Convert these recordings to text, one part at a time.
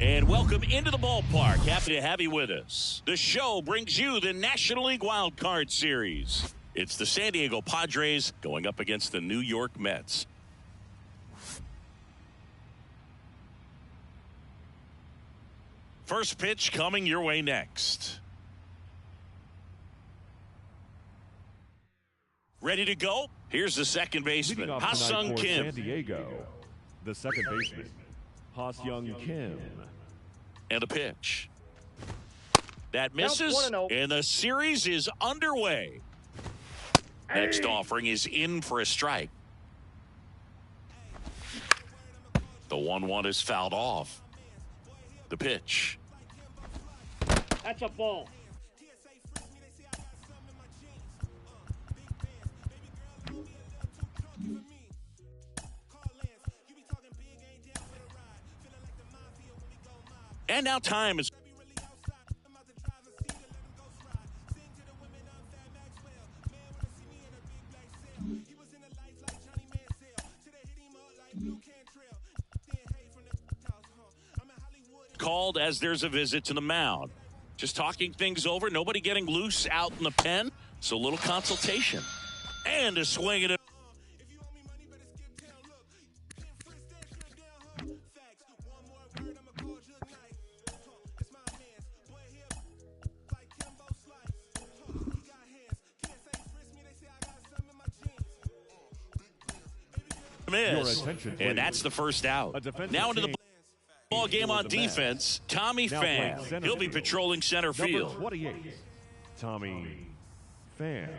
And welcome into the ballpark. Happy to have you with us. The show brings you the National League Wild Card Series. It's the San Diego Padres going up against the New York Mets. First pitch coming your way next. Ready to go? Here's the second baseman, Ha-Sung Kim. San Diego, the second baseman, Ha-Sung Kim. And a pitch. That misses, and the series is underway. Next offering is in for a strike. The 1-1 is fouled off. The pitch. That's a ball. And now time is called as there's a visit to the mound. Just talking things over, nobody getting loose out in the pen, so a little consultation. And a swing at it. And that's the first out. Now into the ball game on defense, Tommy Pham. He'll be patrolling center field. Number 28, Tommy Pham.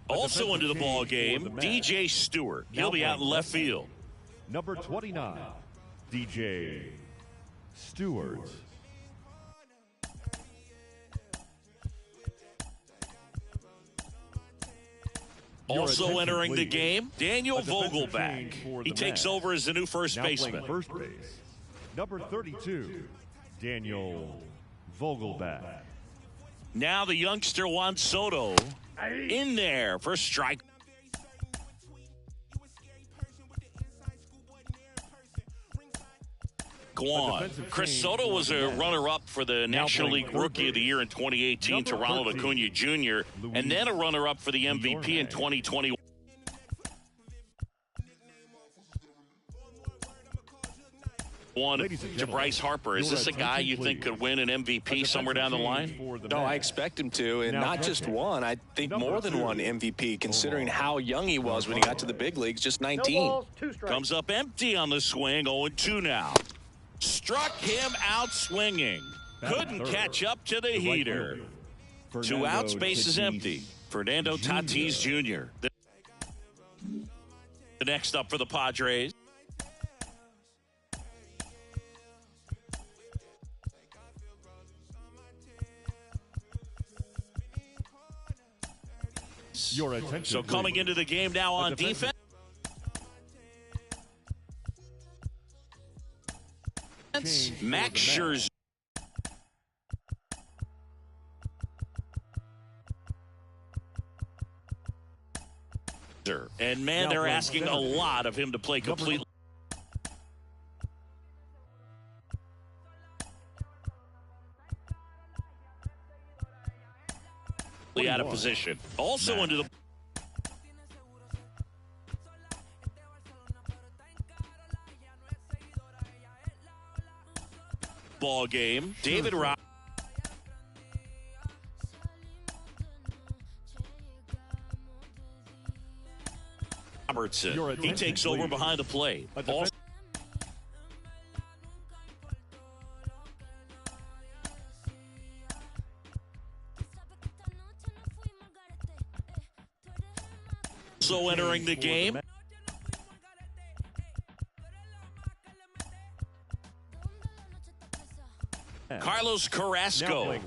Also into the ball game, DJ Stewart. He'll be out in left field. Number 29, DJ Stewart. Also entering the game, Daniel Vogelbach. He takes over as the new first baseman. First base, number 32, Daniel Vogelbach. Now the youngster Juan Soto in there for strike. Guan. Chris Soto was a runner-up for the National League Rookie of the Year in 2018 to Ronald Acuna Jr., and then a runner-up for the MVP in 2021. To Bryce Harper. Is this a guy you think could win an MVP somewhere down the line? No, I expect him to, and not just one. I think more than one MVP, considering how young he was when he got to the big leagues, just 19. Comes up empty on the swing, 0-2 now. Struck him out swinging. Couldn't catch up to the heater. 2 outs, base is empty. Fernando Tatis Jr. The next up for the Padres. So coming into the game now on defense. Max Scherzer. And man, they're asking a lot of him to play completely out of position. Also into the ball game, David Robertson. He takes over behind the plate. Also entering the game, Carlos Carrasco.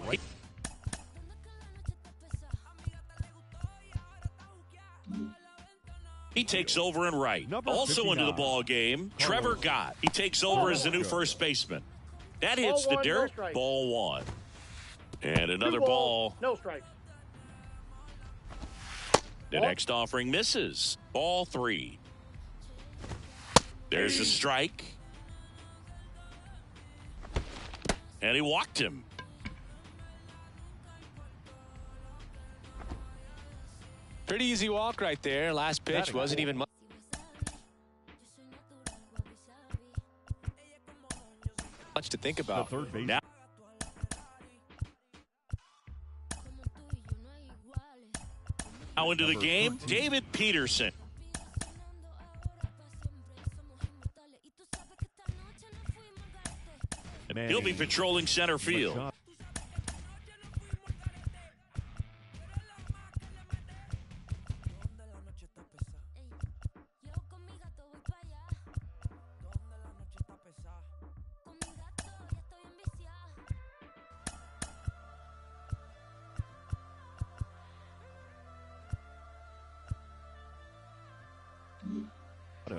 He takes over in right. Also into the ball game, Trevor Gott. He takes over as the new first baseman. That hits the dirt. Ball 1. And another ball. No strikes. The next offering misses. Ball 3. There's a strike. And he walked him. Pretty easy walk right there. Last pitch wasn't even much to think about. The third base. Now into the game, David Peterson. He'll be patrolling center field.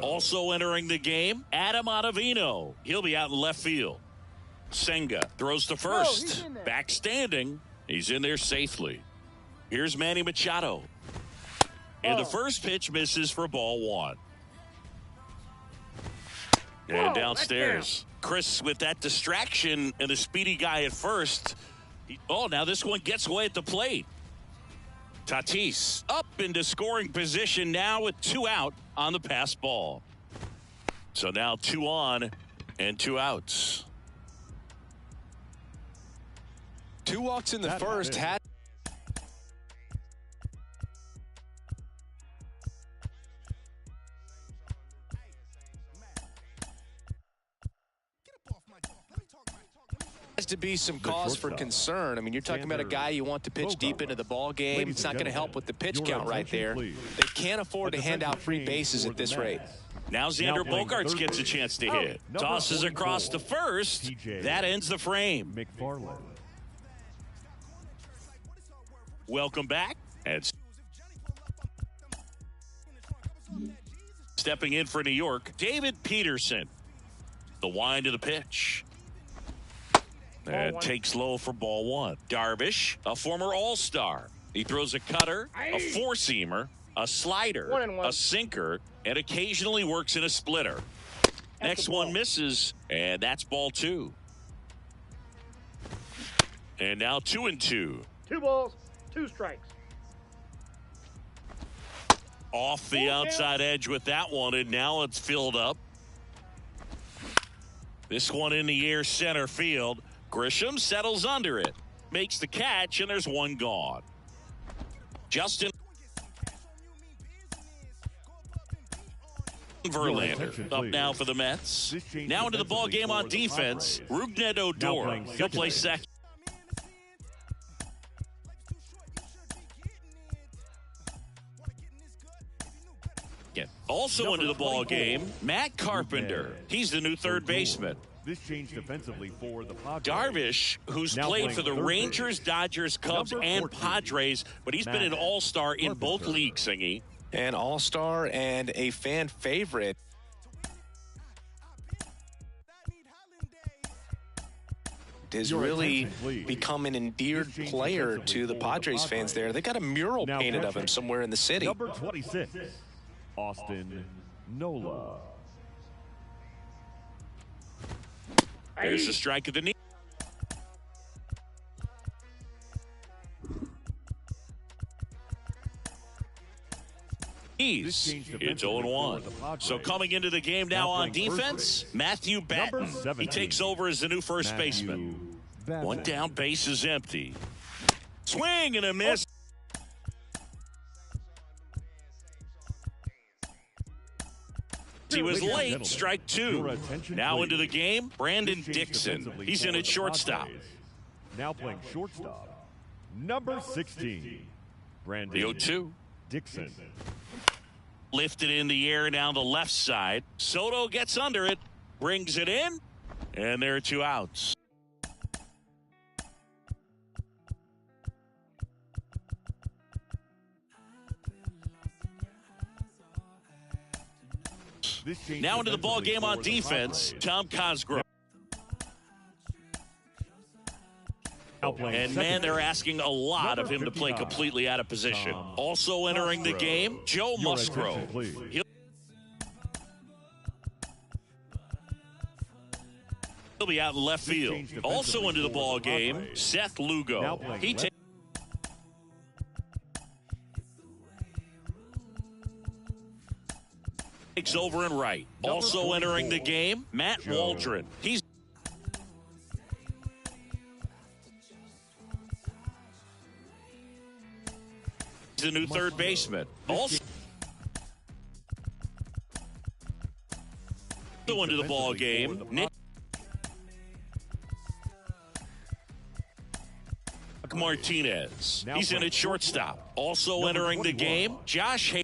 Also entering the game, Adam Ottavino. He'll be out in left field. Senga throws to first. Back standing. He's in there safely. Here's Manny Machado. And the first pitch misses for ball 1. And downstairs, Chris with that distraction and a speedy guy at first. Oh, now this one gets away at the plate. Tatis up into scoring position now with 2 out on the pass ball. So now 2 on and 2 outs. 2 walks in the first. Has to be some cause for concern. I mean, you're talking about a guy you want to pitch deep into the ball game. It's not going to help with the pitch count right there. They can't afford to hand out free bases at this rate. Now Xander Bogaerts gets a chance to hit. Tosses across to first. That ends the frame. McFarland. Welcome back. And stepping in for New York, David Peterson. The wind of the pitch. And takes low for ball 1. Darvish, a former All-Star. He throws a cutter, a four-seamer, a slider, a sinker, and occasionally works in a splitter. Next one misses, and that's ball 2. And now 2-2. 2 balls, 2 strikes. Off the outside edge with that one, and now it's filled up. This one in the air center field. Grisham settles under it, makes the catch, and there's 1 gone. Justin Verlander up now for the Mets. Now into the ball game on defense. Rougned Odor. He'll play second. Also into the ball game, Matt Carpenter. He's the new third baseman. This changed defensively for the Padres. Darvish, who's played for the Rangers, Dodgers, Cubs, and Padres, but he's been an all-star in both leagues, Singy. An all-star and a fan favorite. Has really become an endeared player to the Padres fans there. They got a mural painted of him somewhere in the city. Number 26, Austin Nola. There's the strike of the knee. It's 0-1. So coming into the game now on defense, Matthew Batten. He takes over as the new first baseman. 1 down, base is empty. Swing and a miss. He was late, strike 2. Now into the game, Brandon Dixon. He's in at shortstop. Now playing shortstop, number 16, Brandon The 0-2. Dixon. Lifted in the air down the left side. Soto gets under it, brings it in, and there are 2 outs. Now into the ball game on defense, Tom Cosgrove. And, man, they're asking a lot of him to play completely out of position. Also entering the game, Joe Musgrove. He'll be out in left field. Also into the ball game, Seth Lugo. He takes over and right. Also entering the game, Matt Waldron. He's the new third baseman. Also into the ball game, Nick Martinez. He's in at shortstop. Also entering the game, Josh Hay.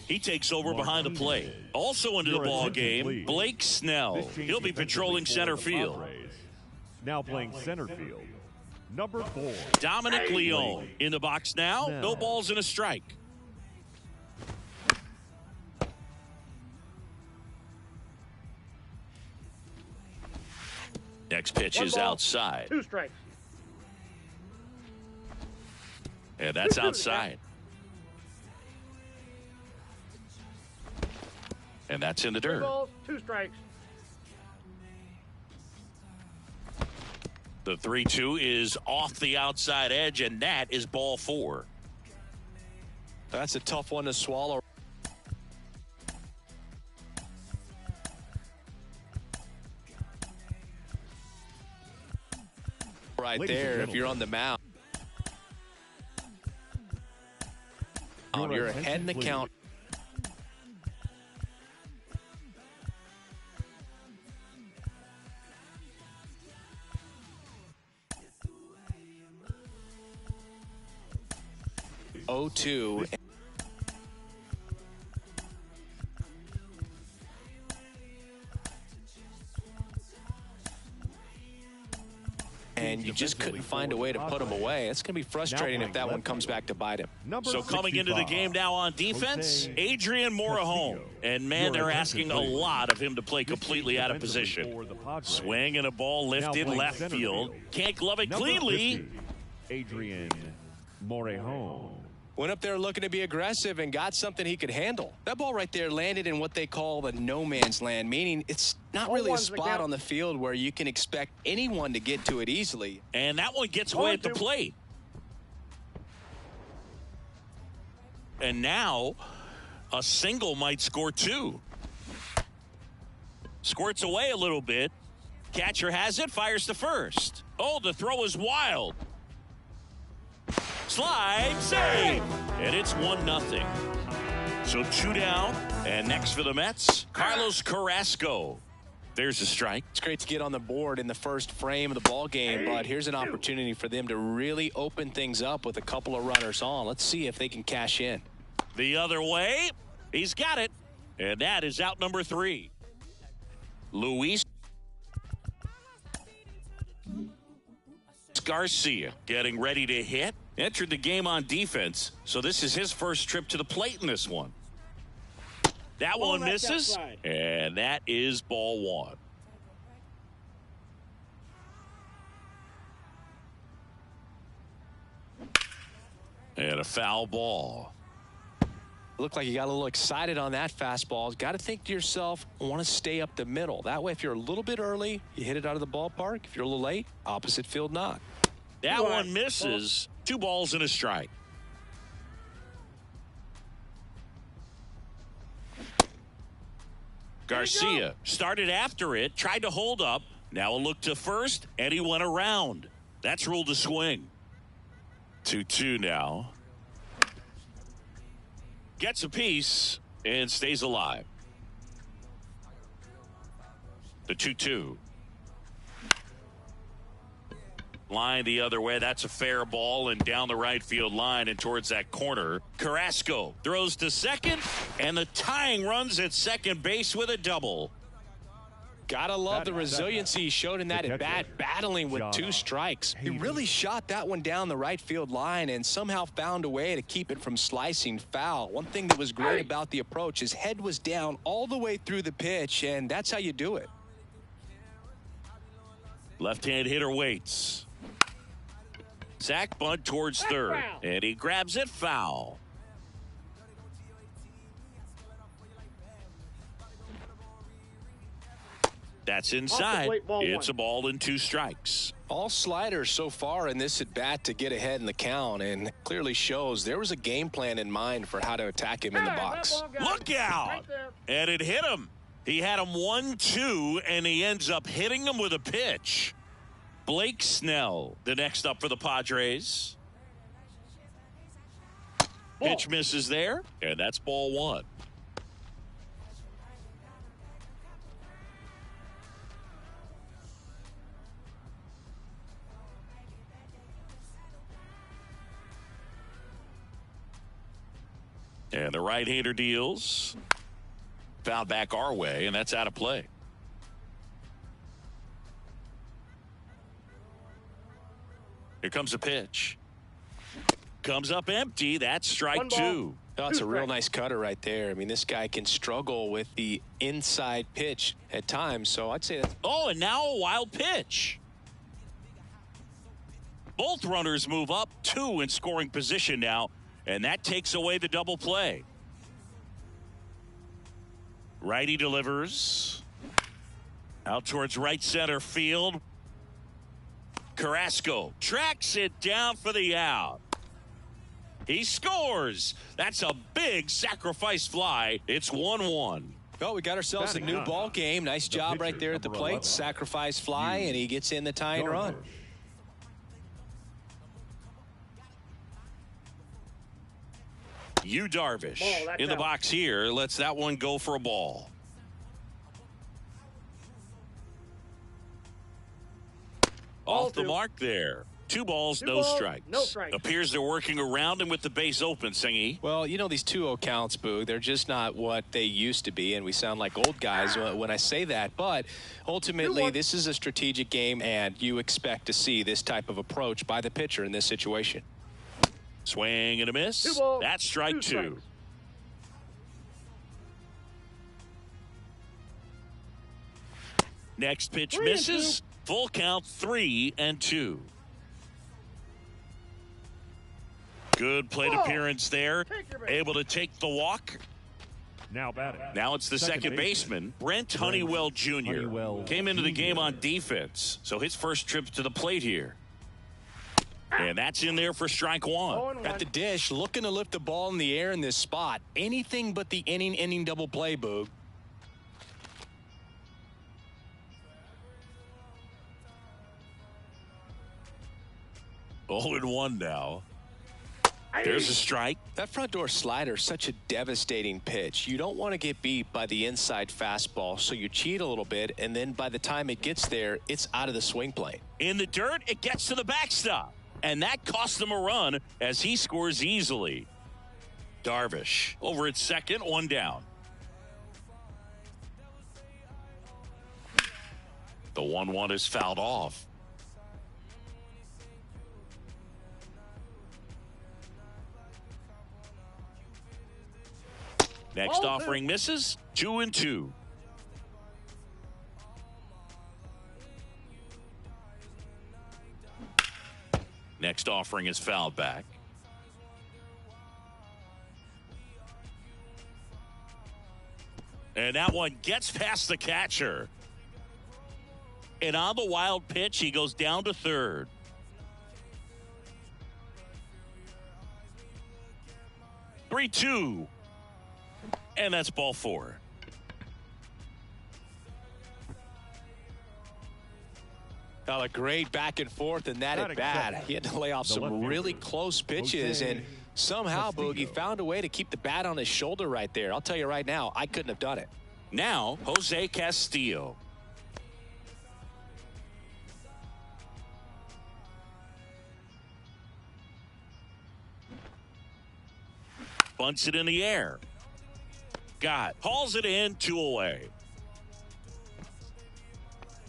He takes over behind the plate. Also into the ball game, Blake Snell. He'll be patrolling center field. Now playing center field, number 4. Dominic Leone in the box now. No balls and a strike. Next pitch is outside. 2 strikes. And that's outside. And that's in the 3 dirt. balls, 2 strikes. The 3-2 is off the outside edge, and that is ball 4. That's a tough one to swallow. Right there, if you're on the mound. You're ahead in the count. Oh, 2. And you just couldn't find a way to put him away. It's going to be frustrating if that one comes back to bite him. So coming into the game now on defense, Adrian Morejon. And, man, they're asking a lot of him to play completely out of position. Swing and a ball lifted left field. Can't glove it cleanly. Adrian Morejon. Went up there looking to be aggressive and got something he could handle. That ball right there landed in what they call the no man's land, meaning it's not really a spot on the field where you can expect anyone to get to it easily. And that one gets away at the plate. And now a single might score 2. Squirts away a little bit. Catcher has it, fires to first. Oh, the throw is wild. Slide, save, and it's 1-0. So 2 down, and next for the Mets, Carlos Carrasco. There's a strike. It's great to get on the board in the first frame of the ball game, but here's an opportunity for them to really open things up with a couple of runners on. Let's see if they can cash in. The other way, he's got it, and that is out number 3. Luis Garcia getting ready to hit. Entered the game on defense, so this is his first trip to the plate in this one. That one misses, and that is ball 1. And a foul ball. Looked like you got a little excited on that fastball. Got to think to yourself, I want to stay up the middle. That way, if you're a little bit early, you hit it out of the ballpark. If you're a little late, opposite field not. That one misses. 2 balls and a strike. Garcia started after it, tried to hold up. Now a look to first, and he went around. That's ruled a swing. 2-2 now. Gets a piece and stays alive. The 2-2. Line the other way. That's a fair ball and down the right field line and towards that corner. Carrasco throws to second, and the tying runs at second base with a double. Gotta love the resiliency he showed in that at bat, battling with 2 strikes. He really shot that one down the right field line and somehow found a way to keep it from slicing foul. One thing that was great about the approach, his head was down all the way through the pitch, and that's how you do it. Left-hand hitter waits. Sack bunt towards third, and he grabs it foul. That's inside. It's a ball and 2 strikes. All sliders so far in this at bat to get ahead in the count, and clearly shows there was a game plan in mind for how to attack him in the box. Look out! And it hit him. He had him 1-2, and he ends up hitting him with a pitch. Blake Snell, the next up for the Padres. Pitch misses there, and that's ball 1. And the right-hander deals. Foul back our way, and that's out of play. Here comes a pitch. Comes up empty. That's strike 2. Oh, it's a real nice cutter right there. I mean, this guy can struggle with the inside pitch at times, so I'd say that. Oh, and now a wild pitch. Both runners move up, 2 in scoring position now. And that takes away the double play. Righty delivers. Out towards right center field. Carrasco tracks it down for the out. He scores. That's a big sacrifice fly. It's 1-1. Well, we got ourselves a new ball game. Nice job right there at the plate. Sacrifice fly, and he gets in the tying run. Yu Darvish in the box here. Lets that one go for a ball. Off the mark there. 2 balls, no strikes. No strikes. Appears they're working around him with the base open, Singy. Well, you know, these 2-0 counts, Boog, they're just not what they used to be, and we sound like old guys when I say that. But ultimately, this is a strategic game, and you expect to see this type of approach by the pitcher in this situation. Swing and a miss. 2 balls, That's strike 2. strikes. Next pitch 3-2. misses. Full count, 3-2. Good plate appearance there. Able to take the walk. Now batting. Now it's the second baseman, Brent Honeywell Jr. Came into the game on defense, so his first trip to the plate here. And that's in there for strike 1. At the dish, looking to lift the ball in the air in this spot. Anything but the inning double play, Boog. Oh, and 1 now. There's a strike. That front door slider is such a devastating pitch. You don't want to get beat by the inside fastball, so you cheat a little bit, and then by the time it gets there, it's out of the swing plane. In the dirt, it gets to the backstop. And that cost them a run as he scores easily. Darvish over at second, 1 down. The 1-1 is fouled off. Next offering misses. 2-2. Next offering is fouled back. And that one gets past the catcher. And on the wild pitch, he goes down to third. Three-2. And that's ball 4. Well, a great back and forth in that at bat. He had to lay off some really close pitches, and somehow Boogie found a way to keep the bat on his shoulder right there. I'll tell you right now, I couldn't have done it. Now, Jose Castillo. Bunts it in the air. Hauls it in, 2 away.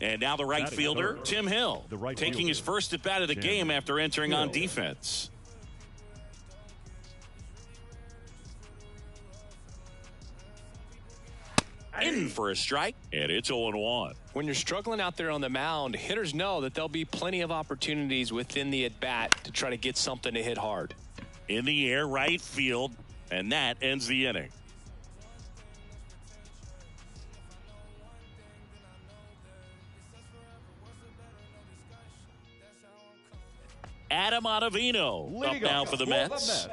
And now the right Batting fielder, third. Tim Hill, The right taking fielder, his first at bat of the Tim game after entering on Hill. defense. In for a strike, and it's 0-1. When you're struggling out there on the mound, hitters know that there'll be plenty of opportunities within the at-bat to try to get something to hit hard. In the air, right field, and that ends the inning. Adam Ottavino up Leading now off for the Mets.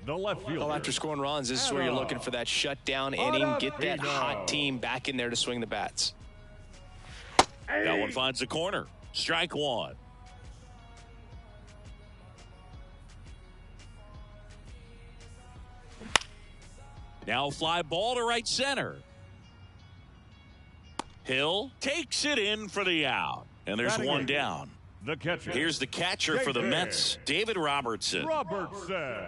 The left fielder. Well, after scoring runs, this is where you're looking for that shutdown inning. Get that hot team back in there to swing the bats. That one finds the corner. Strike one. Now fly ball to right center. Hill takes it in for the out. And there's Batting one in. down. The catcher. Here's the catcher for the David Mets, David Robertson. Robertson.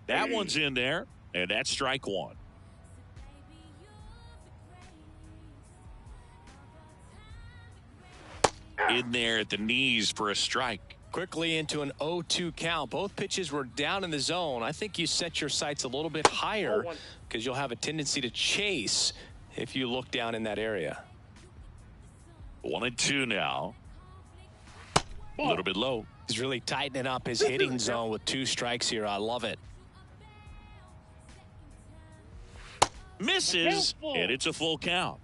That one's in there, and that's strike one. In there at the knees for a strike. Quickly into an 0-2 count. Both pitches were down in the zone. I think you set your sights a little bit higher because you'll have a tendency to chase if you look down in that area. 1-2 now. A little bit low. He's really tightening up his hitting zone with 2 strikes here. I love it. Misses, and it's a full count.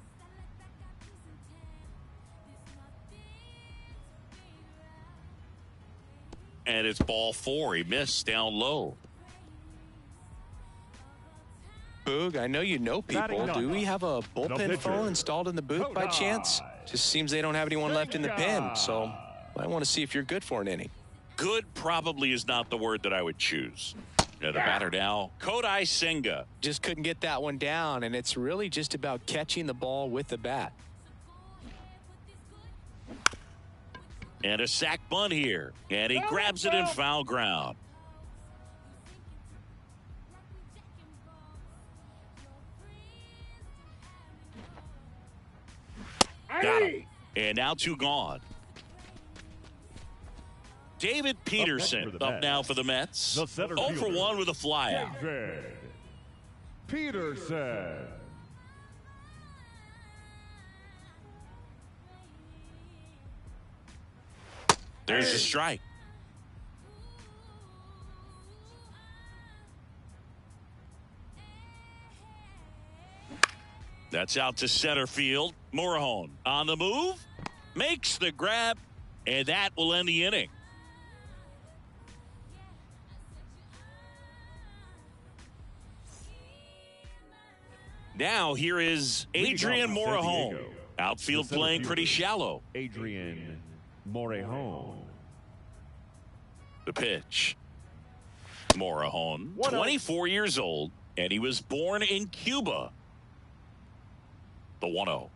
And it's ball 4. He missed down low. Boog, I know you know people. Do we have a bullpen phone installed in the booth by chance? Just seems they don't have anyone left in the pen, so I want to see if you're good for an inning. Good probably is not the word that I would choose. The batter now, Kodai Senga. Just couldn't get that one down, and it's really just about catching the ball with the bat. And a sac bunt here. And he grabs it in foul ground. Got him. And now 2 gone. David Peterson up now for the Mets. 0 for 1 with a flyout. David Peterson. There's a strike. That's out to center field. Morahone on the move. Makes the grab. And that will end the inning. Now here is Adrian Morahone. Outfield playing pretty shallow. Adrian Morahone. The pitch. Morahone, 24 years old, and he was born in Cuba. The 1-0.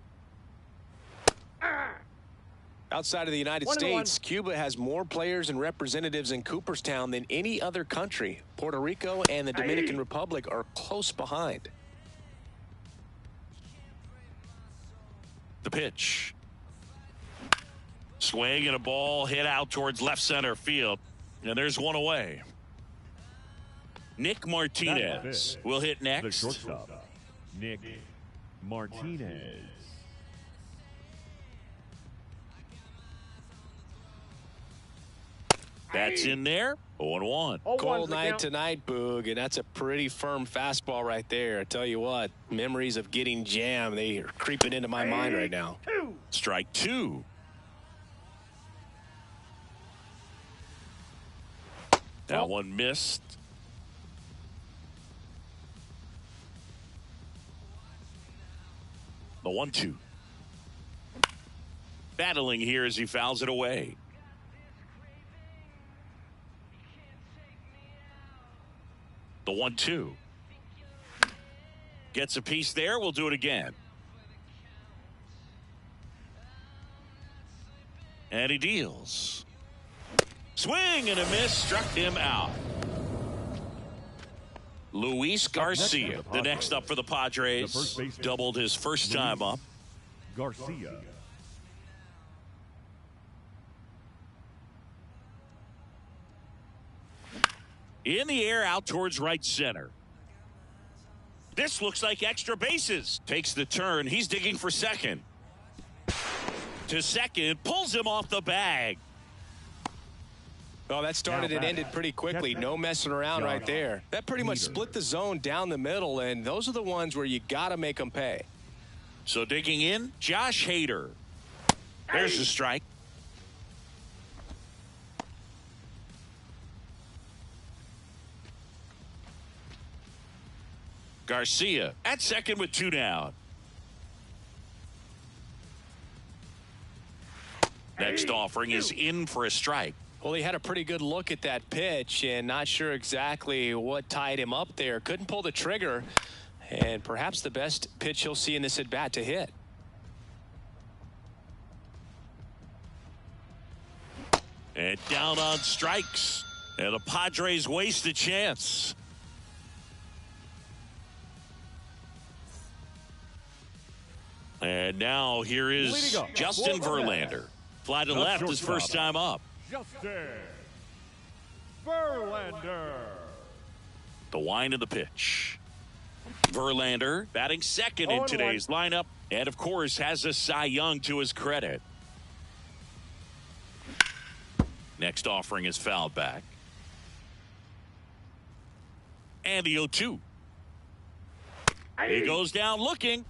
Outside of the United States, Cuba has more players and representatives in Cooperstown than any other country. Puerto Rico and the Dominican Republic are close behind. The pitch. Swing and a ball hit out towards left center field. And there's one away. Nick Martinez will hit next. The shortstop, Nick Martinez. That's in there. 0-1. Cold night tonight, Boog, and that's a pretty firm fastball right there. I tell you what, memories of getting jammed, they are creeping into my mind right now. Strike 2. That one missed. The 1-2. Battling here as he fouls it away. The 1-2. Gets a piece there. We'll do it again. And he deals. Swing and a miss. Struck him out. Luis Garcia, the next up for the Padres. The first baseman, Doubled his first time up. Garcia. In the air, out towards right center. This looks like extra bases. Takes the turn. He's digging for second. To second, pulls him off the bag. Well, that started and ended pretty quickly. No messing around right there. That pretty much split the zone down the middle, and those are the ones where you got to make them pay. So digging in, Josh Hader. There's the strike. Garcia at second with 2 down. Next offering is in for a strike. Well, he had a pretty good look at that pitch and not sure exactly what tied him up there. Couldn't pull the trigger, and perhaps the best pitch he'll see in this at bat to hit. And down on strikes. And the Padres waste a chance. And now here is Justin Verlander. Fly to left his first time up. Justin Verlander. The wind of the pitch. Verlander batting second in today's lineup. And, of course, has a Cy Young to his credit. Next offering is fouled back. And the 0-2. He goes down looking.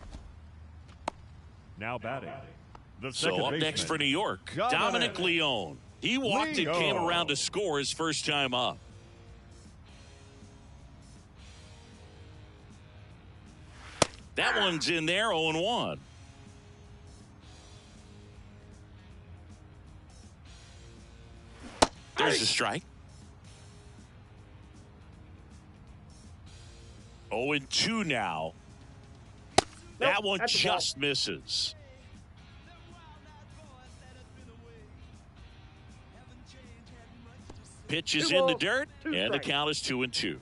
Now batting. The So up next for New York, Dominic Leone. He walked and came around to score his first time up. That one's in there, 0-1. There's a strike. 0-2 now. That one just misses. Pitch is in the dirt, and the count is 2-2.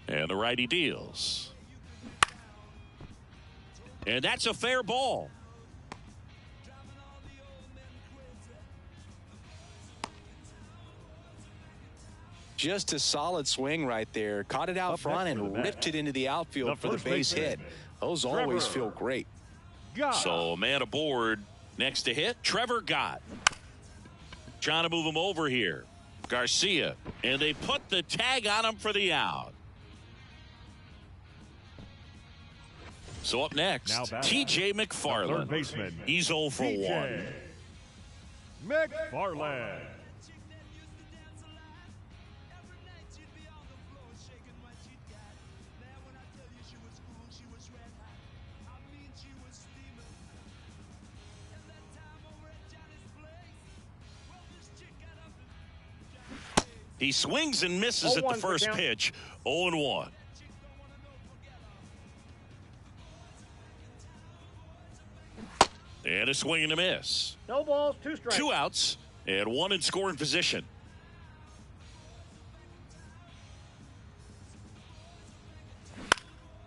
And the righty deals. And that's a fair ball. Just a solid swing right there. Caught it out front and ripped it into the outfield for the base hit. Those always feel great. So a man aboard. Next to hit, Trevor Gott. Trying to move him over here. Garcia. And they put the tag on him for the out. So up next, TJ McFarland. He's 0 for 1. McFarland. He swings and misses at the first pitch. 0-1. And a swing and a miss. No balls, 2 strikes. 2 outs and 1 in scoring position.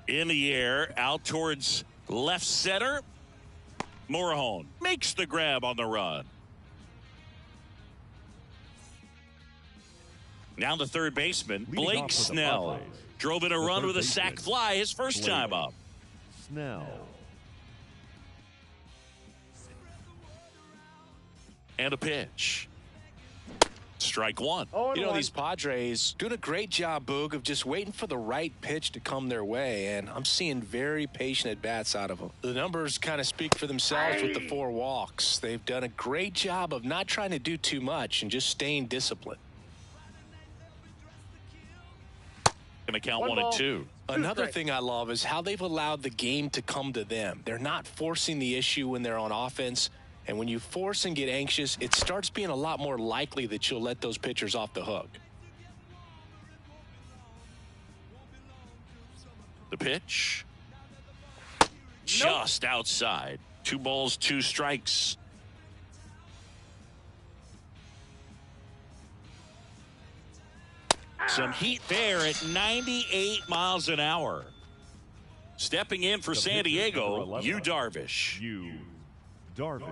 In the air, out towards left center. Morahone makes the grab on the run. Now the third baseman, Blake Snell. Drove in a run with a sac fly his first time up. Snell. And a pitch. Strike 1. You know, these Padres doing a great job, Boog, of just waiting for the right pitch to come their way, and I'm seeing very patient at-bats out of them. The numbers kind of speak for themselves with the 4 walks. They've done a great job of not trying to do too much and just staying disciplined. Going to count 1-2. Another thing I love is how they've allowed the game to come to them. They're not forcing the issue when they're on offense. And when you force and get anxious, it starts being a lot more likely that you'll let those pitchers off the hook. The pitch. Just outside. 2 balls, 2 strikes. Some heat there at 98 miles an hour. Stepping in for San Diego, Yu Darvish. Yu Darvish.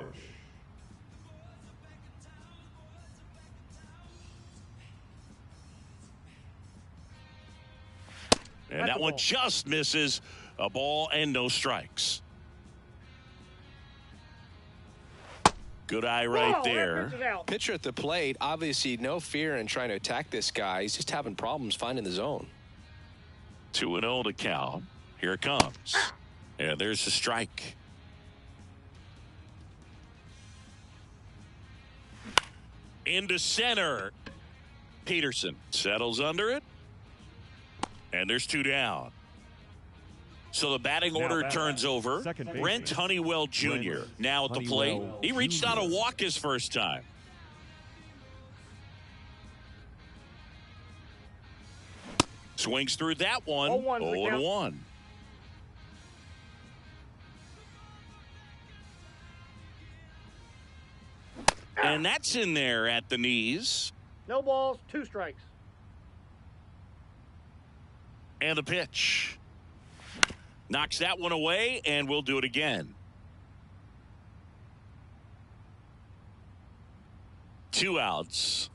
And that one just misses. A ball and no strikes. Good eye right there. Pitcher at the plate, obviously no fear in trying to attack this guy. He's just having problems finding the zone. 2-0 to count. Here it comes. And there's the strike. Into center. Peterson settles under it. And there's 2 down. So the batting order turns over. Brent Honeywell Jr. now at the plate. He reached on a walk his first time. Swings through that one. 0-1. And that's in there at the knees. No balls, 2 strikes. And the pitch. Knocks that one away, and we'll do it again. 2 outs.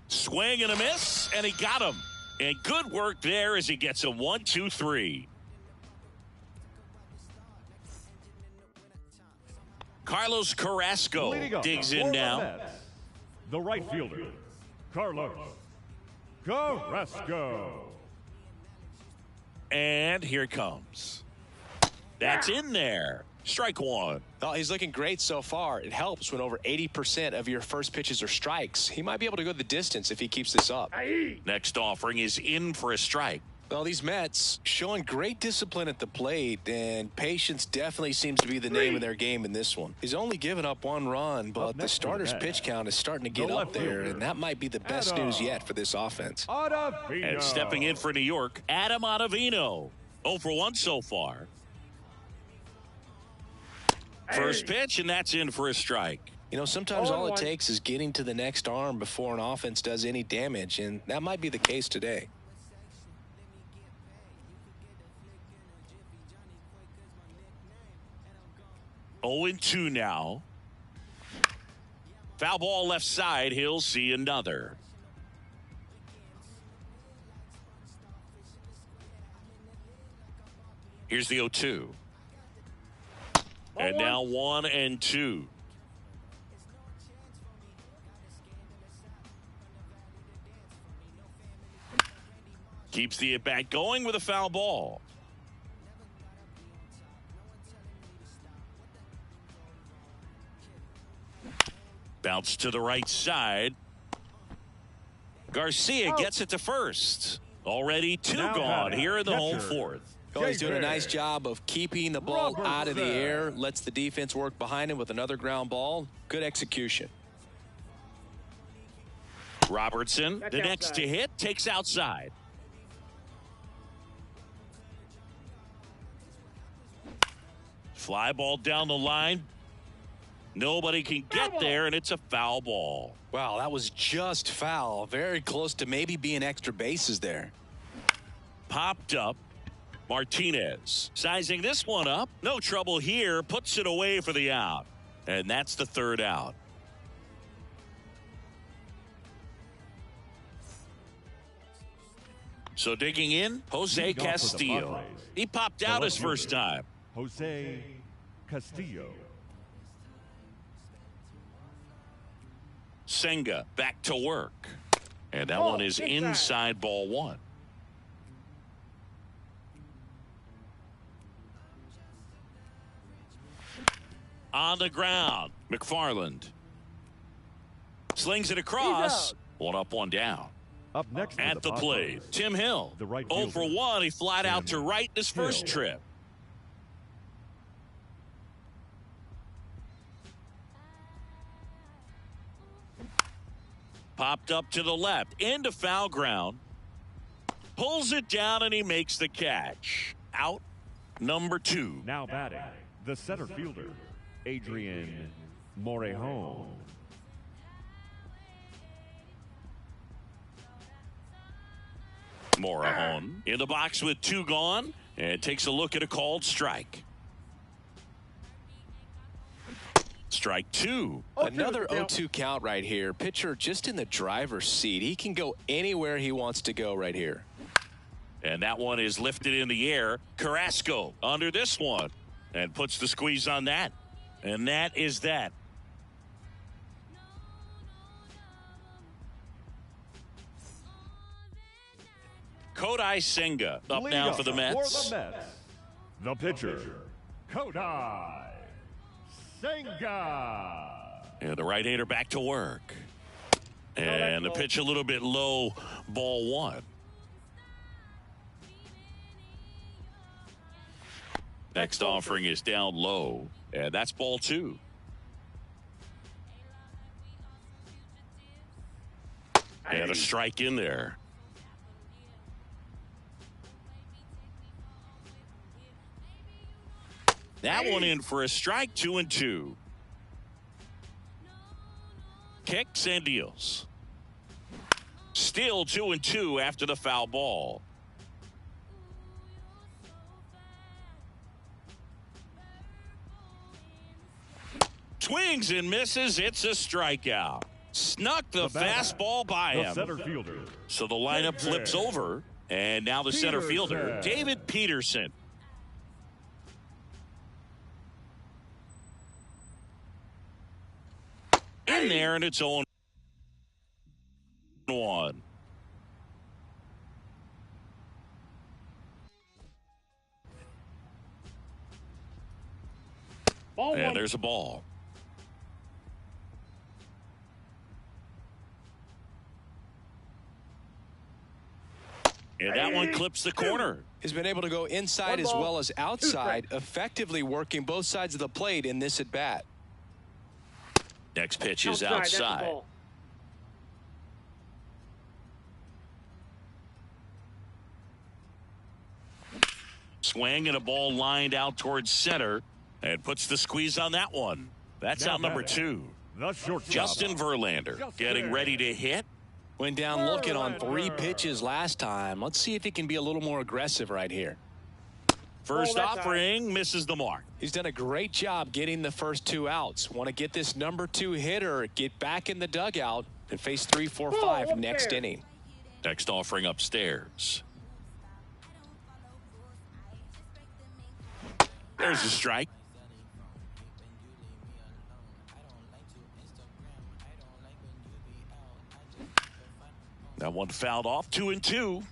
Swing and a miss, and he got him. And good work there as he gets a 1-2-3. Carlos Carrasco digs in now. The right fielder, Carlos Carrasco. And here it comes. That's in there. Strike 1. Oh, he's looking great so far. It helps when over 80% of your first pitches are strikes. He might be able to go the distance if he keeps this up. Next offering is in for a strike. Well, these Mets showing great discipline at the plate, and patience definitely seems to be the name of their game in this one. He's only given up 1 run, but the starter's pitch count is starting to get up there, and that might be the best news yet for this offense. And stepping in for New York, Adam Ottavino. 0 for 1 so far. First pitch, and that's in for a strike. You know, sometimes all it takes is getting to the next arm before an offense does any damage, and that might be the case today. 0-2 now. Foul ball left side. He'll see another. Here's the 0-2. And now 1-2. Keeps the at-bat going with a foul ball. Bounce to the right side. Garcia gets it to first. Already 2 gone here in the home 4th. Oh, he's doing a nice job of keeping the ball out of the air. Lets the defense work behind him with another ground ball. Good execution. Robertson, the next to hit, takes outside. Fly ball down the line. Nobody can get there, and it's a foul ball. Wow, that was just foul. Very close to maybe being extra bases there. Popped up. Martinez sizing this one up. No trouble here. Puts it away for the out. And that's the 3rd out. So digging in, Jose Castillo. He popped out his first time. Jose Castillo. Senga back to work. And that one is inside ball 1. On the ground, McFarland slings it across. 1 up, 1 down. Up next at the plate, Tim Hill. The right 0 for 1. He flied out to right in his first trip. Popped up to the left into foul ground. Pulls it down and he makes the catch. Out number 2. Now batting, the center fielder, Adrian Morejon. Morejon in the box with 2 gone and takes a look at a called strike. Strike 2. Another 0-2 count right here. Pitcher just in the driver's seat. He can go anywhere he wants to go right here. And that one is lifted in the air. Carrasco under this one and puts the squeeze on that. And that is that. Kodai Senga up now for the Mets. The pitcher, Kodai Senga. And the right-hander back to work. And the pitch a little bit low, ball 1. Next offering is down low, and that's ball 2. And a strike in there. That one in for a strike, 2-2. Kicks and deals. Still 2-2 after the foul ball. Swings and misses. It's a strikeout. Snuck the fastball by him. Center fielder. So the lineup flips over, and now the center fielder, David Peterson. In there, and it's 0-1. And there's a ball. And that one clips the corner. He's been able to go inside as well as outside, effectively working both sides of the plate in this at bat. Next pitch is outside. Swing and a ball lined out towards center and puts the squeeze on that one. That's out number 2. Justin Verlander getting ready to hit. Went down looking on 3 pitches last time. Let's see if he can be a little more aggressive right here. First offering misses the mark. He's done a great job getting the first 2 outs. Want to get this number 2 hitter, get back in the dugout, and face 3, 4, 5 next inning. Next offering upstairs. There's a strike. That one fouled off, 2-2.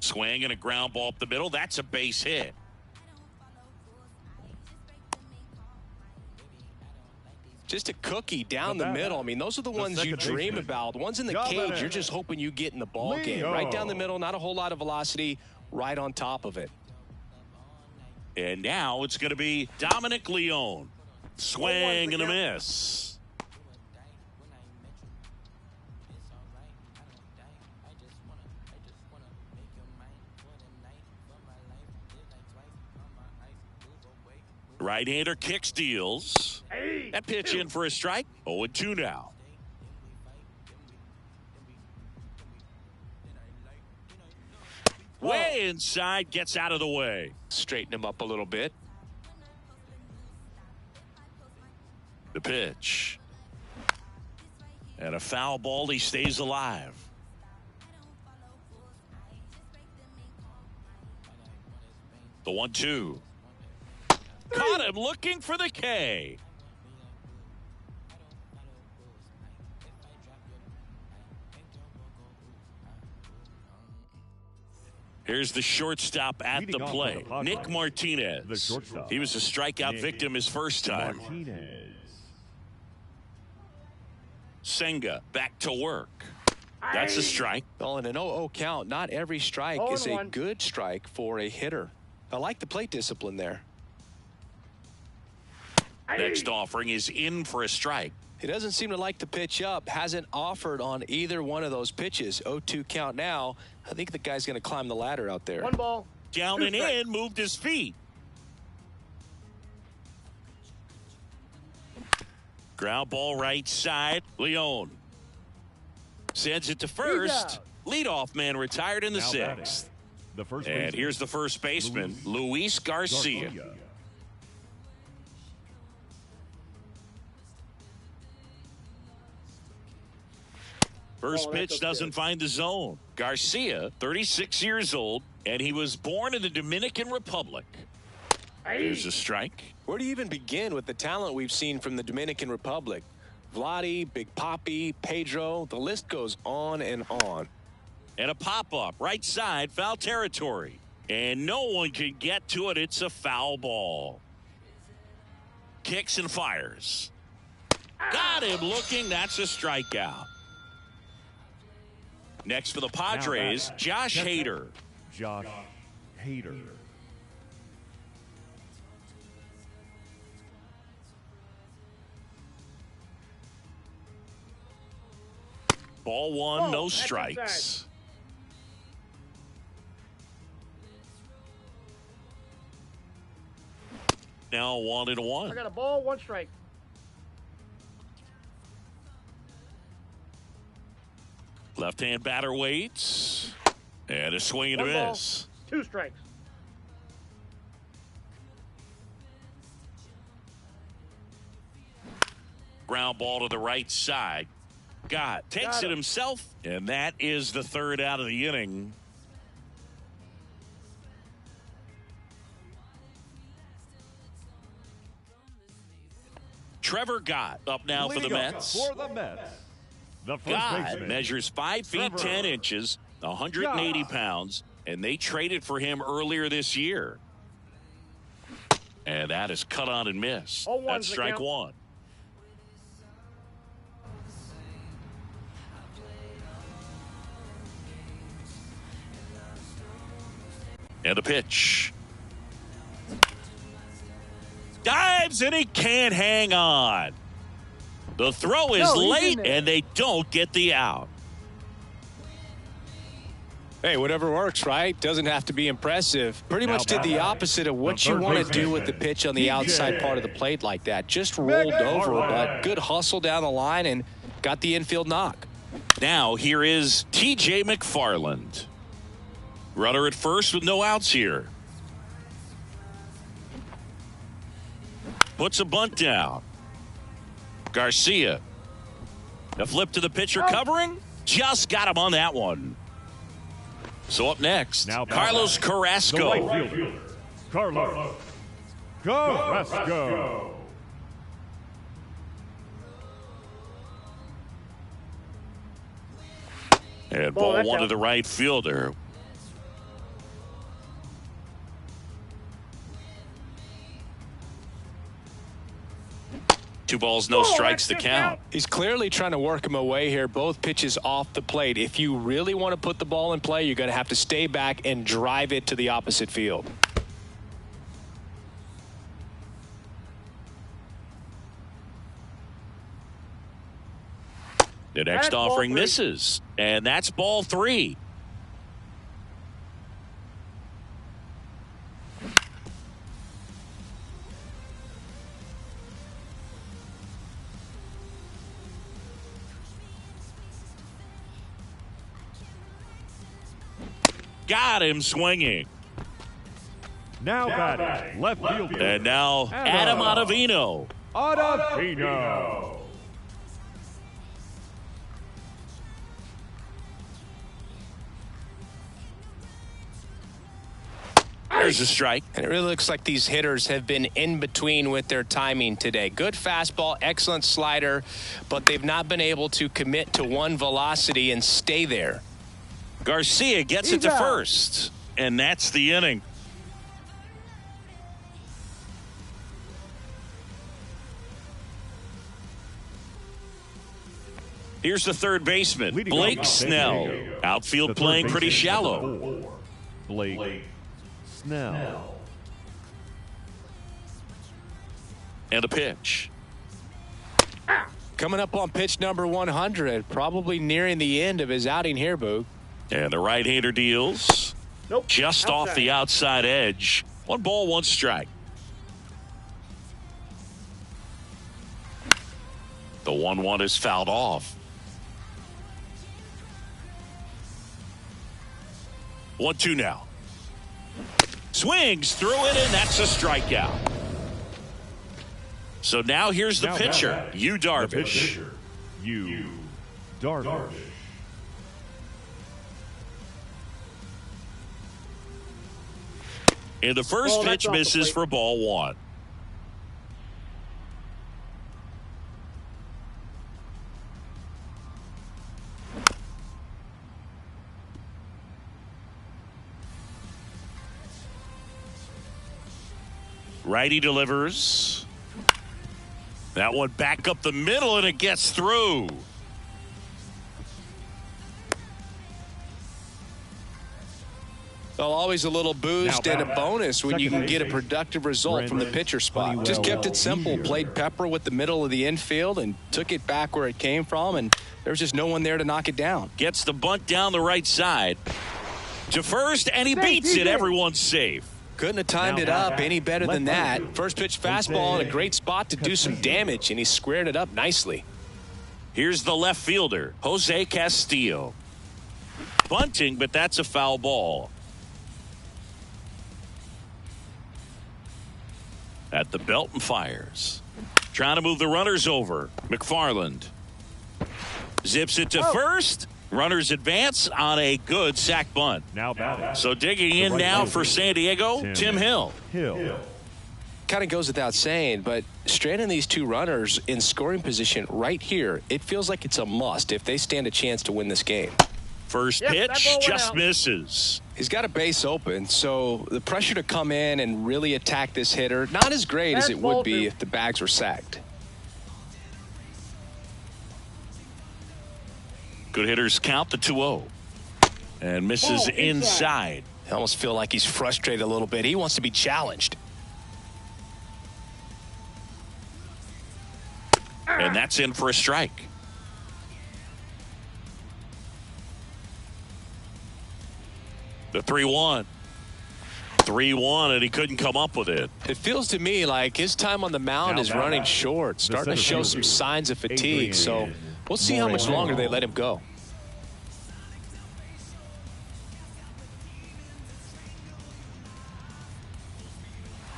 Swing and a ground ball up the middle. That's a base hit. Just a cookie down the middle. I mean, those are the ones you dream about. The ones in the cage, you're just hoping you get in the ball game. Right down the middle, not a whole lot of velocity, right on top of it. And now it's going to be Dominic Leone. Swing and a miss. Right-hander kicks, deals. That pitch in for a strike. 0-2 now. Way inside, gets out of the way. Straighten him up a little bit. The pitch. And a foul ball, he stays alive. The 1-2. Caught him looking for the K. Here's the shortstop at the plate, Nick Martinez. He was a strikeout victim his first time. Senga back to work. That's a strike. Well, in an 0-0 count, not every strike is a good strike for a hitter. I like the plate discipline there. Next offering is in for a strike. He doesn't seem to like the pitch up. Hasn't offered on either one of those pitches. 0-2 count now. I think the guy's going to climb the ladder out there. 1 ball. Down and in, moved his feet. Ground ball right side. Leone sends it to first. Leadoff man retired in the Now batting, sixth. the first And baseman, here's the first baseman, Luis Garcia. First pitch doesn't find the zone. Garcia, 36 years old, and he was born in the Dominican Republic. Here's a strike. Where do you even begin with the talent we've seen from the Dominican Republic? Vladdy, Big Papi, Pedro, the list goes on and on. And a pop-up, right side, foul territory. And no one can get to it. It's a foul ball. Kicks and fires. Got him looking. That's a strikeout. Next for the Padres, Josh Hader. Josh Hader. Ball one, no strikes. Now 1-1. I got a ball, 1 strike. Left-hand batter waits. And a swing and a 1 ball, miss. 2 strikes. Ground ball to the right side. Takes it himself. And that is the third out of the inning. Trevor Gott up now for the Mets. For the Mets. The first Gott baseman measures 5 feet Trevor 10 inches, 180 pounds, and they traded for him earlier this year. And that is cut on and missed. That's strike one. And a pitch. Dives and he can't hang on. The throw is late and they don't get the out. Hey, whatever works, right? Doesn't have to be impressive. Pretty much did the opposite of what you want to do with the pitch on the outside part of the plate like that. Just rolled over, but good hustle down the line and got the infield knock. Now here is T.J. McFarland. Runner at first with no outs here. Puts a bunt down. Garcia. A flip to the pitcher covering. Just got him on that one. So up next, now Carlos Carrasco. The right fielder, Carlos Carrasco. And ball one to the right fielder. Two balls, no strikes to count. He's clearly trying to work him away here. Both pitches off the plate. If you really want to put the ball in play, you're going to have to stay back and drive it to the opposite field. The next offering misses, and that's ball 3. Got him swinging. Now batting, left fielder. And now Adam Ottavino. Ottavino. There's a strike. And it really looks like these hitters have been in between with their timing today. Good fastball, excellent slider, but they've not been able to commit to one velocity and stay there. Garcia gets it to first, and that's the inning. Here's the third baseman, Blake Snell. Outfield playing pretty shallow. Blake Snell. And a pitch. Coming up on pitch number 100, probably nearing the end of his outing here, Boog. And the right-hander deals. Nope. Just off the outside edge. 1 ball, 1 strike. The 1-1 is fouled off. 1-2 now. Swings through it, and that's a strikeout. So now here's the pitcher, Yu Darvish. Yu Darvish. And the first pitch misses for ball 1. Righty delivers. That one back up the middle, and it gets through. Well, always a little boost and a bonus when you can get a productive result from the pitcher spot. Just kept it simple, played pepper with the middle of the infield and took it back where it came from, and there was just no one there to knock it down. Gets the bunt down the right side to first, and he beats it. Everyone's safe. Couldn't have timed it up any better than that. First pitch fastball in a great spot to do some damage, and he squared it up nicely. Here's the left fielder, Jose Castillo. Bunting, but that's a foul ball. At the belt and fires. Trying to move the runners over. McFarland zips it to first. Runners advance on a good sac bunt. Now batting. So digging in now for San Diego, Tim Hill. Kind of goes without saying, but stranding these two runners in scoring position right here, it feels like it's a must if they stand a chance to win this game. First pitch just misses. He's got a base open, so the pressure to come in and really attack this hitter, not as great as it would be if the bags were sacked. Good hitters count the 2-0. And misses inside. I almost feel like he's frustrated a little bit. He wants to be challenged. And that's in for a strike. The 3-1. 3-1, and he couldn't come up with it. It feels to me like his time on the mound is running short, starting to show some signs of fatigue. So we'll see how much longer they let him go.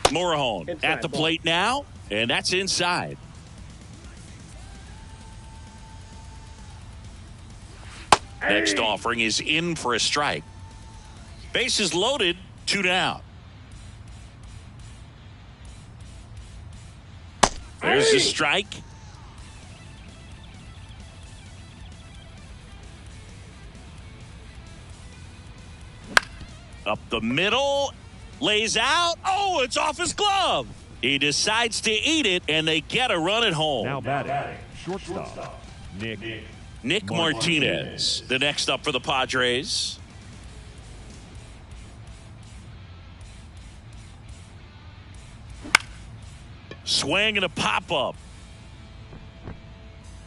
Morahone at the plate now, and that's inside. Next offering is in for a strike. Bases loaded, 2 down. There's the strike. Up the middle, lays out. Oh, it's off his glove. He decides to eat it, and they get a run at home. Now batting, shortstop, Nick Martinez, the next up for the Padres. Swing and a pop-up.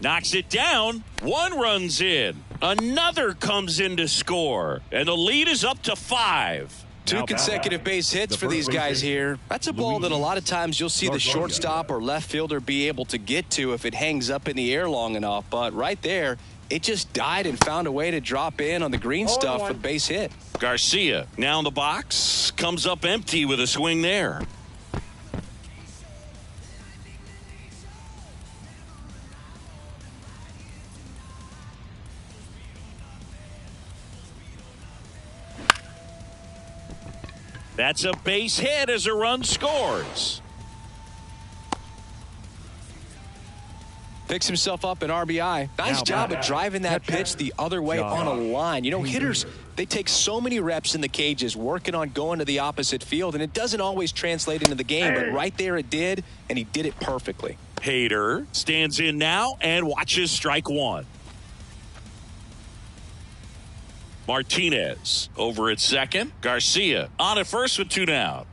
Knocks it down. One runs in. Another comes in to score. And the lead is up to 5. Two consecutive base hits for these guys here. That's a ball that a lot of times you'll see the shortstop or left fielder be able to get to if it hangs up in the air long enough. But right there, it just died and found a way to drop in on the green stuff for the base hit. Garcia now in the box. Comes up empty with a swing there. That's a base hit as a run scores. Picks himself up an RBI. Nice job of driving that pitch the other way on a line. You know, hitters, they take so many reps in the cages working on going to the opposite field, and it doesn't always translate into the game, but right there it did, and he did it perfectly. Hader stands in now and watches strike 1. Martinez over at second. Garcia on at first with 2 down.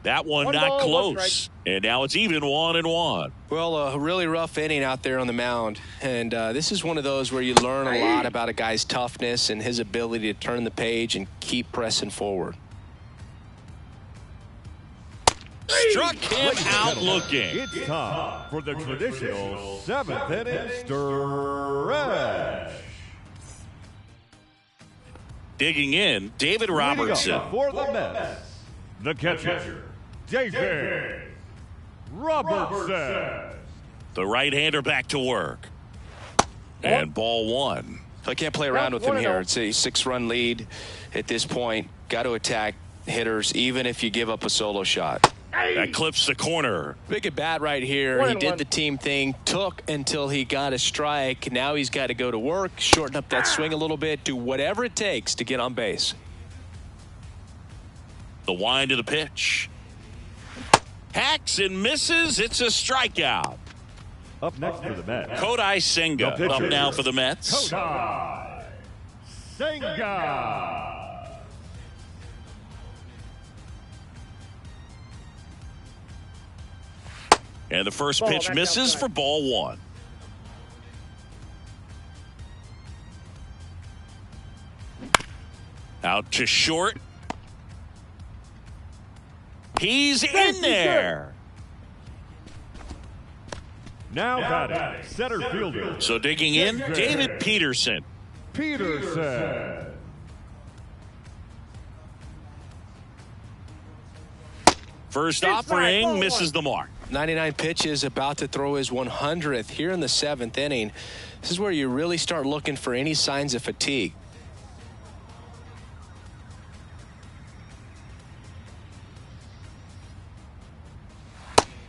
That one not close. And now it's even 1-1. Well, a really rough inning out there on the mound. And this is one of those where you learn a lot about a guy's toughness and his ability to turn the page and keep pressing forward. struck him out looking. It's time for the traditional 7th inning stretch. Digging in, David Robertson. For the Mets, the catcher, David Robertson. The right-hander back to work. And ball one. I can't play around with him here. It's a 6-run lead at this point. Got to attack hitters, even if you give up a solo shot. That clips the corner. Big at bat right here. He did the team thing, took until he got a strike. Now he's got to go to work, shorten up that swing a little bit, do whatever it takes to get on base. The wind of the pitch. Hacks and misses. It's a strikeout. Up next for the Mets, Kodai Senga up now for the Mets. Kodai Senga. And the first pitch misses for ball one. Out to short. He's in there. Now batting, center fielder. So digging in, David Peterson. Peterson. First offering misses the mark. 99 pitches, about to throw his 100th here in the 7th inning. This is where you really start looking for any signs of fatigue.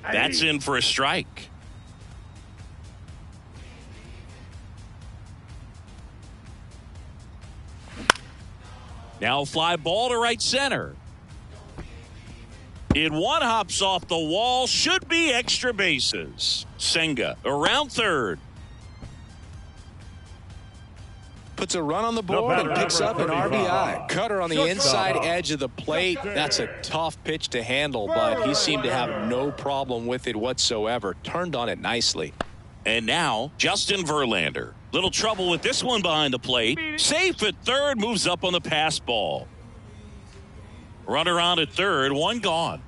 That's in for a strike. Now fly ball to right center. In one hops off the wall, should be extra bases. Senga around third. Puts a run on the board and picks up an RBI. Cutter on the inside edge of the plate. That's a tough pitch to handle, but he seemed to have no problem with it whatsoever. Turned on it nicely. And now, Justin Verlander. Little trouble with this one behind the plate. Safe at third, moves up on the pass ball. Runner on at third, one gone.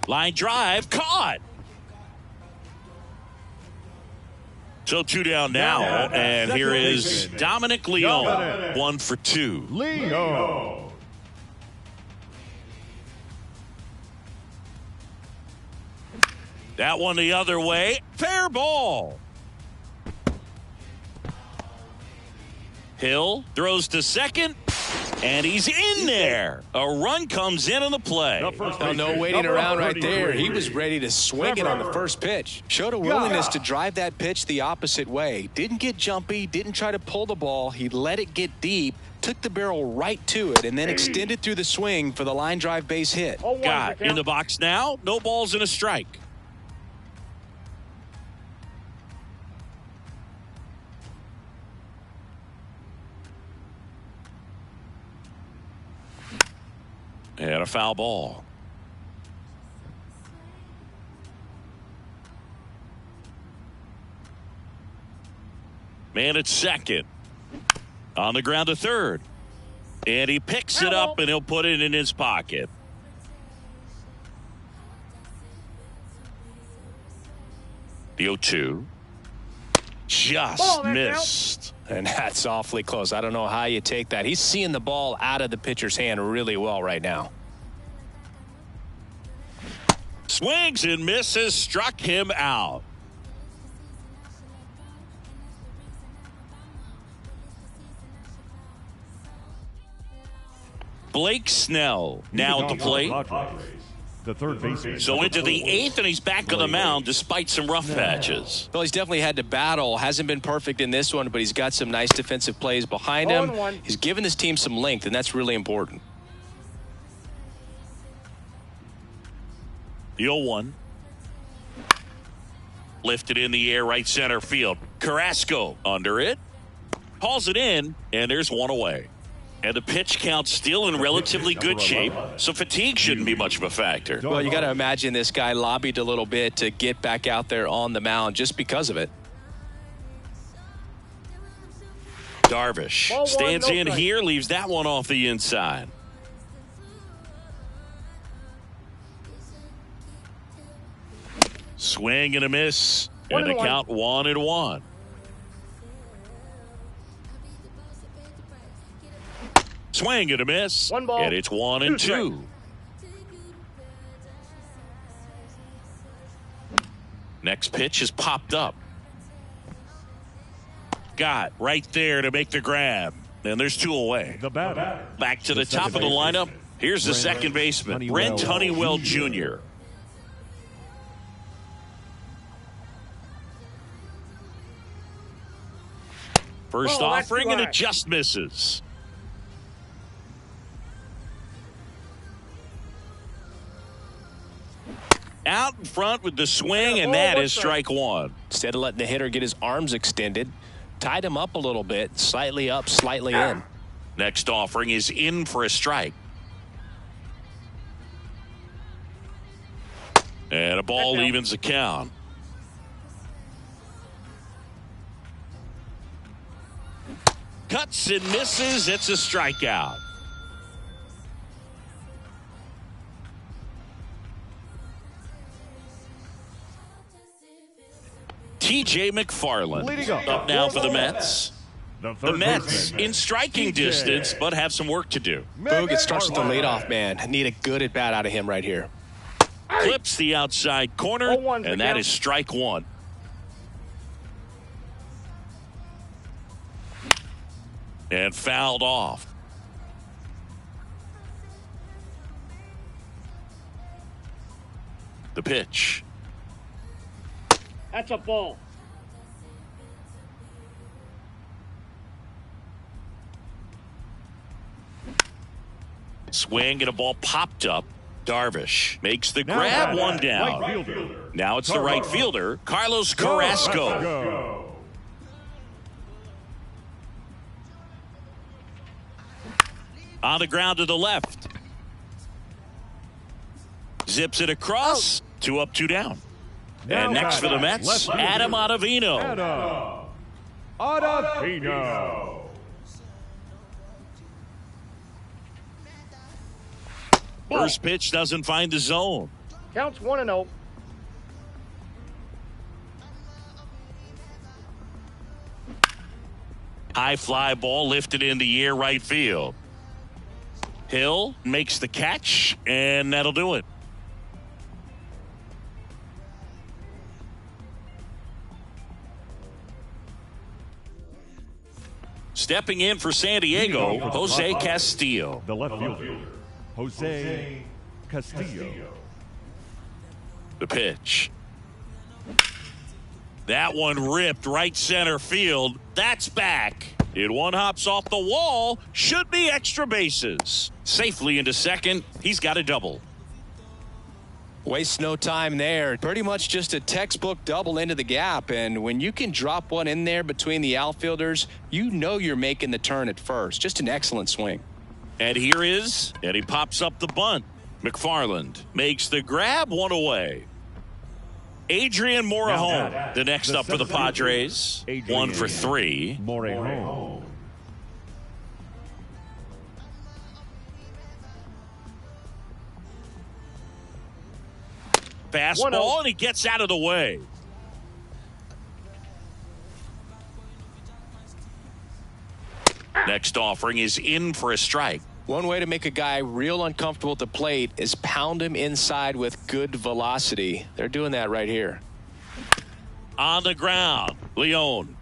Line drive, caught. So 2 down now, and here is Dominic Leone, 1 for 2. Leo. That one the other way, fair ball. Hill throws to second, and he's in there. A run comes in on the play. No waiting around right there. He was ready to swing it on the first pitch. Showed a willingness to drive that pitch the opposite way. Didn't get jumpy, didn't try to pull the ball. He let it get deep, took the barrel right to it, and then extended through the swing for the line drive base hit. Got in the box now. No balls and a strike. And a foul ball. Man at second. On the ground to third. And he picks it up and he'll put it in his pocket. The 0-2. Just missed. And that's awfully close. I don't know how you take that. He's seeing the ball out of the pitcher's hand really well right now. Swings and misses, struck him out. Blake Snell now at the plate. The third baseman. So into the 8th, and he's back on the mound despite some rough patches. Well, he's definitely had to battle. Hasn't been perfect in this one, but he's got some nice defensive plays behind him. He's given this team some length, and that's really important. The 0-1. Lifted in the air, right center field. Carrasco under it. Hauls it in, and there's one away. And the pitch count still in relatively good shape, so fatigue shouldn't be much of a factor. Well, you got to imagine this guy lobbied a little bit to get back out there on the mound just because of it. Darvish Ball one, stands no in strike. here, leaves that one off the inside. Swing and a miss. One And and a one. count 1-1. Swing and a miss. One ball, And it's 1-2. strikes. Next pitch is popped up. Got right there to make the grab. And there's 2 away. The batter. Back to the top of the lineup. Here's the second baseman, Brent Honeywell Jr. First Oh, that's offering, too and high. it just misses. Out in front with the swing, and that is strike one. Instead of letting the hitter get his arms extended, tied him up a little bit, slightly up, slightly in. Next offering is in for a strike. And a ball evens the count. Cuts and misses. It's a strikeout. TJ McFarland Leading off. up now for the Mets. The The Mets in striking distance, but have some work to do. Boog, it starts with the leadoff man. I need a good at bat out of him right here. Clips the outside corner, 0-1's the and that count. is strike one. And fouled off. The pitch. That's a ball. Swing and a ball popped up. Darvish makes the Now grab, batting, one down. right fielder. Now it's the right fielder, Carlos Carrasco. Go. On the ground to the left. Zips it across. 2 up, 2 down. Now And next for the batting, Mets, left fielder. Adam Ottavino. Adam Ottavino. First pitch doesn't find the zone. Counts 1-0. High fly ball lifted in the air, right field. Hill makes the catch, and that'll do it. Stepping in for San Diego, Jose Castillo. The left fielder, Jose Castillo. The pitch. That one ripped right center field. That's back. It one hops off the wall. Should be extra bases. Safely into second. He's got a double. Waste no time there. Pretty much just a textbook double into the gap. And when you can drop one in there between the outfielders, you know you're making the turn at first. Just an excellent swing. And here is, and he pops up the bunt. McFarland makes the grab, one away. Adrian Morejon, the next up for the Padres. 1 for 3. Morejon. Fastball, and he gets out of the way. Next offering is in for a strike. One way to make a guy real uncomfortable at the plate is pound him inside with good velocity. They're doing that right here. On the ground, Leon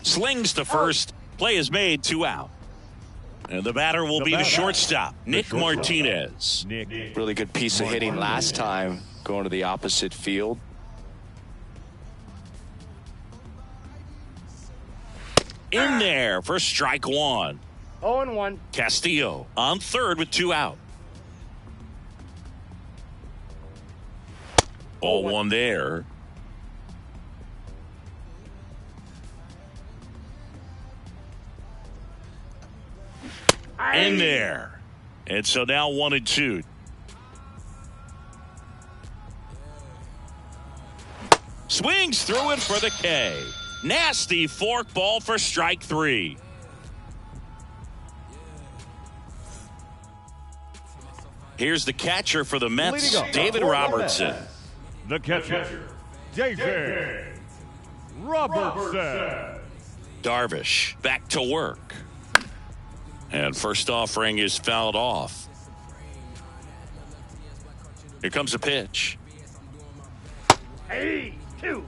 slings to first. Play is made, 2 out. And the batter will be the shortstop, Nick Martinez. Nick. Really good piece of hitting last time, going to the opposite field. In there for strike one. 0-1. Castillo on third with 2 out. 0-1 there. In there. And so now 1-2. Swings through it for the K. Nasty fork ball for strike 3. Here's the catcher for the Mets, David Robertson. The catcher, David Robertson. Darvish back to work. And first offering is fouled off. Here comes a pitch. Hey, 2.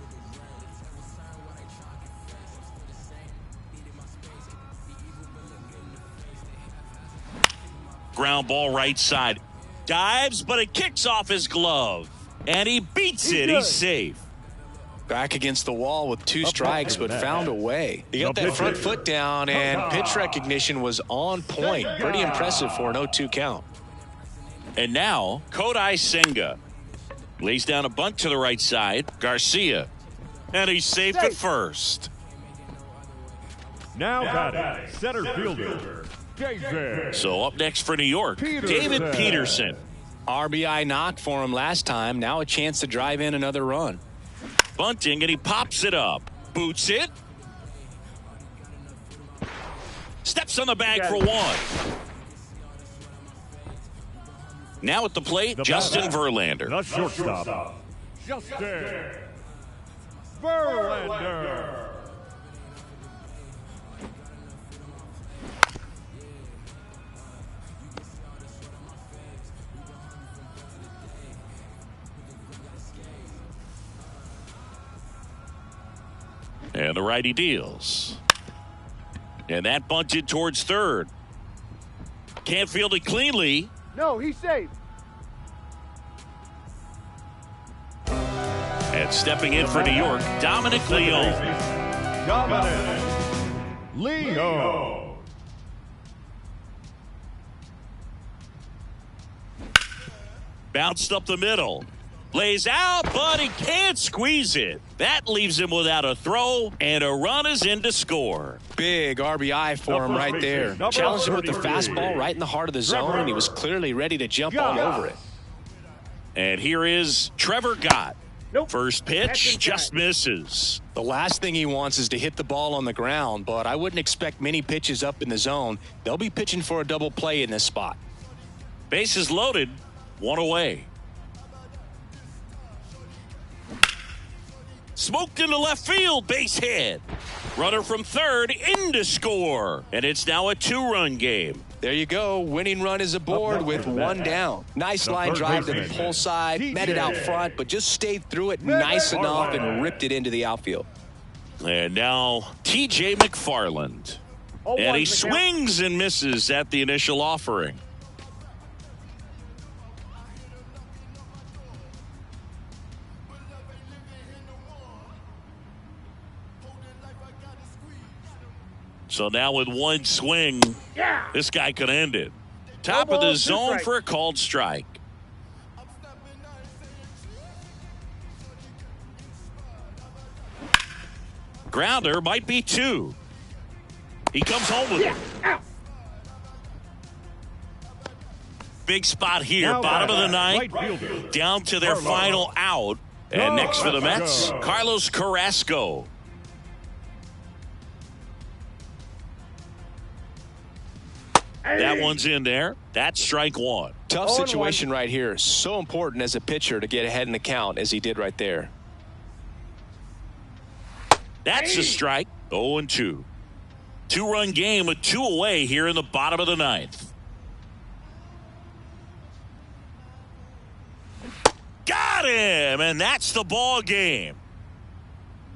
Ground ball right side. Dives, but it kicks off his glove. And he beats it. He's safe. Back against the wall with 2 strikes, but found a way. He got that front foot down, and pitch recognition was on point. Pretty impressive for an 0-2 count. And now, Kodai Senga lays down a bunt to the right side. Garcia. And he's safe at first. Now batting, center fielder, David. So up next for New York, David Peterson. RBI knock for him last time. Now a chance to drive in another run. Bunting, and he pops it up. Boots it. Steps on the bag for 1. Now at the plate, Justin Verlander. The shortstop, Justin Verlander. And the righty deals. And that bunted towards third. Can't field it cleanly. No, he's safe. And stepping in for New York, Dominic Leone. Dominic Leone. Bounced up the middle. Lays out, but he can't squeeze it. That leaves him without a throw, and a run is in to score. Big RBI for him right there. Challenged him with the fastball right in the heart of the zone, and he was clearly ready to jump all over it. And here is Trevor Gott. Nope. First pitch just misses. The last thing he wants is to hit the ball on the ground, but I wouldn't expect many pitches up in the zone. They'll be pitching for a double play in this spot. Bases loaded, 1 away. Smoked into left field, base hit. Runner from third in to score. And it's now a 2-run game. There you go. Winning run is aboard with 1 down. Nice line drive to the pull side. Met it out front, but just stayed through it nice enough and ripped it into the outfield. And now TJ McFarland. And he swings and misses at the initial offering. So now with 1 swing, this guy could end it. Top of the zone for a called strike. Grounder might be 2. He comes home with it. Big spot here, bottom of the 9th, down to their final out. And next for the Mets, Carlos Carrasco. That one's in there. That's strike 1. Tough situation right here. So important as a pitcher to get ahead in the count as he did right there. That's a strike. 0-2. 2-run game with 2 away here in the bottom of the 9th. Got him, and that's the ball game.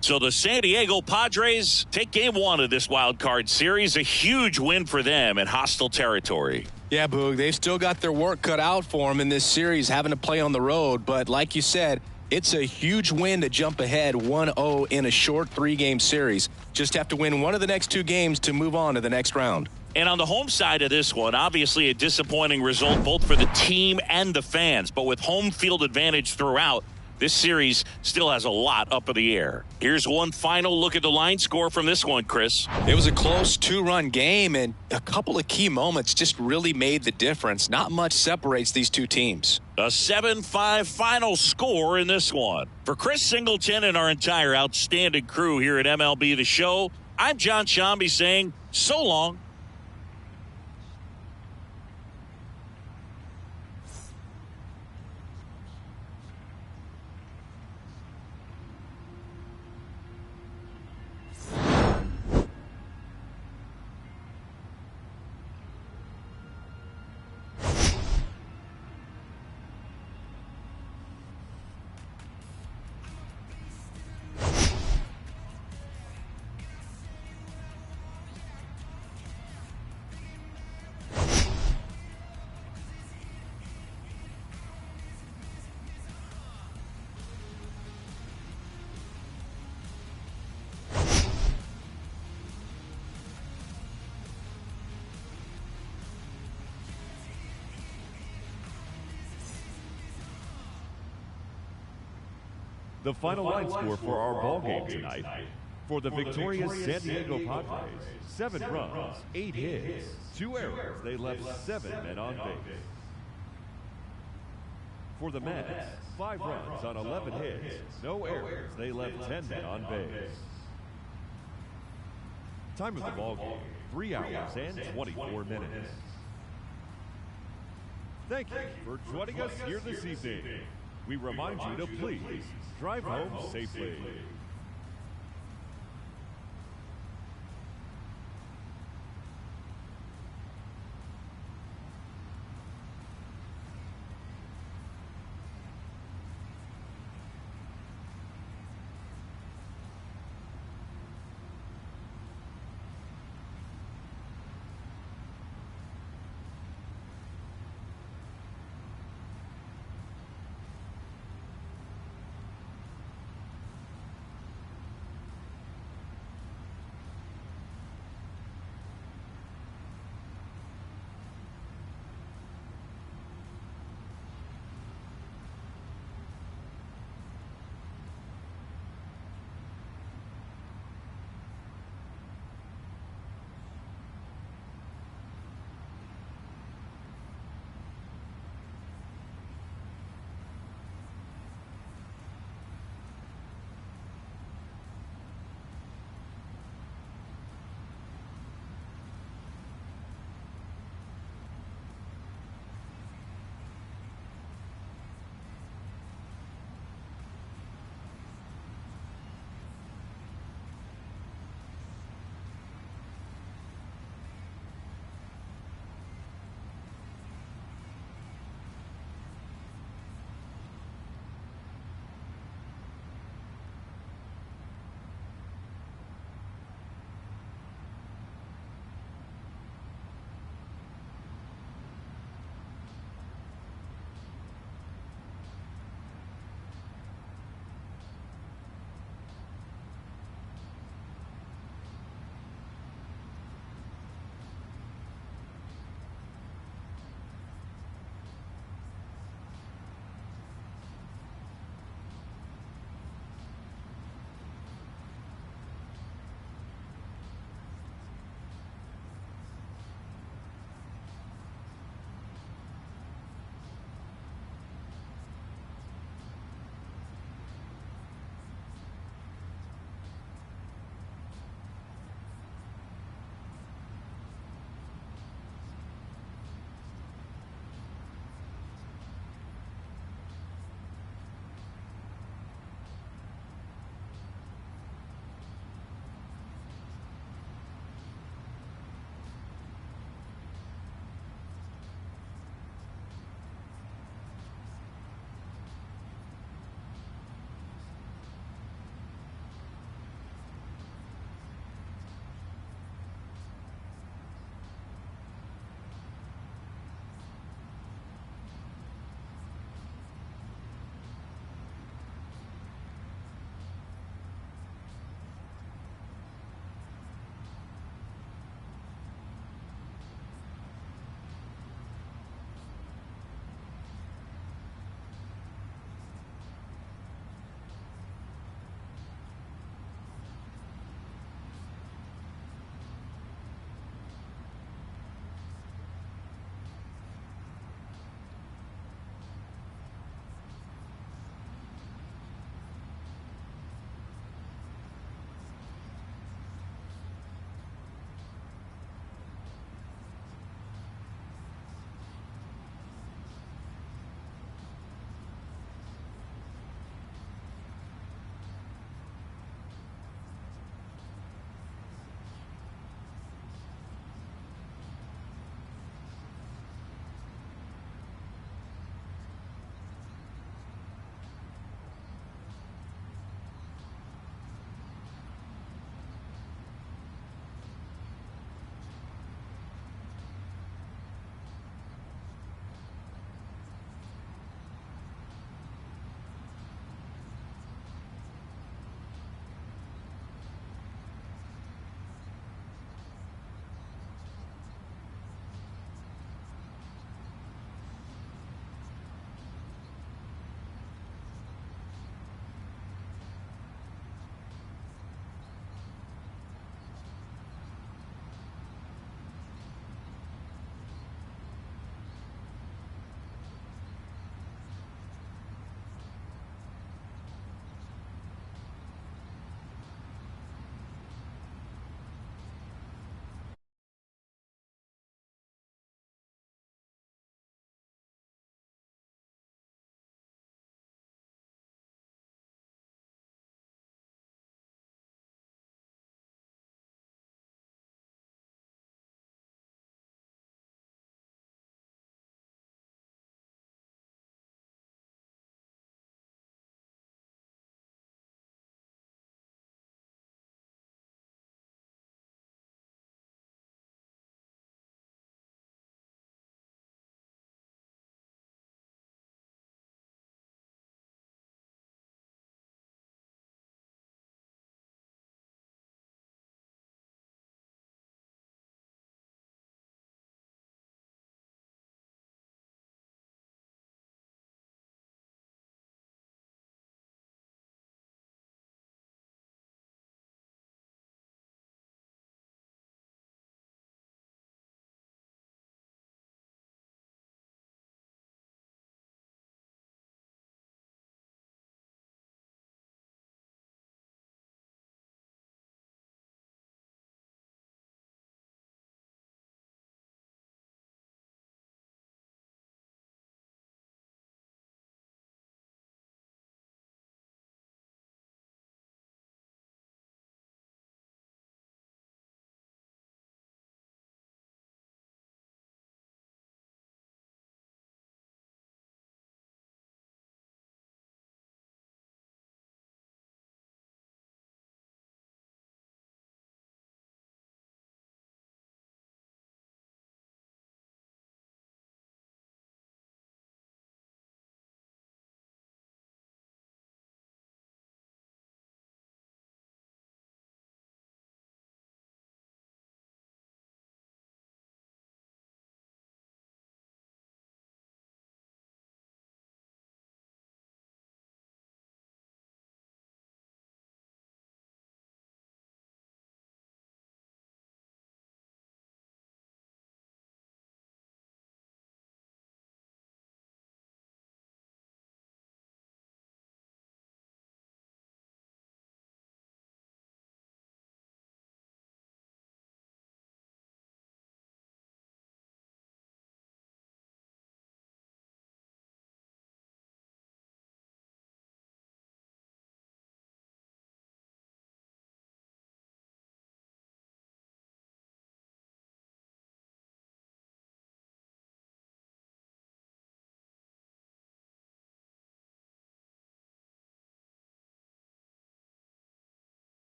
So the San Diego Padres take game 1 of this wild card series. A huge win for them in hostile territory. Yeah, Boog, they've still got their work cut out for them in this series, having to play on the road. But like you said, it's a huge win to jump ahead 1-0 in a short 3-game series. Just have to win one of the next 2 games to move on to the next round. And on the home side of this one, obviously a disappointing result both for the team and the fans. But with home field advantage throughout, This series still has a lot up in the air. Here's one final look at the line score from this one, Chris. It was a close 2-run game, and a couple of key moments just really made the difference. Not much separates these two teams. A 7-5 final score in this one. For Chris Singleton and our entire outstanding crew here at MLB The Show, I'm John Shambi saying so long. The final line score for our ball game tonight. For the victorious San Diego Padres, 7 runs, 8 hits, 2 errors. They left 7 men on base. For the Mets, 5 runs on 11 hits, no errors. They left 10 men on base. Time of the ball game, 3 hours and 24 minutes. Thank you for joining us here this evening. We remind you to please drive home safely.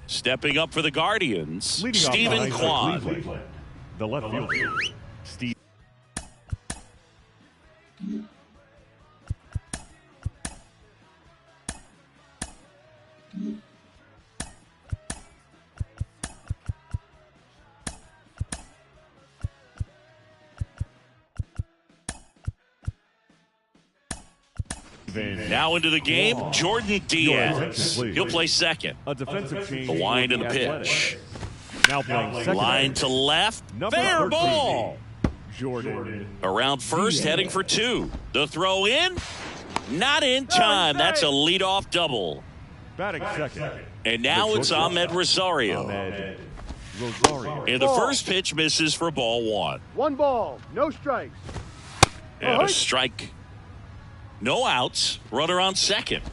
Stepping up for the Guardians, Leading off Stephen behind Kwan. Cleveland, the left fielder, Steve. Now into the game, Jordan Diaz. He'll play second. A defensive change. The wind for and the pitch. Now playing second. Line to left. Number Fair 13, ball. Jordan. Around first, heading for two. The throw in. Not in time. That's a leadoff double. Batting second. And now it's Ahmed Rosario. Ahmed Rosario. And the first pitch misses for ball one. 1 ball, no strikes. And a strike. No outs. Runner on second.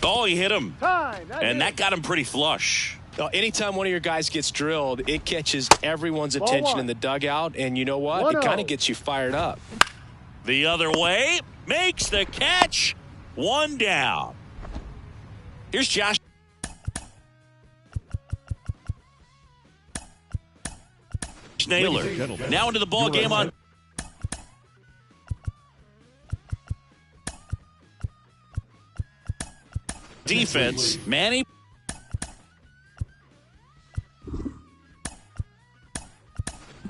Oh, he hit him. Time. And that got him pretty flush. Anytime one of your guys gets drilled, it catches everyone's attention in the dugout. And you know what? It kind of gets you fired up. The other way. Makes the catch. 1 down. Here's Josh Naylor. Now into the ball game on defense. Manny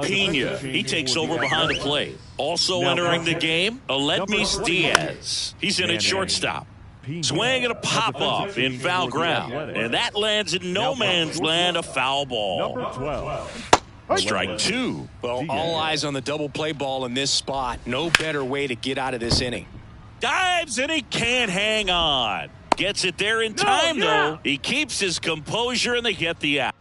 Pena. He takes over behind the plate. Also entering the game, Aledmis Diaz. He's in at shortstop. Swing and a pop-up in foul ground. And that lands in no man's land, a foul ball. Number 12. Strike two. Well, all eyes on the double play ball in this spot. No better way to get out of this inning. Dives and he can't hang on. Gets it there in time, though. He keeps his composure and they get the out.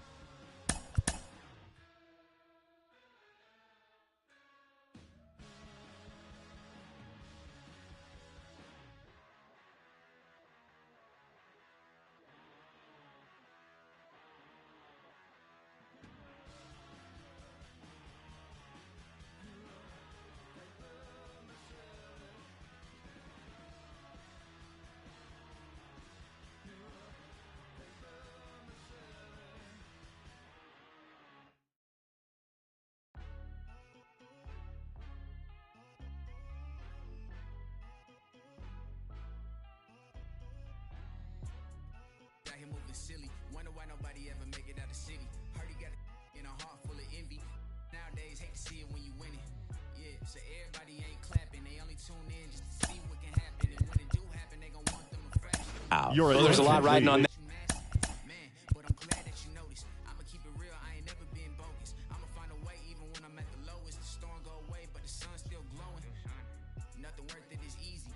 Got him moving silly. Wonder why nobody ever make it out the city. Heard he got in a heart full of envy. Nowadays, hate to see it when you win it. Yeah, so everybody ain't clapping. They only tune in just to see what can happen. And when it do happen, they gon' want them a fraction. Well, there's a lot riding on that. Man, but I'm glad that you noticed. I'ma keep it real. I ain't never been bogus. I'ma find a way even when I'm at the lowest. The storm go away, but the sun's still glowing. Nothing worth it is easy.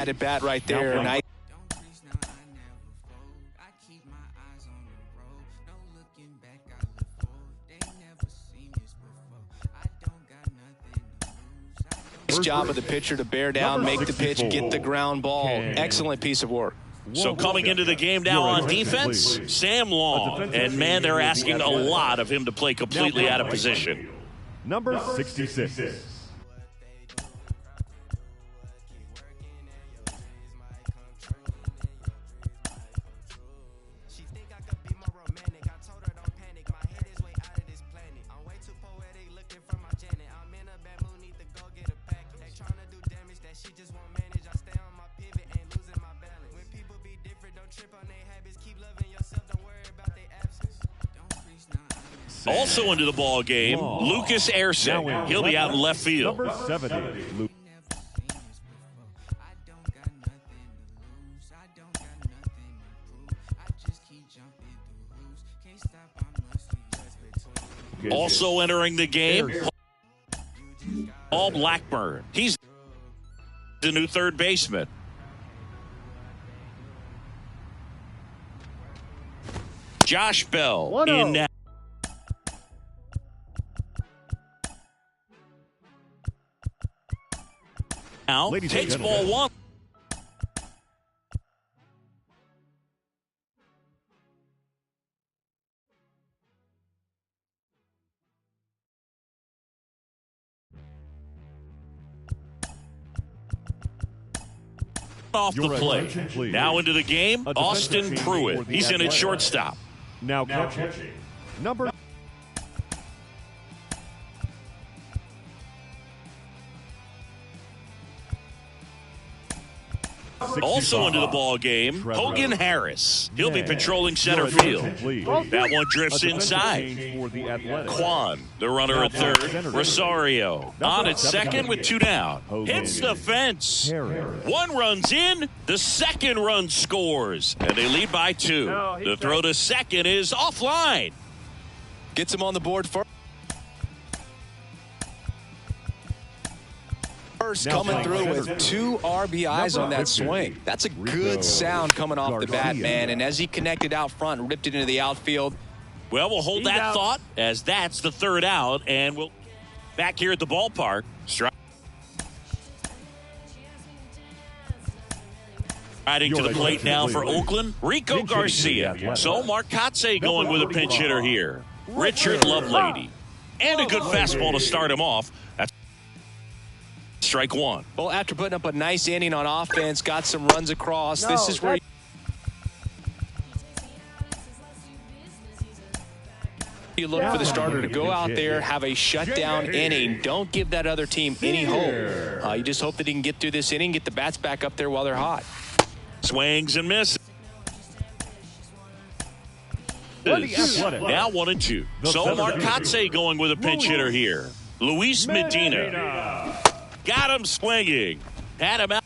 that at bat right there. Nice. Don't preach now, I never fold. I keep my eyes on the road. No looking back, I look forward. They never seen this before. I don't got nothing to lose. Nice job of the pitcher to bear down, make the pitch, get the ground ball. Excellent piece of work. So coming into the game now on defense, Sam Long. And, man, they're asking a lot of him to play completely out of position. Number 66. Also into the ball game, Lucas Erceg. He'll be out in left field. Number 70. Also entering the game, Paul Blackburn. He's the new third baseman. Josh Bell in now. Takes ball one. Off the play. Now into the game, Austin Pruitt. He's in at shortstop. Now catching. Number Also into the ball game, Hogan Harris. He'll be patrolling center field. That one drifts inside. Quan, the runner at third. Rosario on at second with two down. Hits the fence. One runs in. The second run scores. And they lead by two. The throw to second is offline. Gets him on the board first. Coming through with 2 RBIs on that swing. That's a good sound coming off the bat, man. And as he connected out front and ripped it into the outfield. Well, we'll hold that thought as that's the third out. And we'll back here at the ballpark. Riding to the plate now for Oakland, Rico Garcia. So Mark Kotze going with a pinch hitter here. Richard Lovelady. And a good fastball to start him off. That's strike one. Well, after putting up a nice inning on offense, got some runs across. This is where you look for the starter to go out there, have a shutdown inning. Don't give that other team any hope. You just hope that he can get through this inning, get the bats back up there while they're hot. Swings and misses. Now 1-2. So Mark Kotze going with a pinch hitter here. Luis Medina. Got him swinging. Had him out.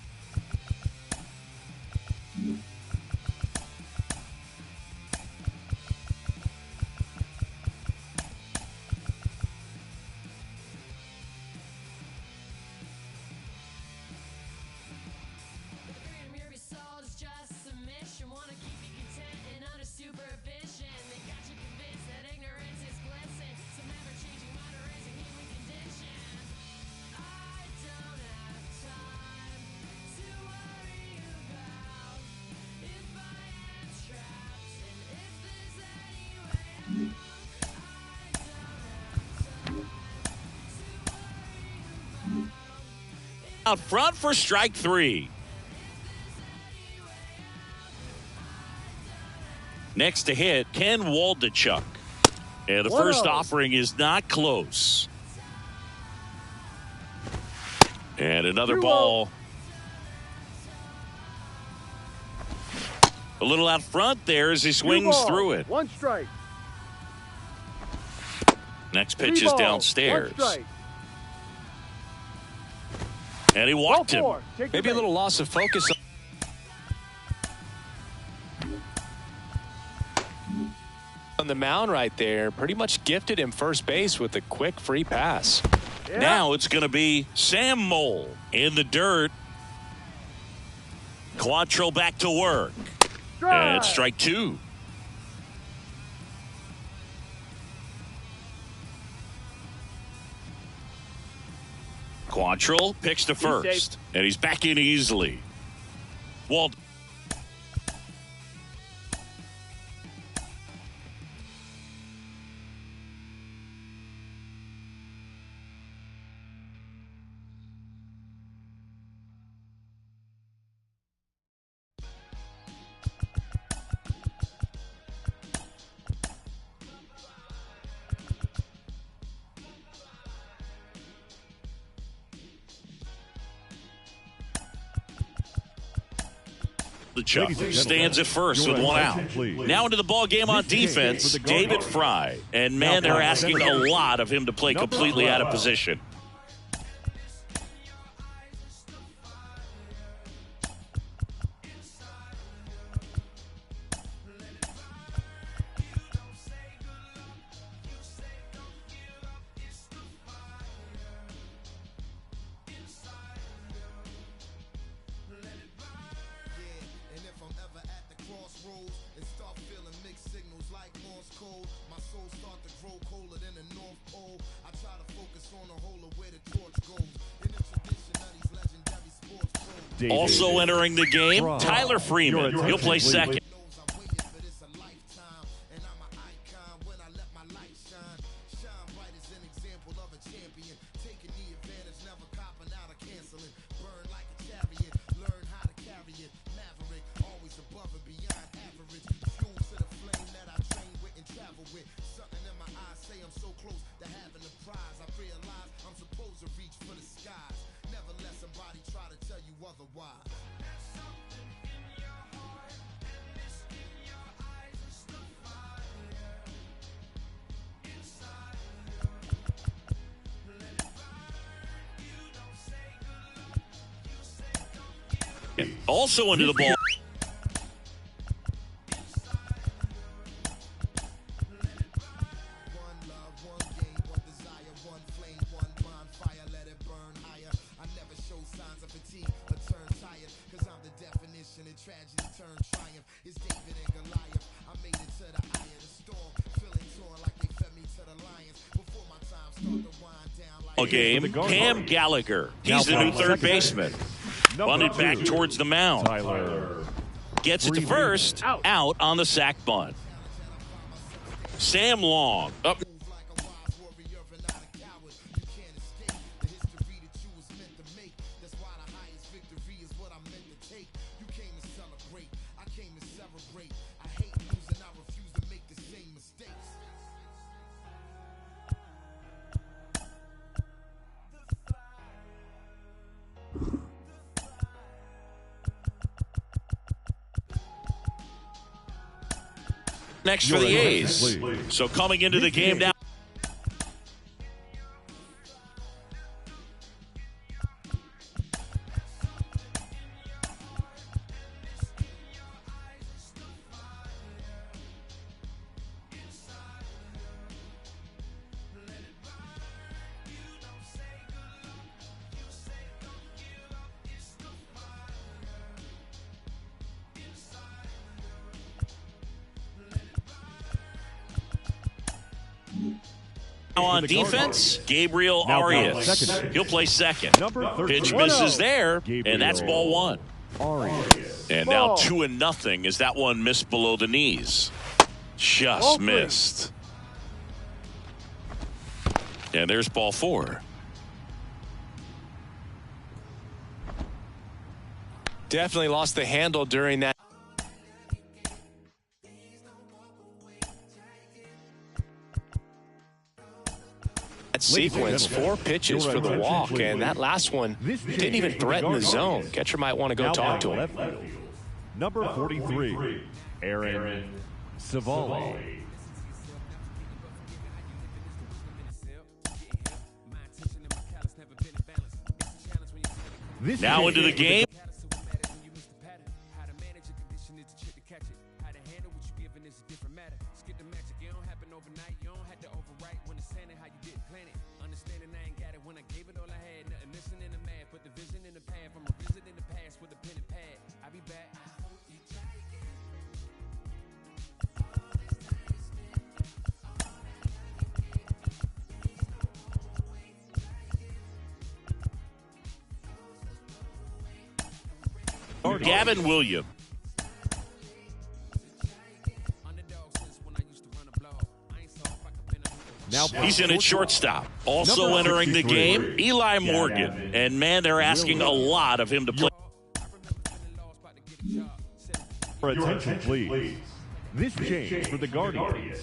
Out front for strike three. Next to hit, Ken Waldachuk. And the first offering is not close. And another ball. A little out front there as he swings through it. One strike. Next pitch is downstairs. And he walked him. Maybe a little loss of focus on the mound right there. Pretty much gifted him first base with a quick free pass. Now it's going to be Sam Mole in the dirt. Quantrill back to work. And strike two. Quantrill picks to first. And he's back in easily. Walt. Chuck stands at first with one out. Now into the ball game on defense, David Fry. And man, they're asking a lot of him to play completely out of position. Also entering the game, Tyler Freeman. He'll play second. Also into the ball. Game, Cam Gallagher. He's the new third baseman. Bunted back towards the mound. Gets it to first. Out on the sac bunt. Sam Long up. Next for the A's. So coming into the game now. On defense, Gabriel Arias. He'll play second. Pitch misses there, and that's ball one. And now 2-0 as that one missed below the knees. Just missed. And there's ball four. Definitely lost the handle during that. Sequence, 4 pitches for the walk, and that last one didn't even threaten the zone. Catcher might want to go talk to him. Number 43, Aaron Savali. Now into the game. Understanding I ain't got it when I gave it all I had. Nothing missing in the past. From a visit in the past with a pen and pad. I be back. Gavin Williams. Now He's in at shortstop. Also entering the game, Eli Morgan. And, man, they're asking a lot of him to play. For attention, please. This change for the Guardians.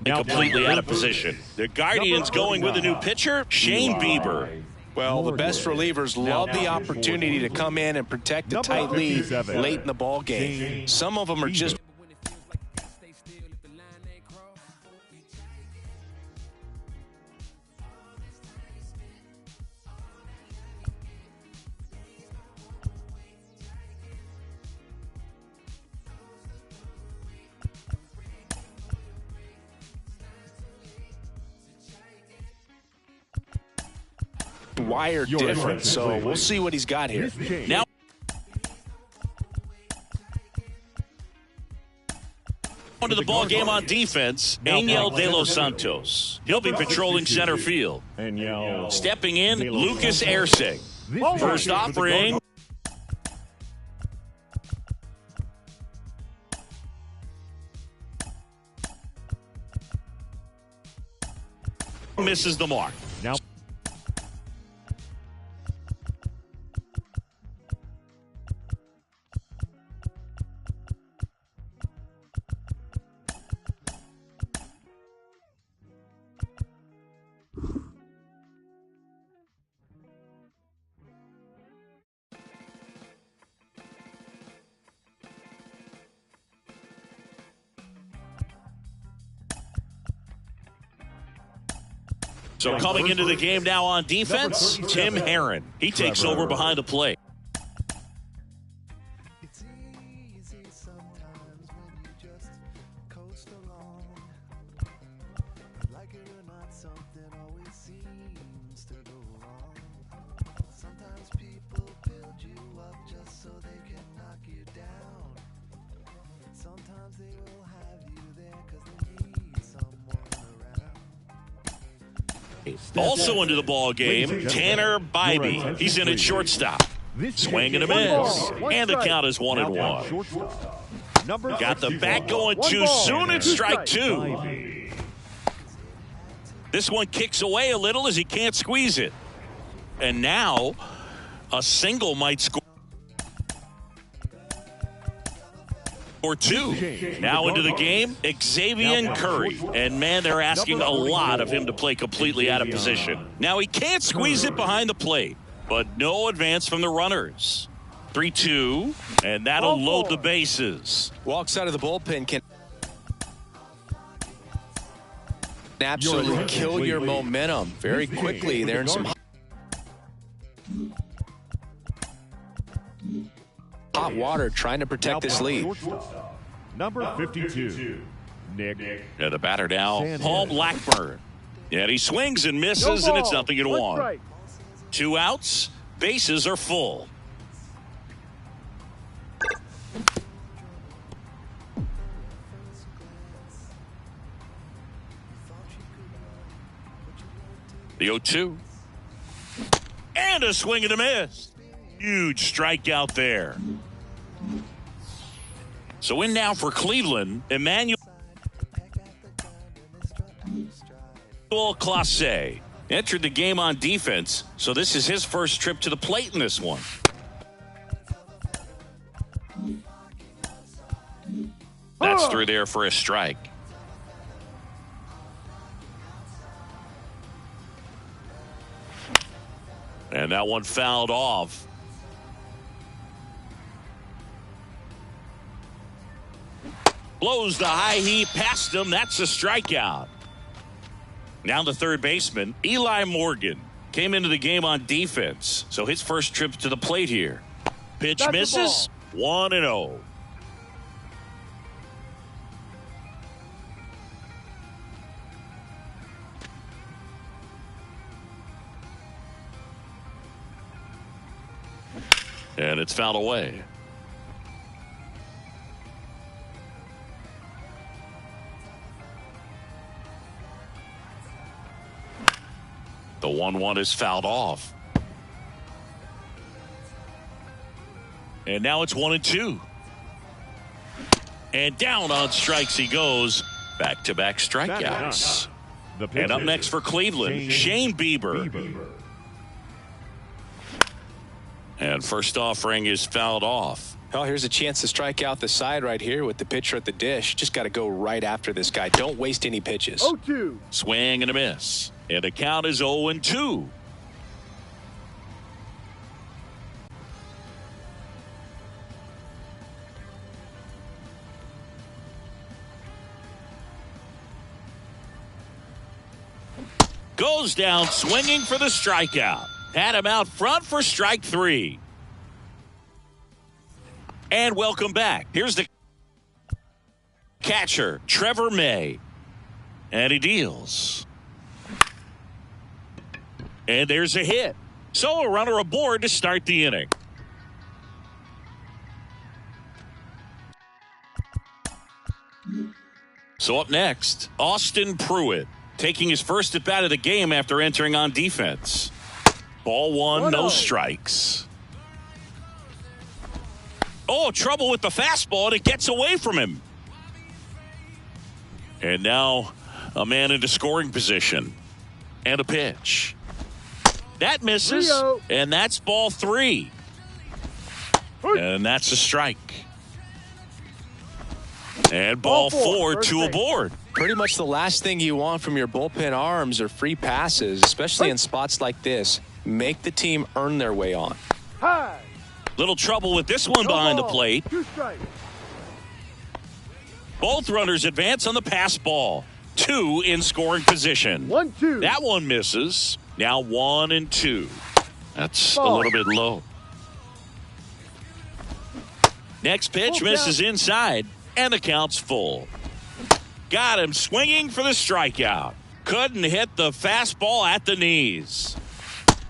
Completely out of position. The Guardians going with a new pitcher, Shane Bieber. Well, the best relievers love the opportunity to come in and protect a tight lead late in the ball game. Some of them are just... wired different, so we'll see what he's got here. Now, onto the ball game on defense, Angel De Los Santos. He'll be patrolling center field. Stepping in, Lucas Ersing. First offering. Misses the mark. Now. So coming into the game now on defense, Tim Herron. He takes over behind the plate. It's easy sometimes when you just coast along. Like it or not, something always seems to go wrong. Sometimes people build you up just so they can knock you down. Sometimes they will have you there because they need someone around. Also into the ball game, Tanner Bybee. He's in at shortstop. Swing and a miss. And the count is 1-1. Got the bat going too soon. It's strike two. This one kicks away a little as he can't squeeze it. And now a single might score. Or two. Now into the game, Xavier Curry. And, man, they're asking a lot of him to play completely out of position. Now he can't squeeze it behind the plate, but no advance from the runners. 3-2, and that'll load the bases. Walks out of the bullpen can absolutely kill your momentum very quickly. They're in some hot water trying to protect this lead. Number 52, Nick. Yeah, the batter now, Paul Blackburn. Yeah, he swings and misses, and it's 0-1. 2 outs, bases are full. The 0-2. And a swing and a miss. Huge strikeout there. So in now for Cleveland, Emmanuel Clase entered the game on defense, so this is his first trip to the plate in this one. That's through there for a strike. And that one fouled off. Blows the high heat past him. That's a strikeout. Now the third baseman, Eli Morgan, came into the game on defense. So his first trip to the plate here. Pitch misses. 1-0. And it's fouled away. The 1-1 is fouled off. And now it's 1-2. And down on strikes he goes. Back-to-back strikeouts. And up next for Cleveland, Shane Bieber. And first offering is fouled off. Oh, here's a chance to strike out the side right here with the pitcher at the dish. Just got to go right after this guy. Don't waste any pitches. 0-2. Swing and a miss. And the count is 0-2. Goes down swinging for the strikeout. Had him out front for strike 3. And welcome back. Here's the catcher, Trevor May. And he deals. And there's a hit. So a runner aboard to start the inning. So up next, Austin Pruitt. Taking his first at bat of the game after entering on defense. Ball 1, no strikes. Oh, trouble with the fastball, and it gets away from him. And now a man into scoring position. And a pitch. That misses, and that's ball 3. And that's a strike. And ball 4, 2 aboard. Pretty much the last thing you want from your bullpen arms are free passes, especially in spots like this. Make the team earn their way on. High. Little trouble with this one behind the plate. 2 strikes. Both runners advance on the pass ball. 2 in scoring position. 1-2. That one misses. Now 1-2. That's a little bit low. Next pitch misses inside, and the count's full. Got him swinging for the strikeout. Couldn't hit the fastball at the knees.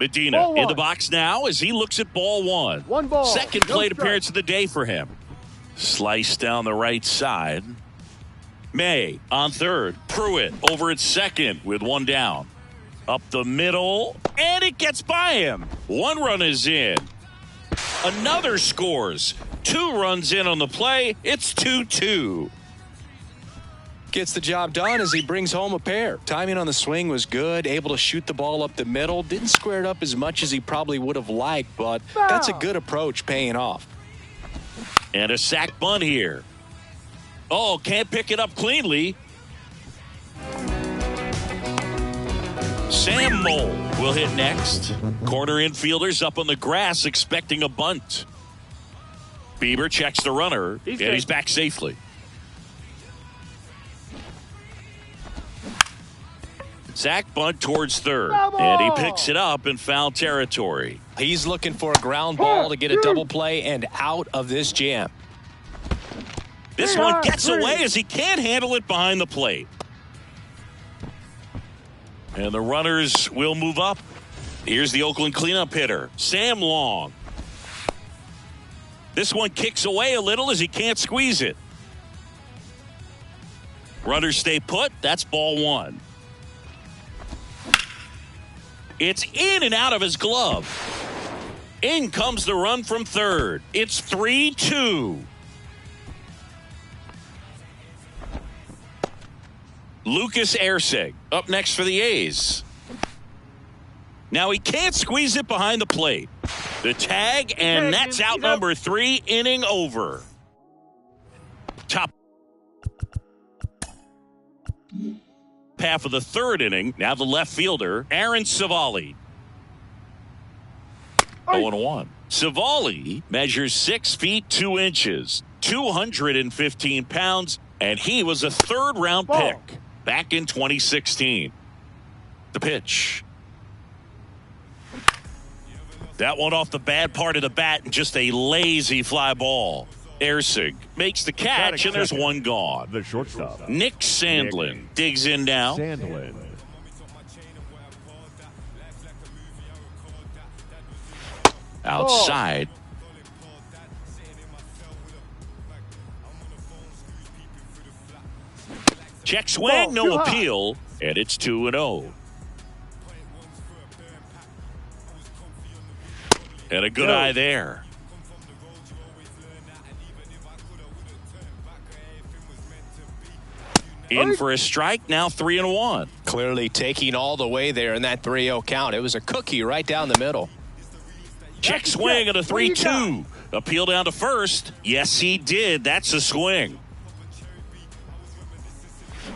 Medina in the box now as he looks at ball 1. 1 ball. Second plate appearance of the day for him. Slice down the right side. May on third. Pruitt over at second with 1 down. Up the middle, and it gets by him. 1 run is in. Another scores. 2 runs in on the play. It's 2-2. Gets the job done as he brings home a pair. Timing on the swing was good, able to shoot the ball up the middle. Didn't square it up as much as he probably would have liked, but that's a good approach paying off. And a sac bunt here. Oh, can't pick it up cleanly. Sam Mole will hit next. Corner infielders up on the grass expecting a bunt. Bieber checks the runner, and he's back safely. Sack bunt towards third, and he picks it up in foul territory. He's looking for a ground ball to get a double play and out of this jam. This one gets away as he can't handle it behind the plate. And the runners will move up. Here's the Oakland cleanup hitter, Sam Long. This one kicks away a little as he can't squeeze it. Runners stay put. That's ball 1. It's in and out of his glove. In comes the run from third. It's 3-2. Lucas Erceg up next for the A's. Now he can't squeeze it behind the plate. The tag, and that's out number 3, inning over. Top half of the third inning. Now the left fielder, Aaron Savali. 0-1. Savali measures 6 feet 2 inches, 215 pounds, and he was a third-round pick back in 2016. The pitch. That one off the bad part of the bat and just a lazy fly ball. Erceg makes the catch, and there's 1 gone. The shortstop, Nick Sandlin digs in now. Sandlin. Outside. Check swing, no appeal, and it's 2-0. And a good eye there. In for a strike, now 3-1. Clearly taking all the way there in that 3-0 count. It was a cookie right down the middle. Check swing at a 3-2. Appeal down to first. Yes, he did. That's a swing.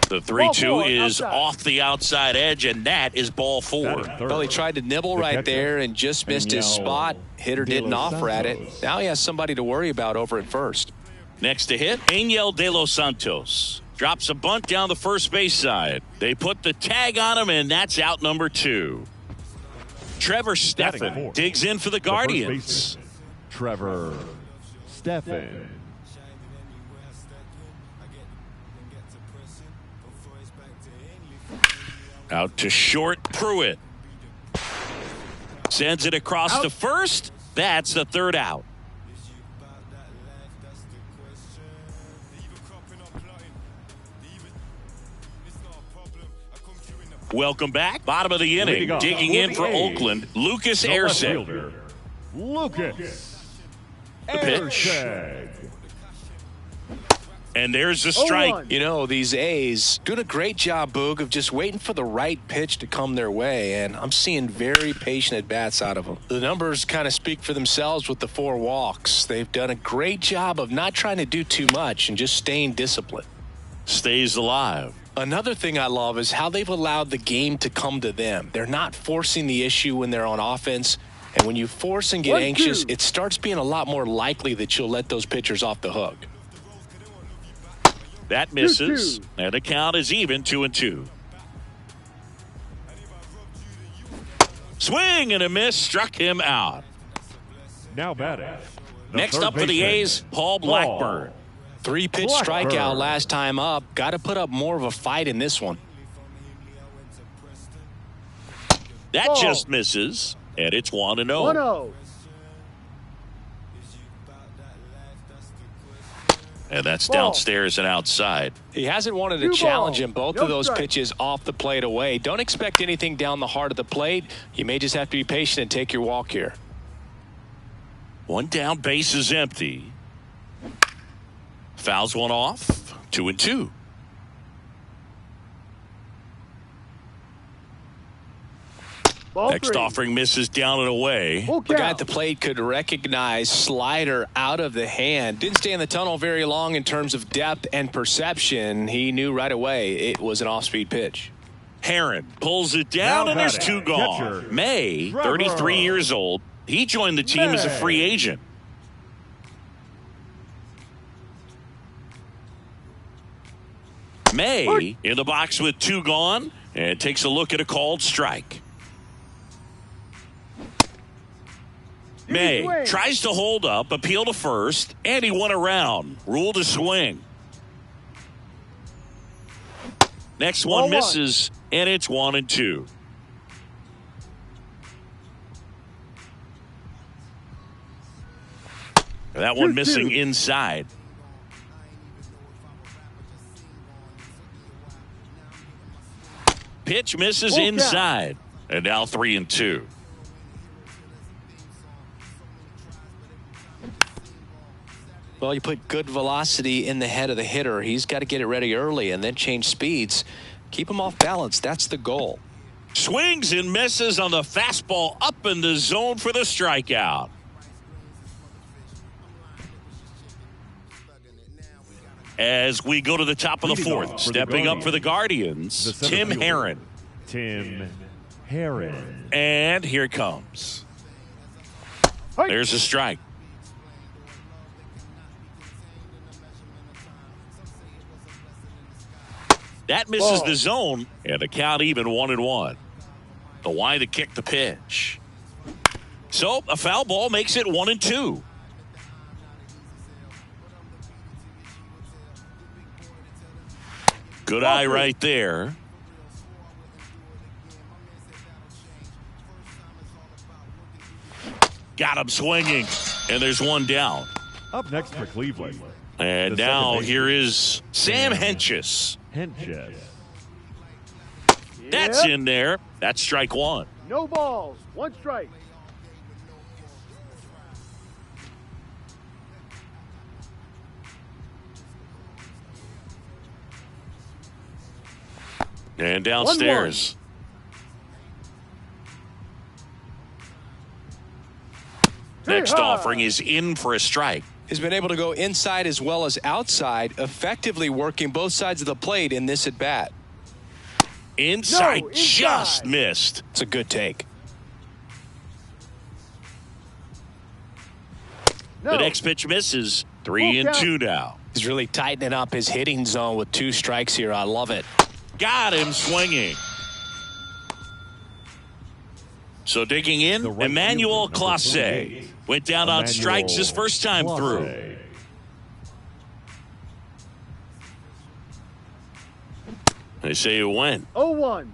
The 3-2 is off the outside edge, and that is ball 4. Well, he tried to nibble right there and just missed his spot. Hitter didn't offer at it. Now he has somebody to worry about over at first. Next to hit, Angel De Los Santos. Drops a bunt down the first base side. They put the tag on him, and that's out number 2. Trevor Stephan digs in for the Guardians. Trevor Stephan. Out to short, Pruitt. Sends it across to first. That's the 3rd out. Welcome back. Bottom of the inning. Digging in for Oakland, Lucas Erceg. Lucas The pitch. And there's the strike. You know, these A's doing a great job, Boog, of just waiting for the right pitch to come their way, and I'm seeing very patient at-bats out of them. The numbers kind of speak for themselves with the 4 walks. They've done a great job of not trying to do too much and just staying disciplined. Stays alive. Another thing I love is how they've allowed the game to come to them. They're not forcing the issue when they're on offense, and when you force and get anxious, it starts being a lot more likely that you'll let those pitchers off the hook. That misses, and the count is even 2-2. Swing and a miss, struck him out. Now batting. Next up for the A's, Paul Blackburn. 3-pitch strikeout last time up. Got to put up more of a fight in this one. That just misses, and it's 1-0. 1-0. And that's downstairs and outside. He hasn't wanted to challenge him. Both of those pitches off the plate away. Don't expect anything down the heart of the plate. You may just have to be patient and take your walk here. 1 down, base is empty. Fouls one off, 2-2. Next offering misses down and away. The guy at the plate could recognize slider out of the hand. Didn't stay in the tunnel very long in terms of depth and perception. He knew right away it was an off-speed pitch. Herron pulls it down, and there's 2 gone. May, 33 years old. He joined the team as a free agent. May in the box with 2 gone, and takes a look at a called strike. May tries to hold up, appeal to first, and he went around. Ruled a swing. Next one misses, and it's 1-2. That one missing inside. Pitch misses inside, and now 3-2. Well, you put good velocity in the head of the hitter. He's got to get it ready early and then change speeds. Keep him off balance. That's the goal. Swings and misses on the fastball up in the zone for the strikeout. As we go to the top of the 4th, stepping up for the Guardians, Tim Herron. Tim Herron. And here it comes. There's a strike. That misses the zone, and the count even 1-1. The why to kick the pitch. So a foul ball makes it 1-2. Good eye right there. Got him swinging, and there's 1 down. Up next for Cleveland. And now here is Sam Hentges. That's in there. That's strike 1. No balls. 1 strike. And downstairs. 1-1. Next offering is in for a strike. He's been able to go inside as well as outside, effectively working both sides of the plate in this at-bat. Inside, No, inside. just missed. It's a good take. No. The next pitch misses. 3-2 now. He's really tightening up his hitting zone with 2 strikes here. I love it. Got him swinging. So digging in, The right Emmanuel fielder, number Clase 48. went down on strikes his first time through. Clase. They say it went. 0-1.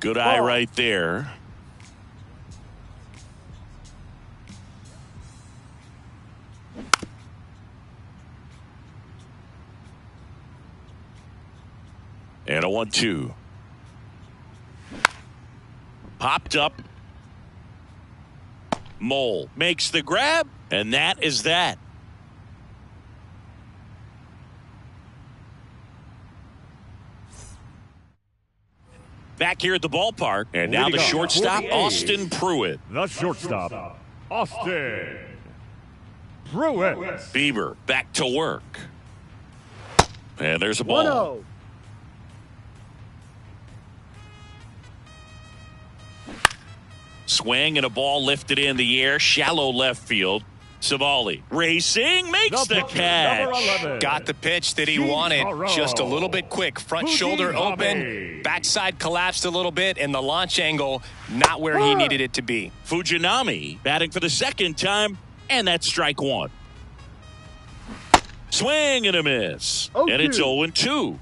Good eye Ball. right there. And a 1-2. Popped up. Mole makes the grab, and that is that. Back here at the ballpark, and now the Leading off, shortstop, 48. Austin Pruitt. The shortstop, Austin Pruitt. Bieber back to work. And there's a ball. 1-0. Swing and a ball lifted in the air, shallow left field. Savali racing, makes the pitcher, number catch. 11. Got the pitch that he Gene wanted. Harrow. Just a little bit quick. Front Fuji shoulder open. Hobby. Backside collapsed a little bit, and the launch angle not where he needed it to be. Fujinami batting for the second time, and that's strike 1. Swing and a miss. 0-2. And it's 0-2.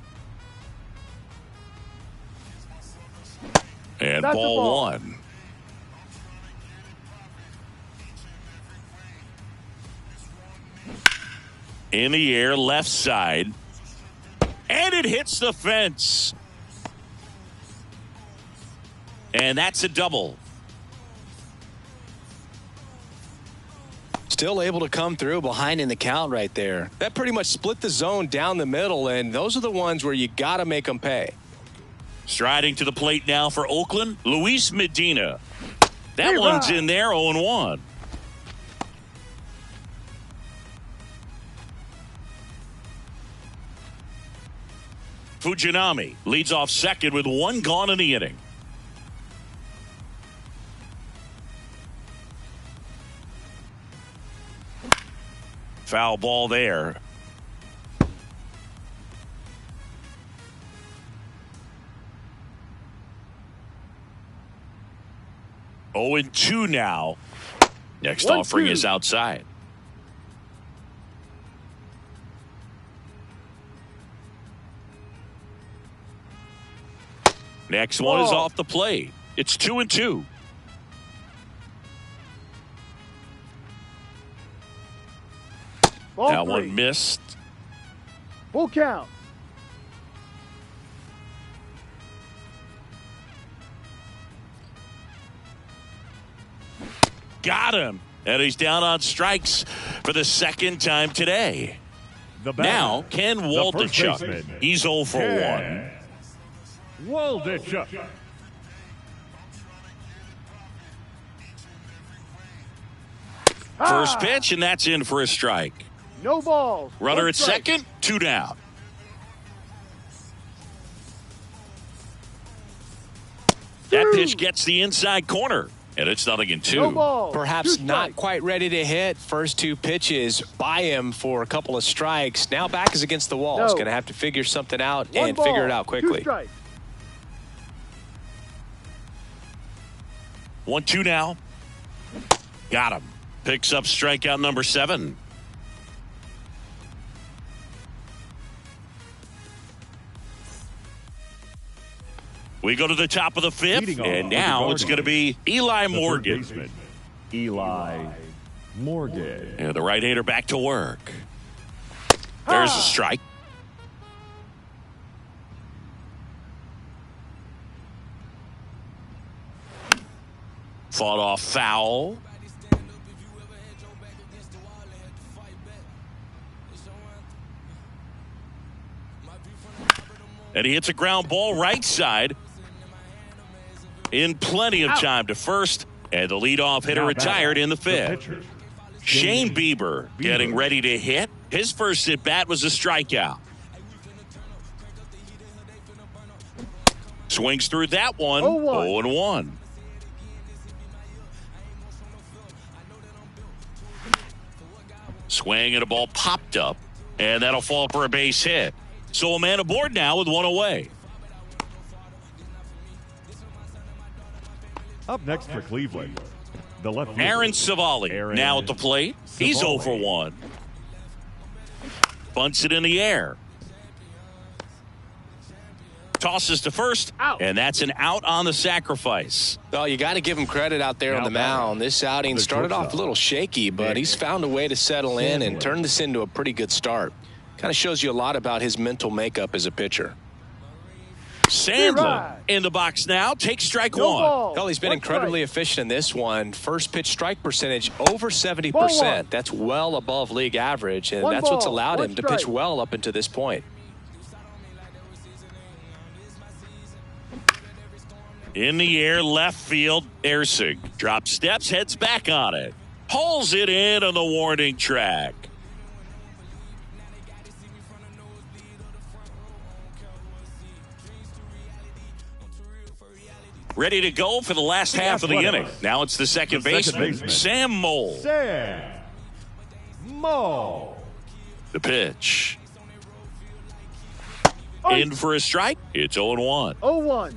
And That's a ball ball. 1. In the air, left side. And it hits the fence. And that's a double. Still able to come through behind in the count right there. That pretty much split the zone down the middle, and those are the ones where you got to make them pay. Striding to the plate now for Oakland, Luis Medina. That Hey, one's Rob. in there, 0-1. Fujinami leads off second with 1 gone in the inning. Foul ball there. Oh, and 2 now. Next 1-2. offering is outside. Next one is Ball. off the plate. It's 2-2. Ball That 3. one missed. Full count. Got him. And he's down on strikes for the second time today. The batter, Now, Ken the first Waldichuk. baseman, He's 0 for 1. Ken Waldichuk. First pitch, and that's in for a strike. No balls. Runner 1 at strike. second, 2 down. That pitch gets the inside corner, and it's 0-2. No balls. Perhaps 2 not strikes. quite ready to hit. First 2 pitches by him for a couple of strikes. Now back is against the wall. No. He's going to have to figure something out 1 and ball, figure it out 2 quickly. strikes. 1-2 now. Got him. Picks up strikeout number 7. We go to the top of the 5th, Leading off and the now Guardians, it's going to be Eli The third Morgan. baseman, Eli Morgan. And the right-hander back to work. There's a Ah. strike. Fought off foul. And he hits a ground ball right side in plenty of time to first. And the leadoff hitter retired in the fifth. Shane Bieber getting ready to hit. His first at bat was a strikeout. Swings through that one. 0-1. Swing and a ball popped up, and that'll fall for a base hit. So a man aboard now with one away. Up next for Cleveland, the left fielder, Aaron Savali now at the plate. He's 0 for 1. Bunts it in the air. Tosses to first, and that's an out on the sacrifice. Well, you got to give him credit out there on the mound. This outing started off a little shaky, but he's found a way to settle in and turn this into a pretty good start. Kind of shows you a lot about his mental makeup as a pitcher. Sandlin in the box now. Takes strike one. Well, he's been incredibly efficient in this one. First pitch strike percentage over 70%. That's well above league average, and that's what's allowed him to pitch well up until this point. In the air, left field, Ersig. Drops steps, heads back on it. Pulls it in on the warning track. Ready to go for the last half of the inning. Now it's the second baseman, Sam Moll. The pitch. In for a strike. It's 0-1. 0-1.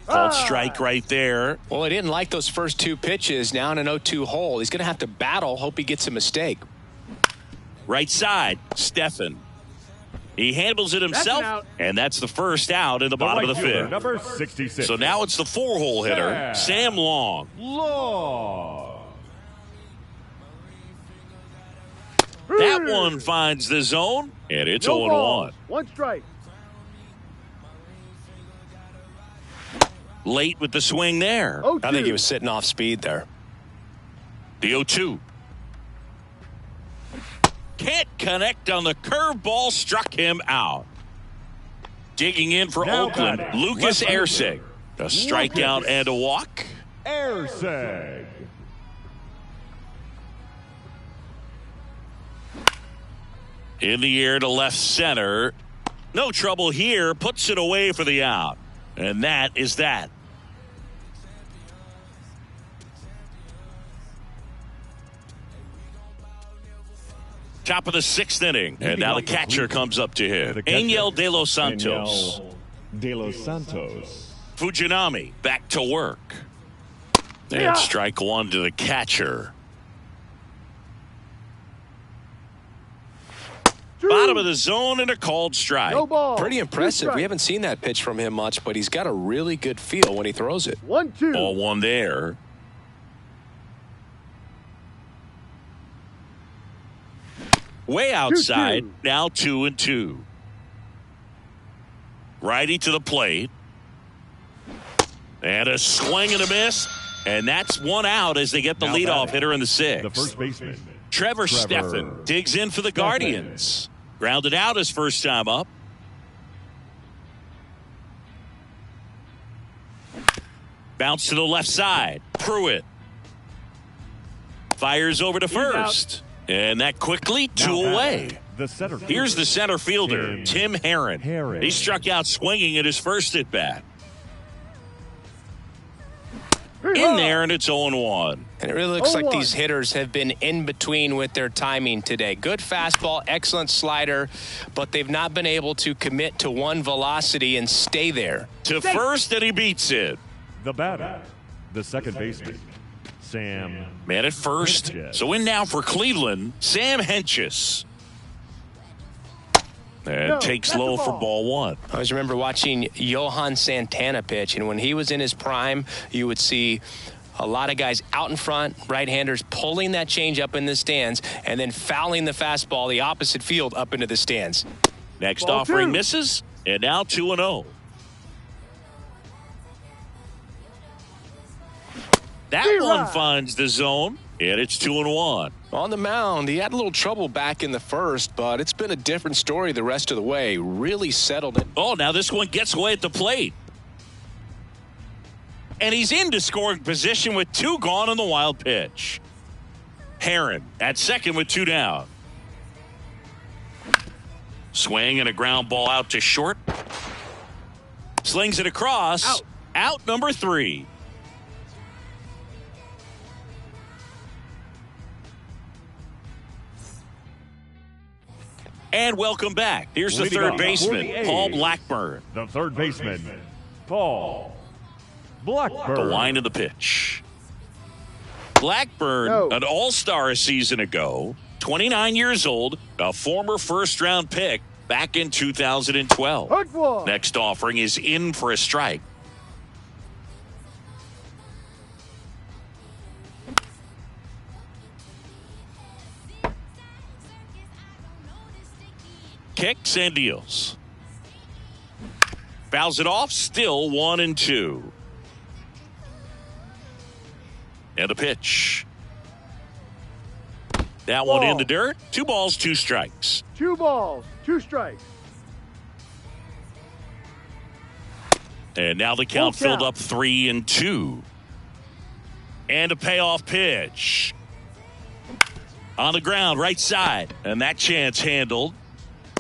Called strike right there. Well, he didn't like those first two pitches. Now in an 0-2 hole. He's going to have to battle. Hope he gets a mistake. Right side, Stephan. He handles it himself, and that's the first out in the bottom of the fifth. Number 66. So now it's the 4-hole hitter, Sam Long. That one finds the zone, and it's 0-1. One strike. Late with the swing there. I think he was sitting off speed there. The 0-2. Can't connect on the curveball, struck him out. Digging in for Oakland, Lucas Ersig. A strikeout and a walk. Ersig. In the air to left center. No trouble here. Puts it away for the out. And that is that. Top of the sixth inning. And now the catcher comes up to him. Angel De Los Santos. Fujinami back to work. And strike one to the catcher. Bottom of the zone and a called strike. No ball. Pretty impressive. We haven't seen that pitch from him much, but he's got a really good feel when he throws it. 1-2. Ball one there. Way outside. 2-2. Now 2-2. Righty to the plate. And a swing and a miss. And that's one out as they get the leadoff hitter in the sixth. The first baseman, Trevor Stephan digs in for the Guardians. Grounded out his first time up. Bounce to the left side. Pruitt. Fires over to first. And that quickly, two away. Here's the center fielder, Tim Herron. He struck out swinging at his first at bat. In there, and it's 0-1. And it really looks like these hitters have been in between with their timing today. Good fastball, excellent slider, but they've not been able to commit to one velocity and stay there. To first, and he beats it. The batter, the second baseman, Sam. Man at first. Hentges. So in now for Cleveland, Sam Hentges. And takes low for ball one. I always remember watching Johan Santana pitch, and when he was in his prime, you would see a lot of guys out in front, right-handers pulling that change up in the stands, and then fouling the fastball the opposite field up into the stands. Next Ball offering two. misses, and now 2-0. That one finds the zone, And it's 2-1. On the mound, he had a little trouble back in the first, but it's been a different story the rest of the way. Really settled in. Oh, now this one gets away at the plate. And he's into scoring position with 2 gone on the wild pitch. Herron at second with 2 down. Swing and a ground ball out to short. Slings it across. Out number 3. And welcome back. Here's the third baseman, Paul Blackburn. The third baseman, Paul Blackburn. The line of the pitch. Blackburn, an all-star a season ago, 29 years old, a former first-round pick back in 2012. Next offering is in for a strike. Kicks and deals. Fouls it off, still 1-2. And a pitch. That one in the dirt. 2 balls, 2 strikes. 2 balls, 2 strikes. And now the count filled up 3-2. And a payoff pitch. On the ground, right side. And that chance handled.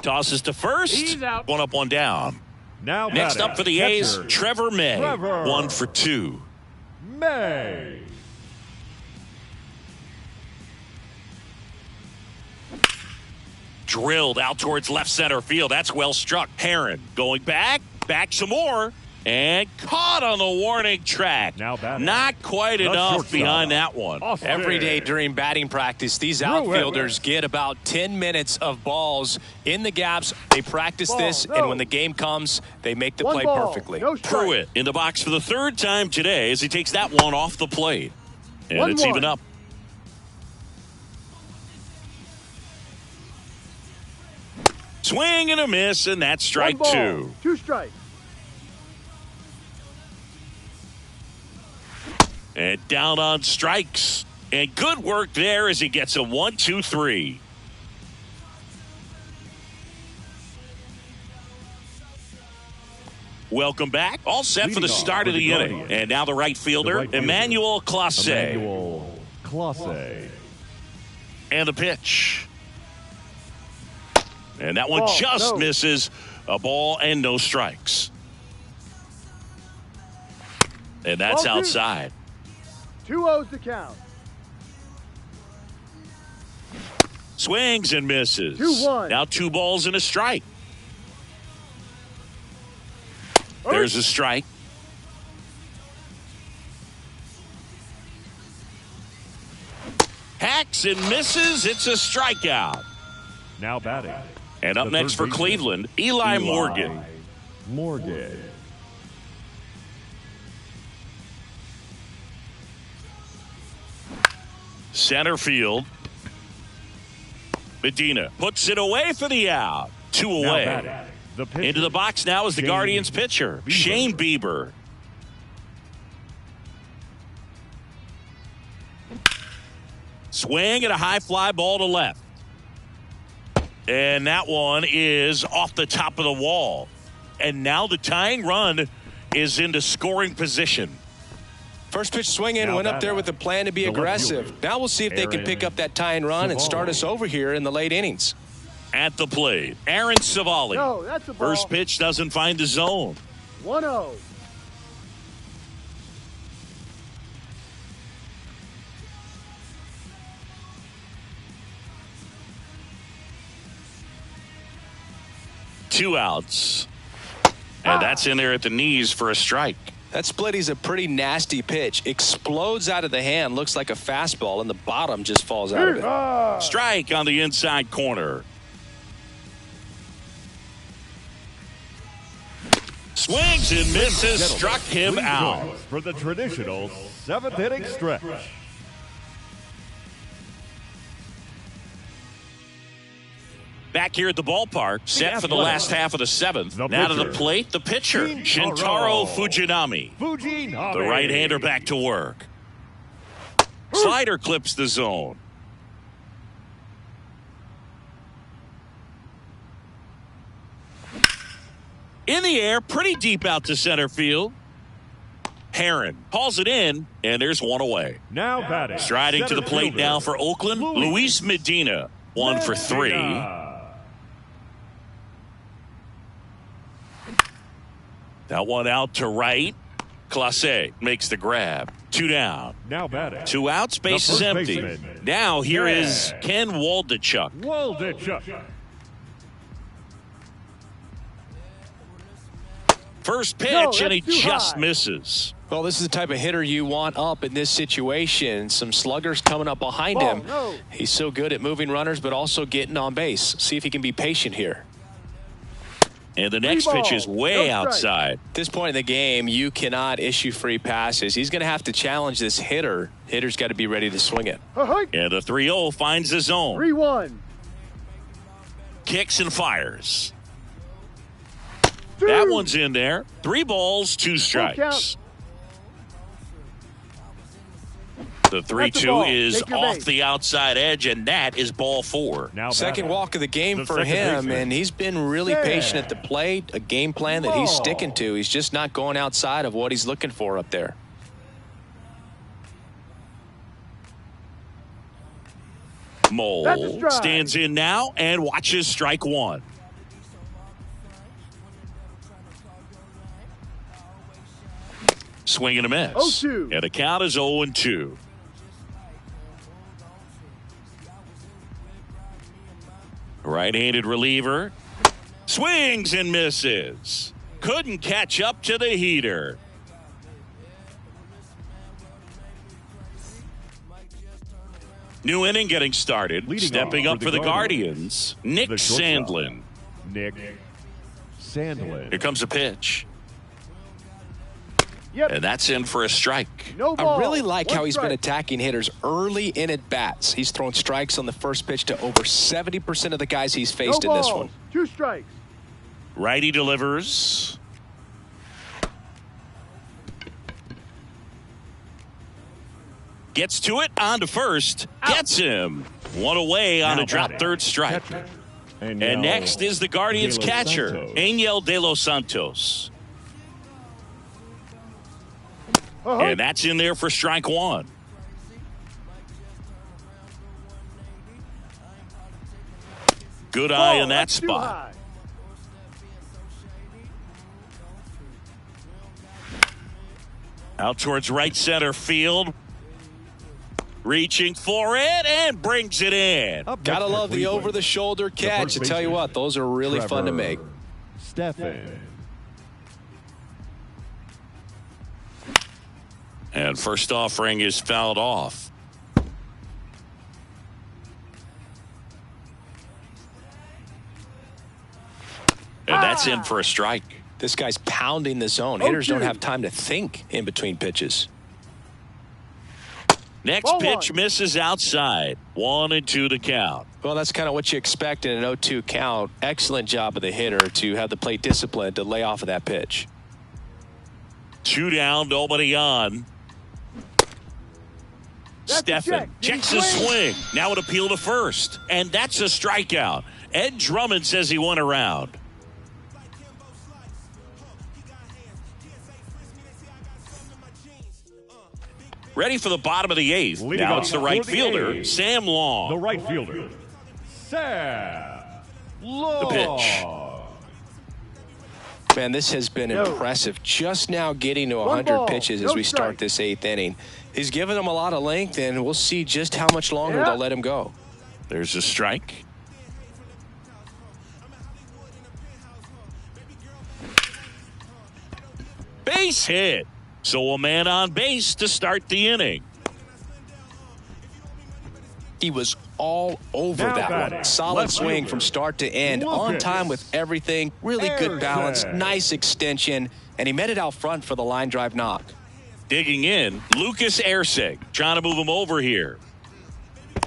Tosses to first. He's out. 1 up, 1 down. Now next up for the A's, catcher, Trevor May. 1 for 2. May. Drilled out towards left center field. That's well struck. Herron going back some more. And caught on the warning track. Now batting. Not quite enough behind that one. Every day during batting practice, these outfielders get about 10 minutes of balls in the gaps. They practice this, and when the game comes, they make the play perfectly. Pruitt in the box for the 3rd time today as he takes that one off the plate. And it's even up. Swing and a miss, and that's strike 2. 2 strikes. And down on strikes. And good work there as he gets a 1-2-3. Welcome back. All set for the start of the inning. And now the right fielder, Emmanuel Clase. And the pitch. And that one just misses. A ball and no strikes. And that's outside. 2-0's the count. Swings and misses. 2-1. Now 2 balls and a strike. There's a strike. Hacks and misses. It's a strikeout. Now batting. And up next for Cleveland, Eli Morgan. Center field. Medina puts it away for the out. 2 away. Into the box now is the Guardians pitcher, Shane Bieber. Swing and a high fly ball to left. And that one is off the top of the wall. And now the tying run is into scoring position. First pitch swinging, went up there with a plan to be aggressive. Now we'll see if they can pick up that tying run and start us over here in the late innings. At the plate, Aaron Savali. No, that's a ball. First pitch doesn't find the zone. 1-0. Two outs. And that's in there at the knees for a strike. That splitty's a pretty nasty pitch. Explodes out of the hand, looks like a fastball, and the bottom just falls out of it. Strike on the inside corner. Swings and misses, struck him out. For the traditional 7th inning stretch. Back here at the ballpark, set for the last half of the 7th. Now to the plate, the pitcher, Shintaro Fujinami. The right-hander back to work. Slider clips the zone. In the air, pretty deep out to center field. Heron hauls it in, and there's one away. Now batting. Striding to the plate now for Oakland, Luis Medina. 1 for 3. That one out to right. Clase makes the grab. 2 down. Now batting. 2 outs, base is empty. Baseman. Now here is Ken Waldichuk. First pitch, and he just misses. Well, this is the type of hitter you want up in this situation. Some sluggers coming up behind him. No. He's so good at moving runners, but also getting on base. See if he can be patient here. And the next pitch is way outside. At this point in the game, you cannot issue free passes. He's going to have to challenge this hitter. Hitter's got to be ready to swing it. And the 3-0 finds the zone. 3-1. Kicks and fires. That one's in there. 3 balls, 2 strikes. The 3-2 is off the outside edge, and that is ball 4. Now second walk of the game for him, and he's been really patient at the plate. A game plan that he's sticking to. He's just not going outside of what he's looking for up there. Mole stands in now and watches strike 1. Swing and a miss. 0-2. And the count is 0-2. Right-handed reliever. Swings and misses. Couldn't catch up to the heater. New inning getting started. Stepping up for the Guardians, Nick Sandlin. Here comes a pitch. And that's in for a strike. I really like how he's been attacking hitters early in at bats. He's thrown strikes on the first pitch to over 70% of the guys he's faced in this one. 2 strikes. Righty delivers. Gets to it, on to first. Gets him. 1 away on a drop third strike. And next is the Guardians catcher, Angel De Los Santos. And that's in there for strike 1. Good eye in that spot. Out towards right center field. Reaching for it and brings it in. Gotta love the over-the-shoulder catch. I tell you what, those are really fun to make. And first offering is fouled off. And that's in for a strike. This guy's pounding the zone. Hitters don't have time to think in between pitches. Next pitch misses outside. 1-2 the count. Well, that's kind of what you expect in an 0-2 count. Excellent job of the hitter to have the plate discipline to lay off of that pitch. 2 down, nobody on. Steffen checks his swing. Now an appeal to first. And that's a strikeout. Ed Drummond says he went around. Ready for the bottom of the 8th. Now it's the right fielder, Sam Long. The right fielder, Sam Long. The pitch. Man, this has been impressive. Just now getting to 100 pitches as we start this 8th inning. He's given them a lot of length, and we'll see just how much longer they'll let him go. There's a strike. Base hit. So a man on base to start the inning. He was all over that one. Solid swing from start to end. On time with everything. Really good balance. Nice extension. And he met it out front for the line drive knock. Digging in, Lucas Ersig trying to move him over here.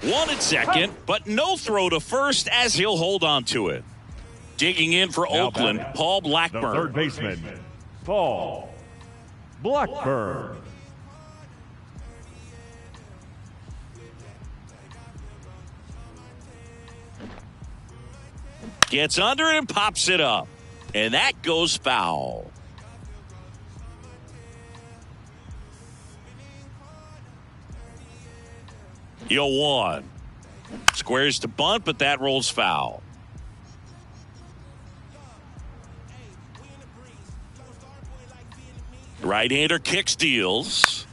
1 at second, but no throw to first as he'll hold on to it. Digging in for Oakland, Paul Blackburn. The third baseman, Paul Blackburn. Gets under it and pops it up. And that goes foul. Yo, 1. Squares to bunt, but that rolls foul. Right-hander kicks, deals.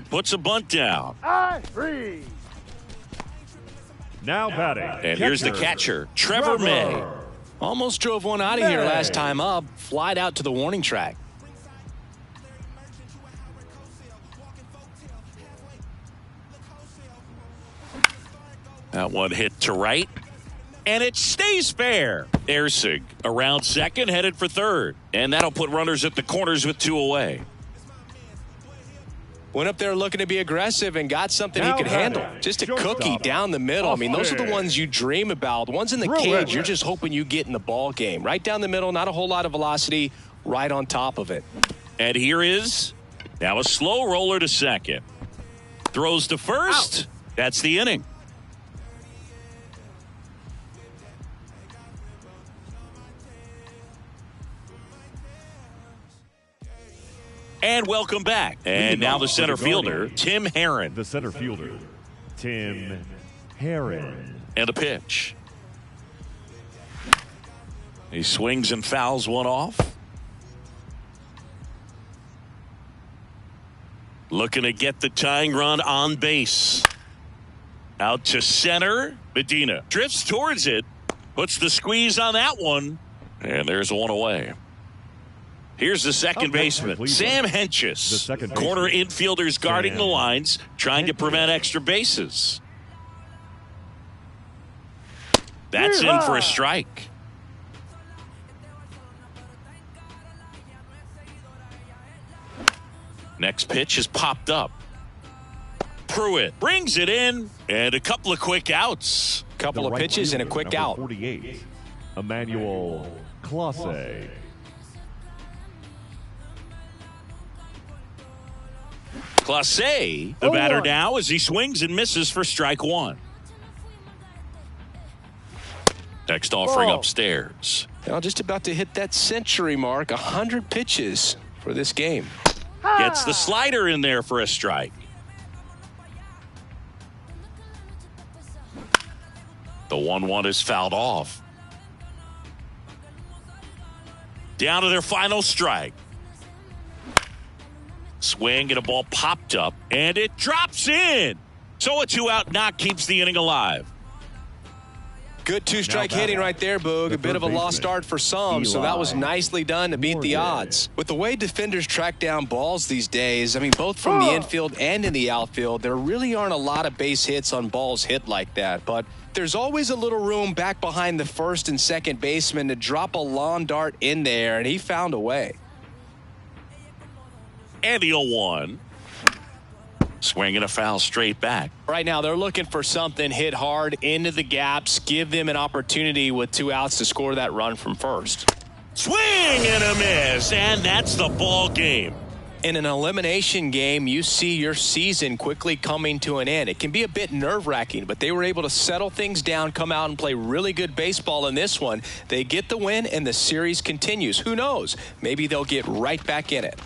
Puts a bunt down. I freeze. Now batting. And here's the catcher, Trevor May. Almost drove one out of here last time up. Flied out to the warning track. That one hit to right. And it stays fair. Ersig around second, headed for third. And that'll put runners at the corners with 2 away. Went up there looking to be aggressive and got something he could handle. Just a cookie down the middle. I mean, those are the ones you dream about. The ones in the cage, you're just hoping you get in the ball game. Right down the middle, not a whole lot of velocity, right on top of it. And here is now a slow roller to second. Throws to first. That's the inning. And welcome back. And now the center fielder, Tim Herron. The center fielder, Tim Herron. And a pitch. He swings and fouls one off. Looking to get the tying run on base. Out to center. Medina drifts towards it. Puts the squeeze on that one. And there's one away. Here's the second baseman, Sam Hentges. Corner infielders guarding the lines, trying to prevent extra bases. That's in for a strike. Next pitch is popped up. Pruitt brings it in, and a couple of quick outs. Couple of pitches and a quick out. 48, Emmanuel Clase. Clase, the batter now, as he swings and misses for strike 1. Next offering upstairs. Now just about to hit that century mark, 100 pitches for this game. Gets the slider in there for a strike. The 1-1 is fouled off. Down to their final strike. Swing and a ball popped up, and it drops in. So a 2-out knock keeps the inning alive. Good 2-strike hitting right there, Boog. A bit of a lost start for some, so that was nicely done to beat the odds. With the way defenders track down balls these days, I mean, both from the infield and in the outfield, there really aren't a lot of base hits on balls hit like that. But there's always a little room back behind the first and second baseman to drop a lawn dart in there, and he found a way. And the 0-1. Swinging a foul straight back. Right now, they're looking for something hit hard into the gaps, give them an opportunity with 2 outs to score that run from first. Swing and a miss, and that's the ball game. In an elimination game, you see your season quickly coming to an end. It can be a bit nerve-wracking, but they were able to settle things down, come out and play really good baseball in this one. They get the win, and the series continues. Who knows? Maybe they'll get right back in it.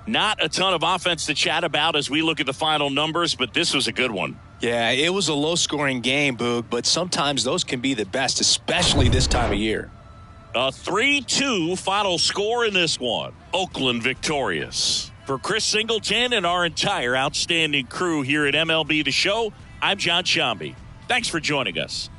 Not a ton of offense to chat about as we look at the final numbers, but this was a good one. Yeah, it was a low-scoring game, Boog, but sometimes those can be the best, especially this time of year. A 3-2 final score in this one. Oakland victorious. For Chris Singleton and our entire outstanding crew here at MLB The Show, I'm John Shambi. Thanks for joining us.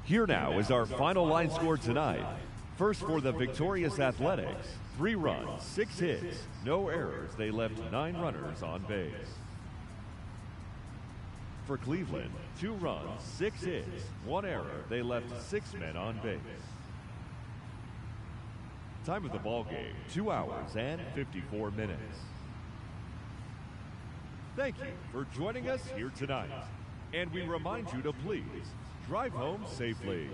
Here now is our final line score tonight. First for the victorious Athletics, 3 runs, 6 hits, no errors. They left 9 runners on base. For Cleveland, 2 runs, 6 hits, 1 error. They left 6 men on base. Time of the ball game, 2 hours and 54 minutes. Thank you for joining us here tonight. And we remind you to please drive home safely.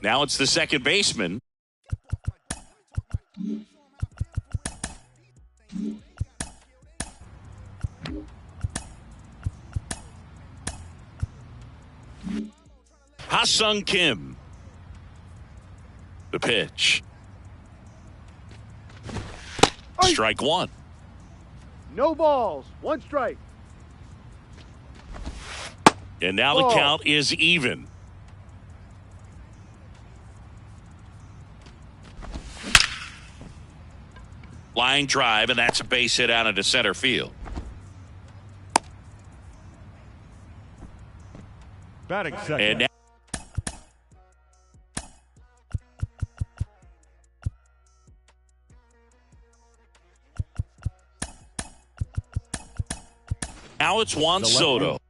Now it's the second baseman. Ha-Sung Kim. The pitch. Strike 1. No balls. 1 strike. And now the count is even. Line drive, and that's a base hit out into center field. Batting second. And now it's Juan Soto.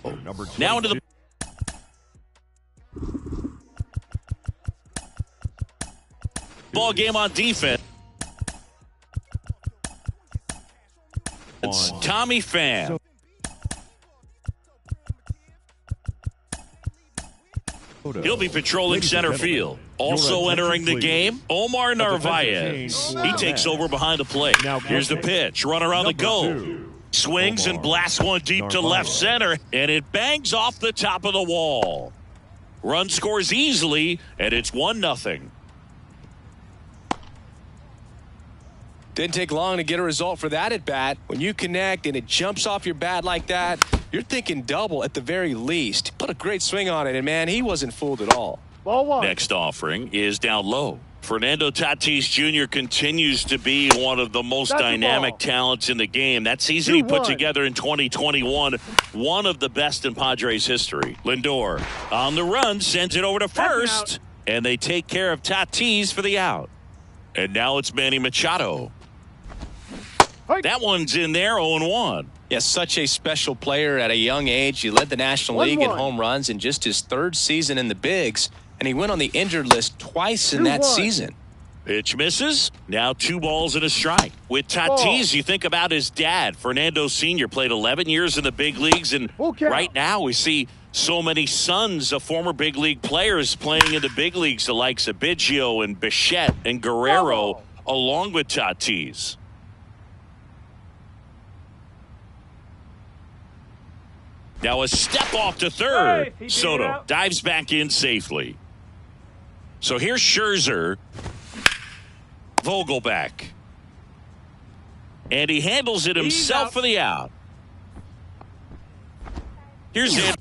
Number 22. Now into the ball game on defense. It's Tommy Pham. He'll be patrolling center field. Also entering the game, Omar Narvaez. He takes over behind the plate. Here's the pitch. Runner on the go. Swings and blasts one deep to left center, and it bangs off the top of the wall. Run scores easily, and it's 1-0. Didn't take long to get a result for that at bat. When you connect and it jumps off your bat like that, you're thinking double at the very least. Put a great swing on it, and man, he wasn't fooled at all. Ball 1. Next offering is down low. Fernando Tatis Jr. continues to be one of the most dynamic talents in the game. That season he put together in 2021, one of the best in Padres history. Lindor on the run, sends it over to first, and they take care of Tatis for the out. And now it's Manny Machado. That one's in there, 0-1. Yeah, such a special player at a young age. He led the National League in home runs in just his 3rd season in the bigs, and he went on the injured list twice in that season. Pitch misses. Now 2 balls and a strike. With Tatis, you think about his dad. Fernando Sr. played 11 years in the big leagues, and right now we see so many sons of former big league players playing in the big leagues, the likes of Biggio and Bichette and Guerrero, along with Tatis. Now a step off to third. Soto dives back in safely. So here's Scherzer. Vogelback. And he handles it himself for the out. Here's it.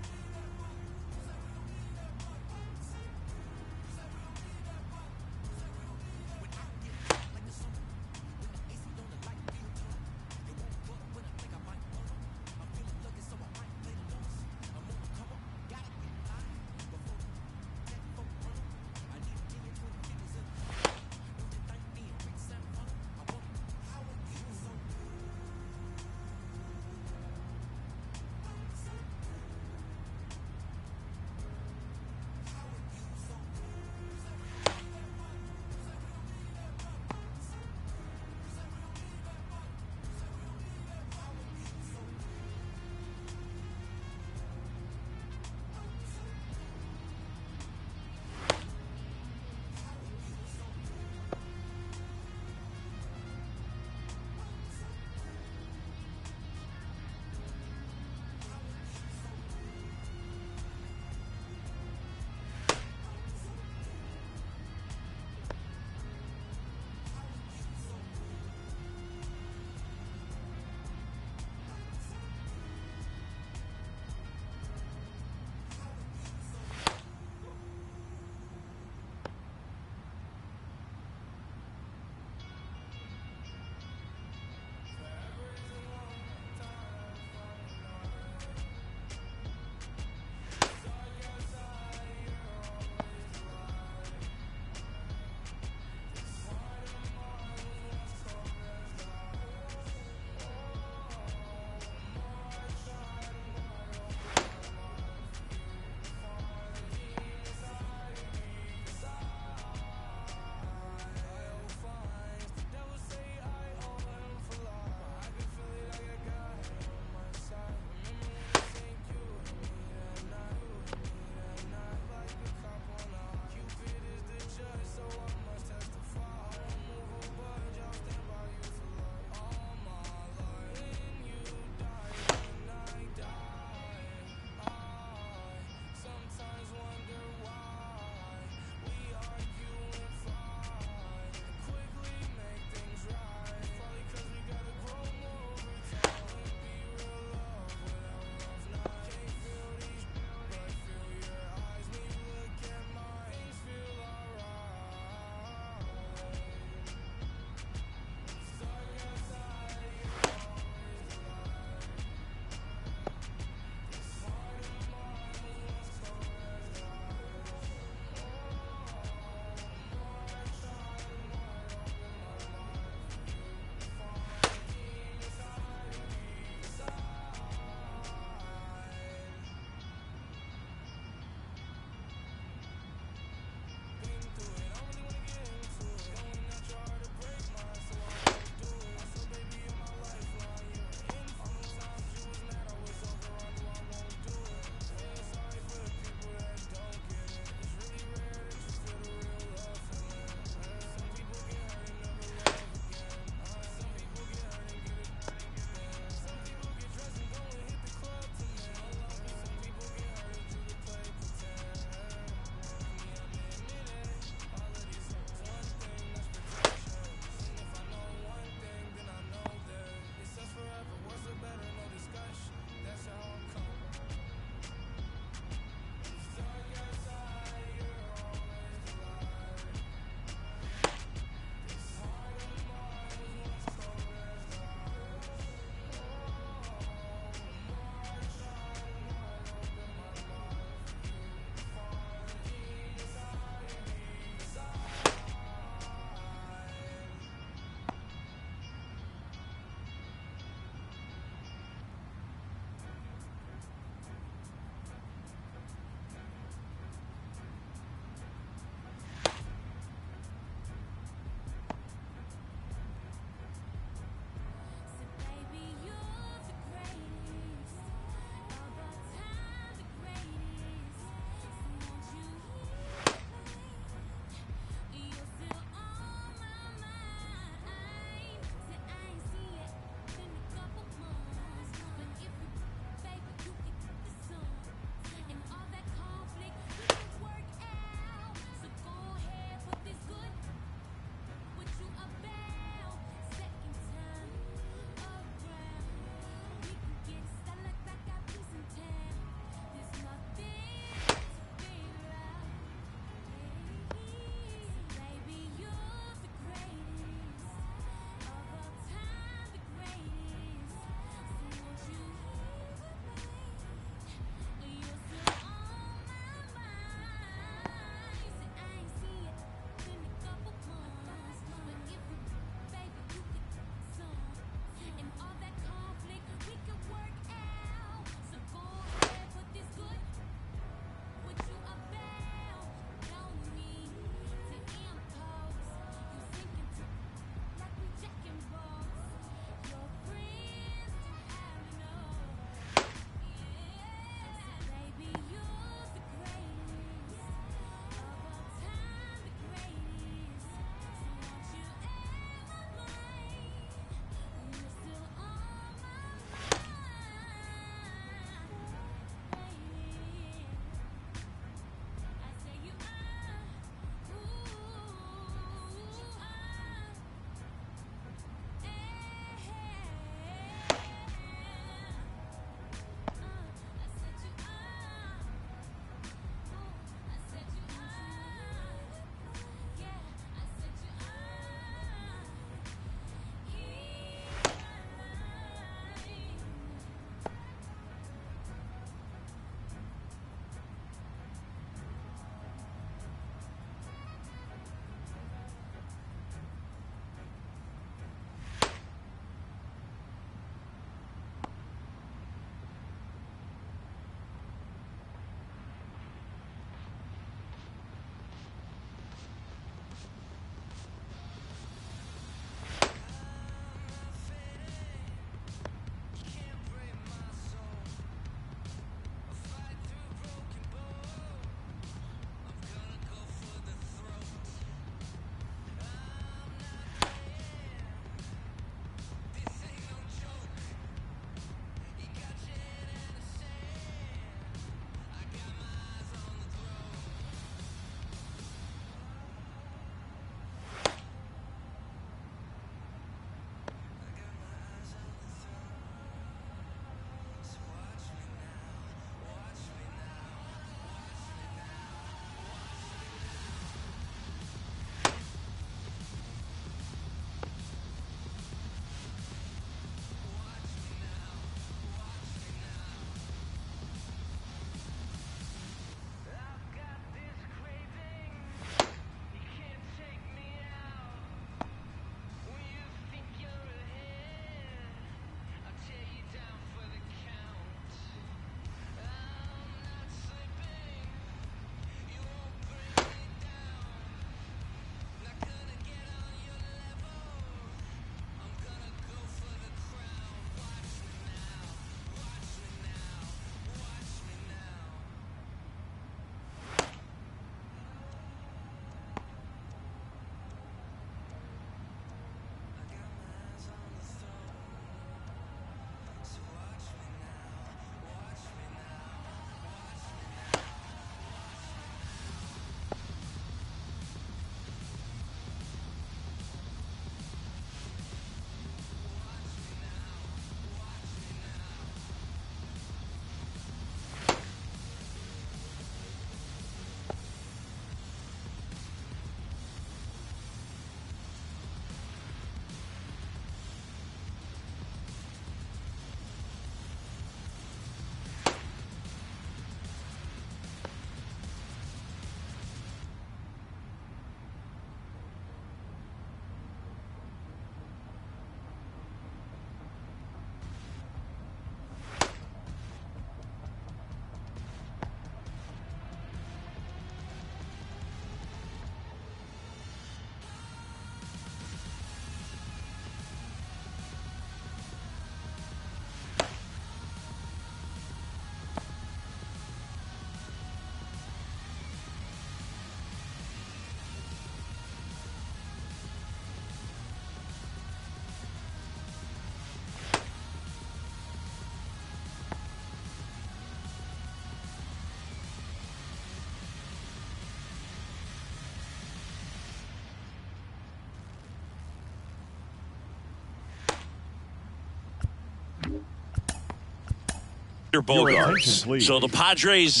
Bogarts. So the Padres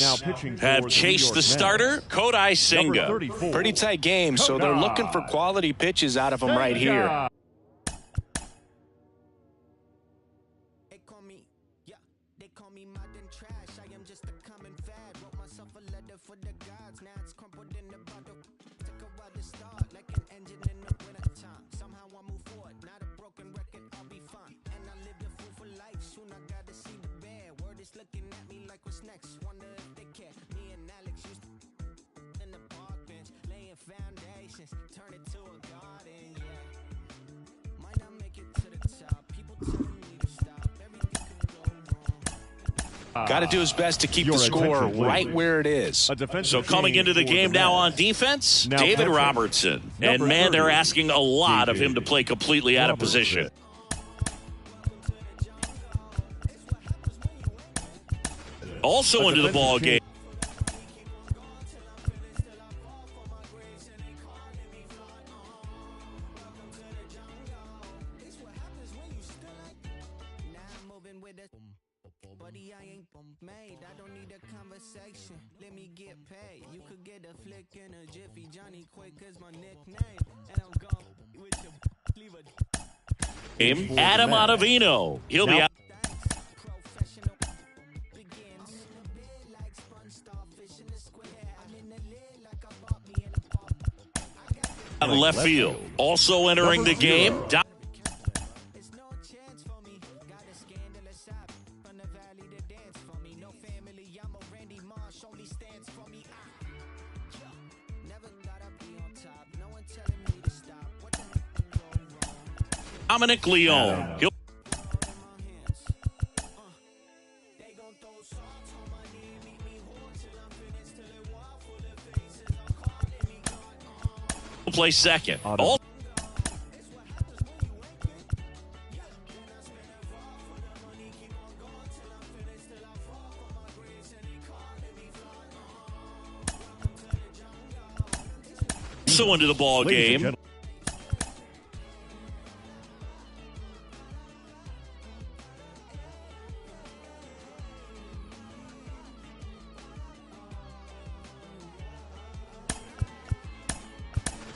have chased the starter, Kodai Senga. Pretty tight game, so they're looking for quality pitches out of him right here. They call me modern trash. I am just a common fad. Wrote myself a letter for the gods. Now it's crumpled in the bottle. Took a while to start, like an engine in the winter time. Somehow I move forward, not a broken record. I'll be fine. And I lived a fool for life. Soon I got to see the bear. Word is looking at me like what's next. Wonder if they care. Me and Alex used to in the park bench, laying foundations, turn it to a garden. Yeah, might not make it to the top. People telling me to stop. Everything can go wrong. Got to do his best to keep the score right where it is. So coming into the game now on defense, David Robertson. And, man, they're asking a lot of him to play completely out of position. Also into the ball game. Buddy, I ain't made. I don't need a conversation. Let me get paid. You could get a flick in a jiffy. Johnny Quick is my nickname. And I'm gone with your leave a Adam Ottavino. He'll be out. professional begins. Like sponge starfish in the square. I'm in the lid like I bought me in a pub. Left field. Also entering the game. There's no chance for me. Got a scandalous side from the valley to dance for me. No family, I'm a Randy Marsh, only stands for me. Never thought I'd be on top. No one telling me to stop. What the heck can go wrong? Dominic Leone. He'll They gon' throw salt on my knee, meet me hard till I'm finished, till it wild full of faces. I'm calling me God. play second. Also into the ball game.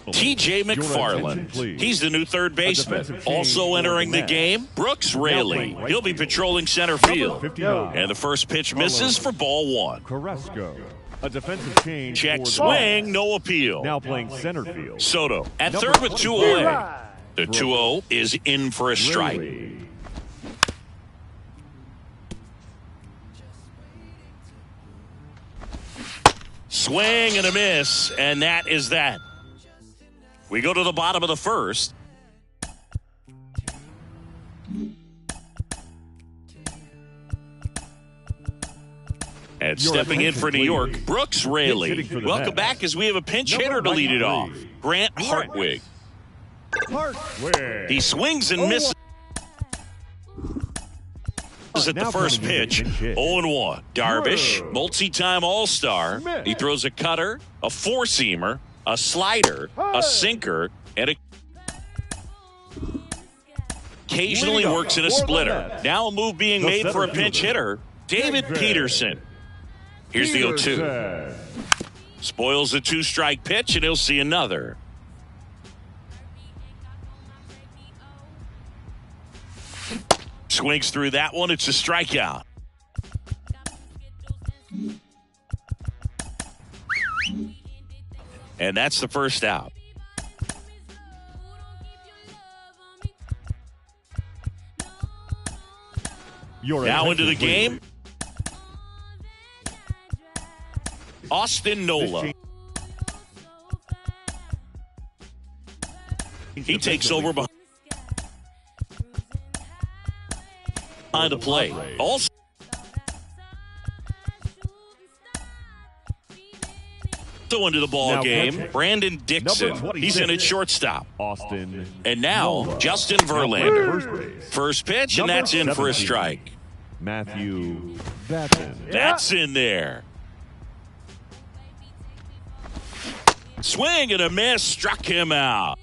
TJ McFarland. He's the new third baseman. Also entering the game, Brooks Raley. He'll be patrolling center field. And the first pitch misses for ball one. Carrasco. A defensive change. Check swing, no appeal. Now playing center field. Soto at third with 2 away. The 2-0 is in for a strike. Raley. Swing and a miss, and that is that. We go to the bottom of the first. And stepping in for New York, Brooks Raley. Welcome back as we have a pinch hitter to lead it off, Grant Hartwig. He swings and misses at the first pitch. 0-1. Darvish, multi-time All-Star. He throws a cutter, a four-seamer, a slider, a sinker, and occasionally works in a splitter. Now a move being made for a pinch hitter, David Peterson. Here's the 0-2. Spoils a 2-strike pitch, and he'll see another. Swings through that one. It's a strikeout. And that's the first out. Now into the game, Austin Nola. He takes over behind the plate. Also into the ball game, Brandon Dixon. He's in at shortstop. Austin. And now Justin Verlander. First pitch, and that's in for a strike. Matthew Batten. That's in there. Swing and a miss, struck him out.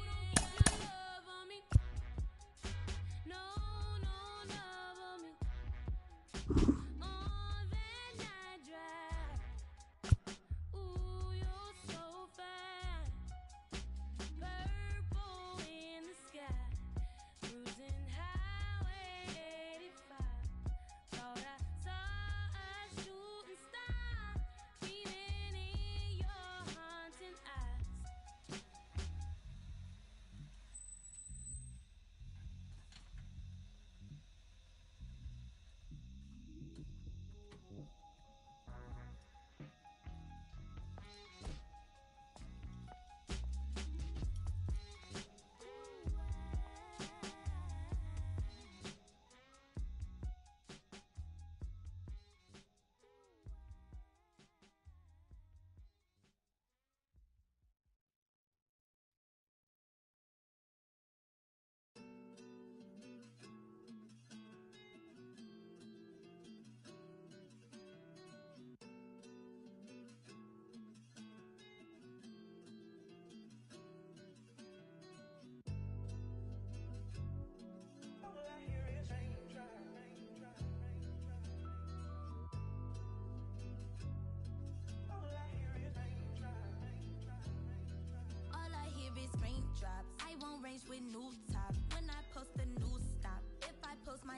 raindrops. I won't range with new top. When I post a new stop. If I post my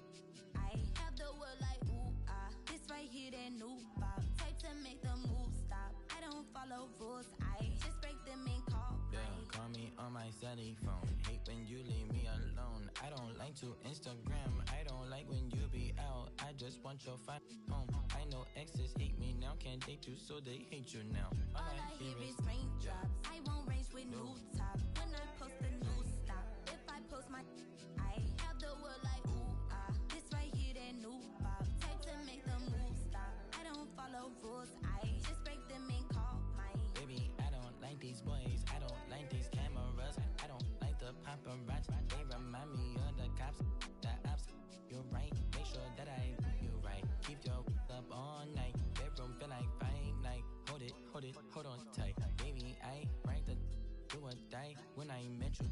I have the world like ooh ah. This right here that new bop. Type to make the move stop. I don't follow rules. I just break them and call. Yeah, call me on my celly phone. Hate when you leave me alone. I don't like to Instagram. I don't like when you be out. I just want your fine home. I know exes hate me now. Can't date you, so they hate you now. All I hear is raindrops. I won't range with new top. When I post a new stop. If I post my I have the world like ooh ah. This right here that new bop. Type to make the move stop. I don't follow rules. I just break them and call mine. Baby, I don't like these boys. I don't like these cameras. I don't like the paparazzi. They remind me of the cops, the ops. You're right. Make sure that I do you right. Keep your up all night. Bedroom feel like fight night. Hold it, hold on tight. Baby, I right the do or die. When I met you,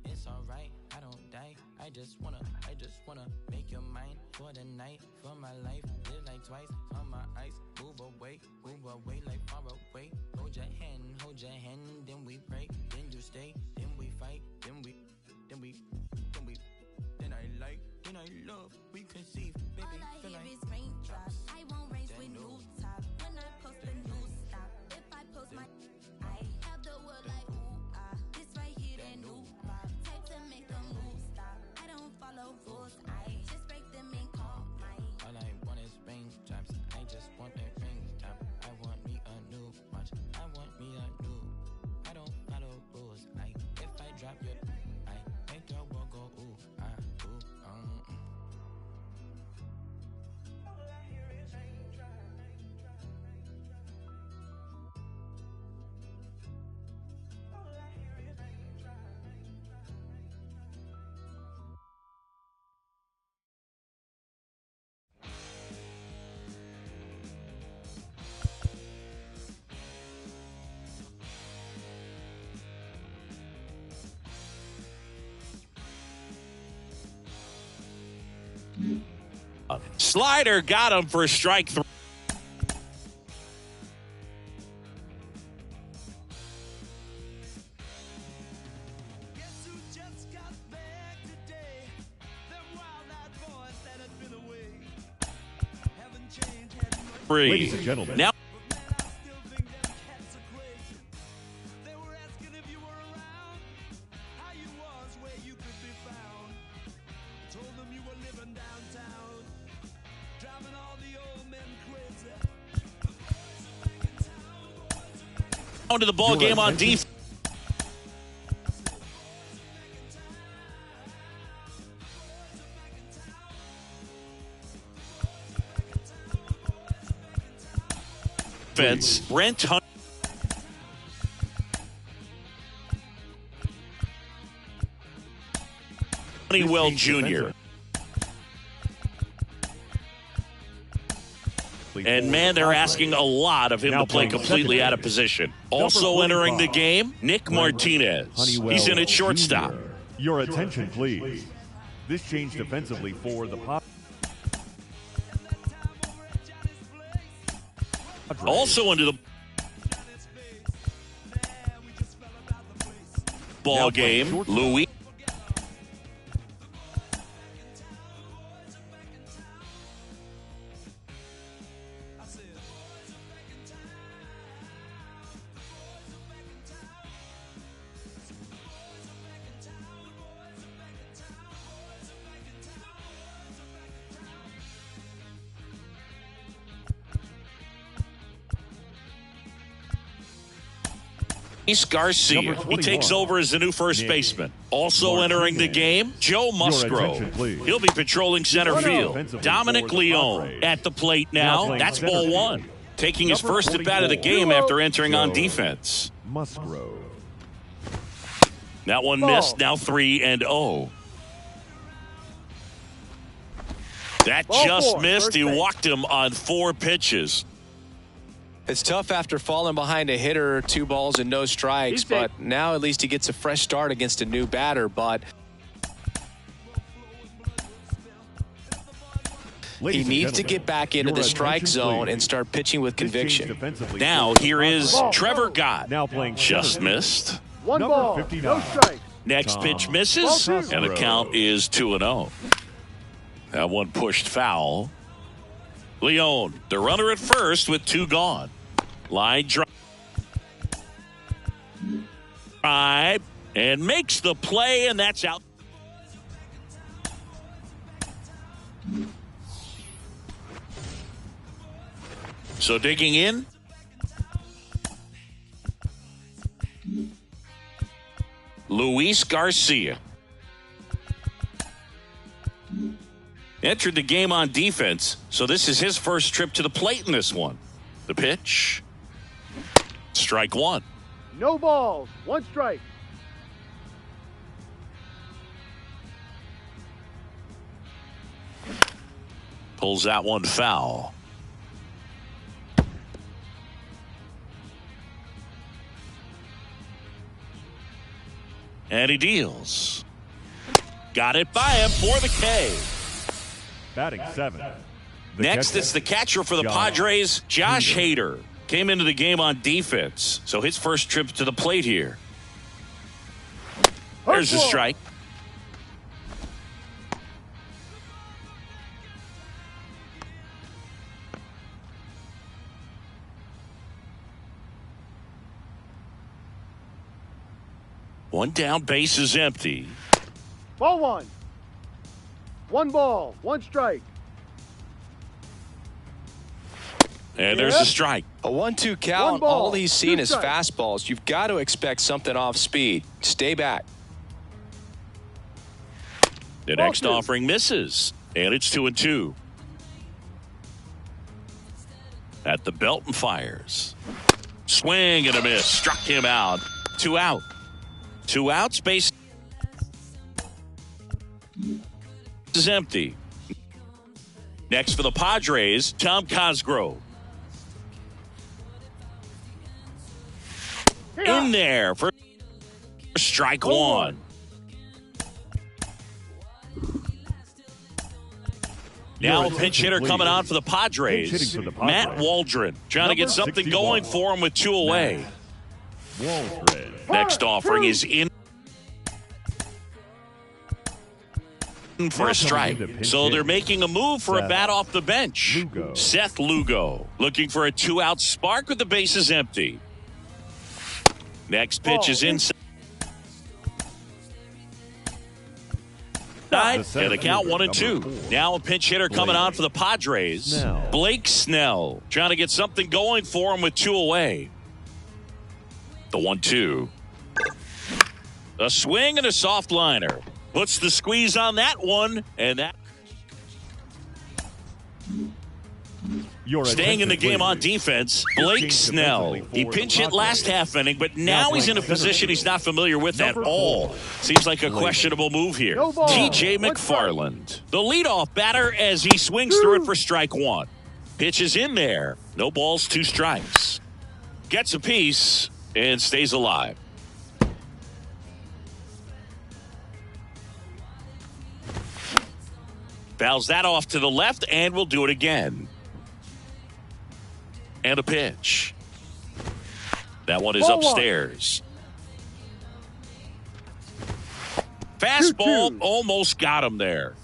it's alright. I don't die. I just wanna make your mind for the night, for my life. Live like twice on my ice. Move away like far away. Hold your hand, then we pray. Then you stay, then we fight, then I like, then I love, we conceive. Baby, All I hear is raindrops. I won't range with new top. When I post a new stop. If I post my I have the world like ooh ah. This right here that new bop. Type to make the move stop. I don't follow rules. I just break them and call mine. all I want is raindrops. I just want a raindrop. I want me a new watch. I want me a new. I don't follow rules. If I drop your I make the world go ooh ah ooh Slider got him for strike 3. Guess who just got back today? Them wild-eyed boys that had been away. Haven't changed, had much, Free. Ladies and gentlemen. Now but man, I still think them cats are crazy. They were asking if you were around, how you was, where you could be found. Told them you were living downtown, driving all the old men crazy. on to the ball game on defense. Brent Honeywell Jr. And man, they're asking a lot of him to play completely out of position. Also entering the game, Nick Martinez. He's in at shortstop. Your attention, please. This change defensively for the Padres. Also into the ball game, Louis. Garcia. He takes over as the new first baseman. Also entering the game, Joe Musgrove. He'll be patrolling center field. Dominic Leone at the plate now. That's ball one. Taking his first at bat of the game after entering on defense. Musgrove. That one missed. Now 3-0. That just missed. He walked him on 4 pitches. It's tough after falling behind a hitter, 2 balls and no strikes, but now at least he gets a fresh start against a new batter. But he needs to get back into the strike zone and start pitching with conviction. Now here is Trevor Gott. Now playing just missed. One Number ball, 59. no strikes. Next Tom pitch misses, Cosgrove. and the count is 2-0. That one pushed foul. Leone, the runner at first with 2 gone. Line drive. And makes the play, and that's out. So digging in. Luis Garcia. Entered the game on defense, so this is his first trip to the plate in this one. The pitch. Strike 1. No balls, 1 strike. Pulls that one foul. And he deals. Got it by him for the K. Batting 7. The Next, catcher, it's the catcher for the Josh Padres, Josh Hader. Came into the game on defense, so his first trip to the plate here. There's the Hurt ball. strike. One down, base is empty. Ball 1. 1 ball, 1 strike. And there's Yeah. a strike. A 1-2 count. One ball, All he's seen 2 is strikes. fastballs. You've got to expect something off speed. Stay back. The Ball next 2. offering misses, and it's 2-2. At the belt and fires. Swing and a miss. Struck him out. 2 out. 2 outs. Base is empty. Next for the Padres, Tom Cosgrove. In there for strike 1. Now a pinch hitter coming on for the Padres. Pinch hitting for the Padres. Matt Waldron trying to get Number something 61. going for him with 2 away. Waldron. Next offering is in for a strike. So they're making a move for a bat off the bench. Lugo. Seth Lugo looking for a 2-out spark with the bases empty. Next pitch is inside. And the count 1-2. Now a pinch hitter coming on for the Padres. Snell. Blake Snell trying to get something going for him with 2 away. The 1-2. A swing and a soft liner. Puts the squeeze on that one, and that Your staying in the attention, game on please. defense, Blake Snell. He pinch hit last half inning, but now he's in a position he's not familiar with at all. Seems like a questionable move here. No ball. TJ One McFarland, the leadoff batter as he swings through it for strike 1. Pitch is in there. No balls, 2 strikes. Gets a piece and stays alive. Fouls that off to the left and will do it again. And a pitch. That one is Ball 1. upstairs. Fastball 2-2. almost got him there.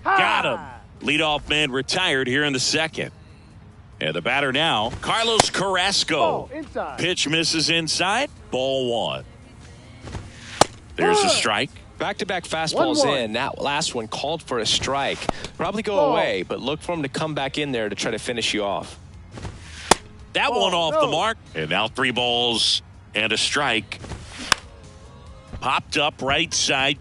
Ha! Got him. Leadoff man retired here in the second. And the batter now, Carlos Carrasco. Ball inside. Pitch misses inside. Ball 1. There's a strike. Back-to-back fastballs 1-1. in. That last one called for a strike. Probably go Ball. away, but look for him to come back in there to try to finish you off. That Ball, one off no. the mark. And now 3 balls and a strike. Popped up right side.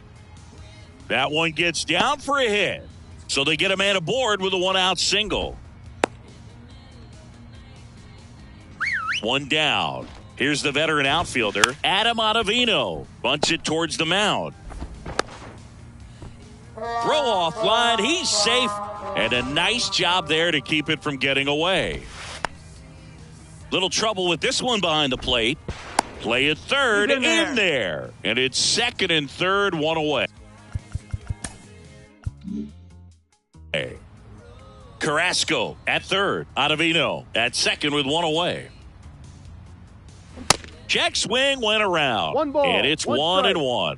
That one gets down for a hit. So they get a man aboard with a 1-out single. 1 down. Here's the veteran outfielder, Adam Ottavino. Bunts it towards the mound. Throw off line. He's safe. And a nice job there to keep it from getting away. Little trouble with this one behind the plate. Play at third. He's in there. And it's second and third. 1 away. Carrasco at third. Ottavino at second with 1 away. Check swing went around. One ball, And it's one 1-1.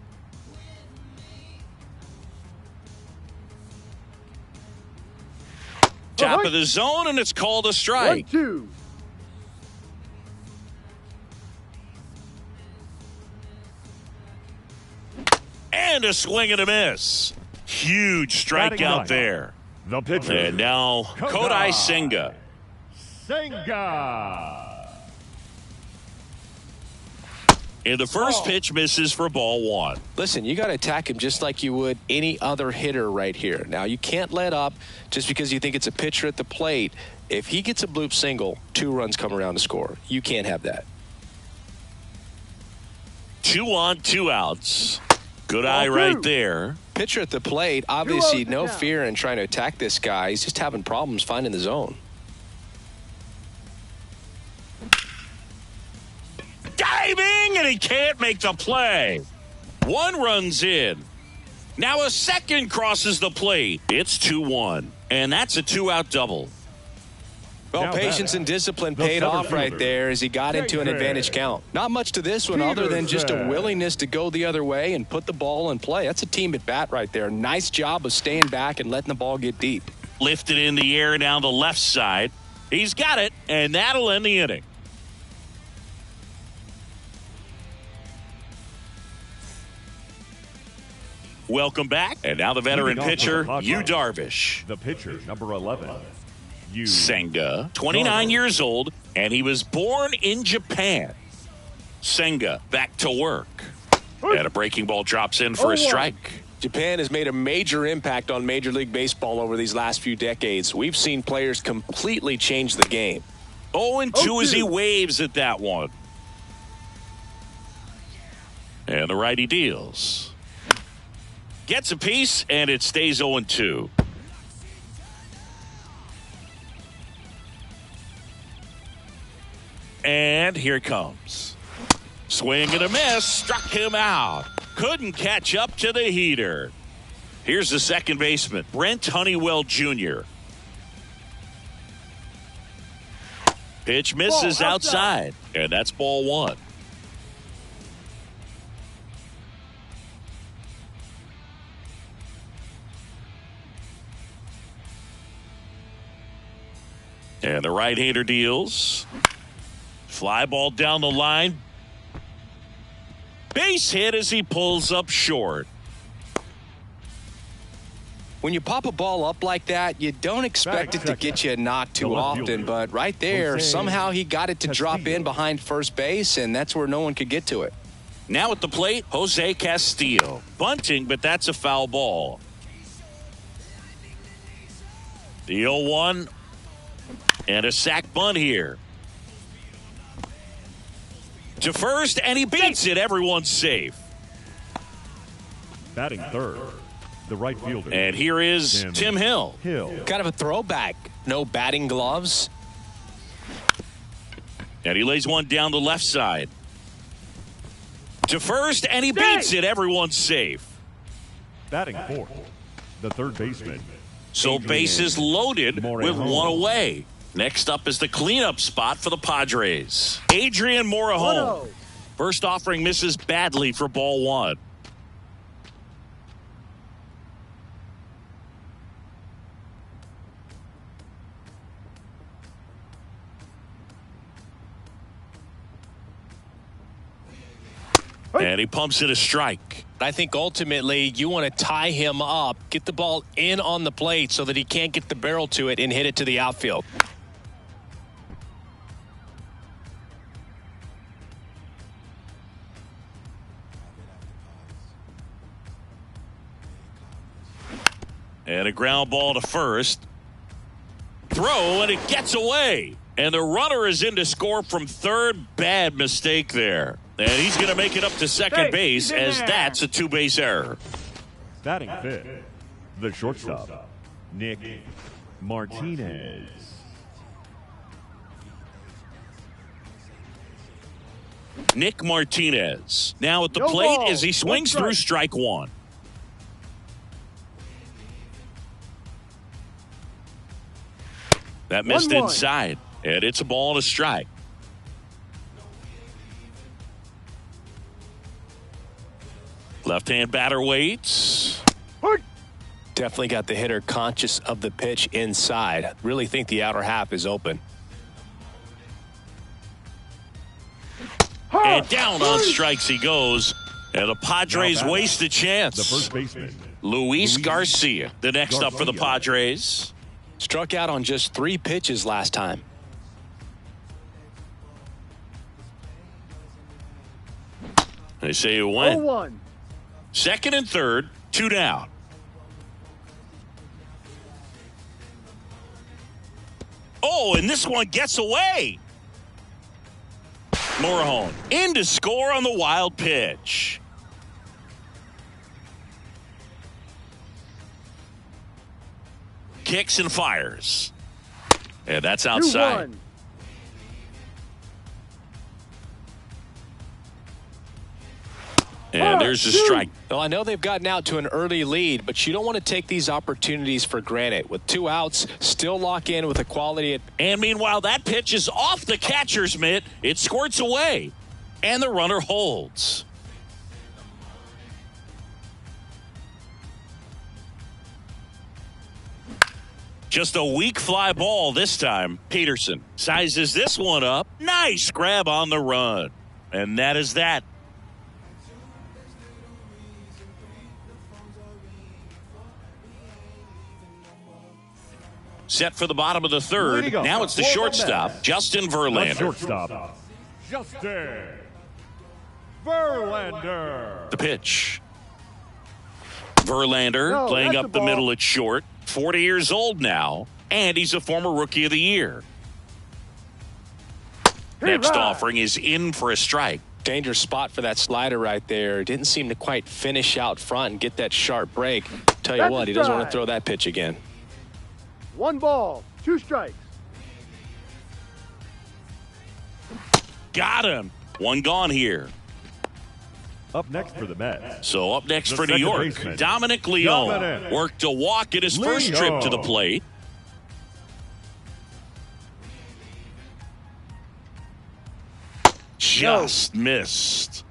Top of the zone, and it's called a strike. 1-2. And a swing and a miss. Huge strikeout there. The pitcher. And now Kodai Senga. Senga. And the first pitch misses for ball one. Listen, you got to attack him just like you would any other hitter right here. Now, you can't let up just because you think it's a pitcher at the plate. If he gets a bloop single, 2 runs come around to score. You can't have that. 2 on, 2 outs. Good eye right there. Pitcher at the plate, obviously 2 no down. fear in trying to attack this guy. He's just having problems finding the zone. Diving, and he can't make the play. 1 runs in. Now a second crosses the plate. It's 2-1, and that's a 2-out double. Well, Now patience that, and discipline the paid center off right fielder, there as he got into an advantage count. Not much to this one other than just a Peterson. willingness to go the other way and put the ball in play. That's a team at bat right there. Nice job of staying back and letting the ball get deep. Lifted in the air down the left side. He's got it, and that'll end the inning. Welcome back. And now the veteran Leading off pitcher, with the Yu Padres. Darvish. The pitcher, number 11. Yu Senga, 29 Darvish. years old, and he was born in Japan. Senga back to work. And a breaking ball drops in for a 0-1. strike. Japan has made a major impact on Major League Baseball over these last few decades. We've seen players completely change the game. 0-2 as he 0-2. waves at that one. And the righty deals. Gets a piece, and it stays 0-2. And here it comes. Swing and a miss. Struck him out. Couldn't catch up to the heater. Here's the second baseman, Brent Honeywell Jr. Pitch misses Ball outside, and that's ball one. And the right-hander deals. Fly ball down the line. Base hit as he pulls up short. When you pop a ball up like that, you don't expect it to get you a knock too The left often, fielder, but right there, Jose somehow he got it to drop Castillo. in behind first base, and that's where no one could get to it. Now at the plate, Jose Castillo. Bunting, but that's a foul ball. The 0-1 and a sac bunt here. To first, and he beats it. Everyone's safe. Batting third, the right fielder. And here is Tim Hill. Kind of a throwback. No batting gloves. And he lays one down the left side. To first, and he beats it. Everyone's safe. Batting fourth, the third baseman. So bases loaded with Morejon. one away. Next up is the cleanup spot for the Padres. Adrian Morejon. 1-0. First offering misses badly for ball one. And he pumps it a strike. I think ultimately you want to tie him up, get the ball in on the plate so that he can't get the barrel to it and hit it to the outfield. And a ground ball to first. Throw, and it gets away. And the runner is in to score from third. Bad mistake there. And he's going to make it up to second Hey, base he's in as there. that's a two-base error. Batting fifth, the shortstop, Nick Martinez. Nick Martinez now at the No plate ball. as he swings One through strike. strike one. That missed 1-1. inside, and it's a ball and a strike. Left-hand batter waits. Definitely got the hitter conscious of the pitch inside. Really think the outer half is open. And down on strikes he goes. And the Padres waste a chance. The first baseman, Luis Garcia, the next up for the Padres. Struck out on just 3 pitches last time. They say you win. 0-1. Second and third, 2 down. Oh, and this one gets away. Morejon in to score on the wild pitch. Kicks and fires. And that's outside. 2-1. And there's a strike. Well, I know they've gotten out to an early lead, but you don't want to take these opportunities for granted. With 2 outs, still lock in with a quality. And meanwhile, that pitch is off the catcher's mitt. It squirts away. And the runner holds. Just a weak fly ball this time. Peterson sizes this one up. Nice grab on the run. And that is that. Set for the bottom of the third. Now it's the shortstop, Justin Verlander. The shortstop, Justin Verlander. The pitch. Verlander No, playing that's up the the ball. middle at short. 40 years old now, and he's a former Rookie of the Year. Next right. offering is in for a strike. Dangerous spot for that slider right there. Didn't seem to quite finish out front and get that sharp break. Tell you That's what, a he doesn't want to strike. throw that pitch again. 1 ball, 2 strikes. Got him. 1 gone here. Up next for the Mets. So up next The for New second York, baseman, Dominic Leone Dominic worked a walk in his first trip to the Leone. plate. Just missed.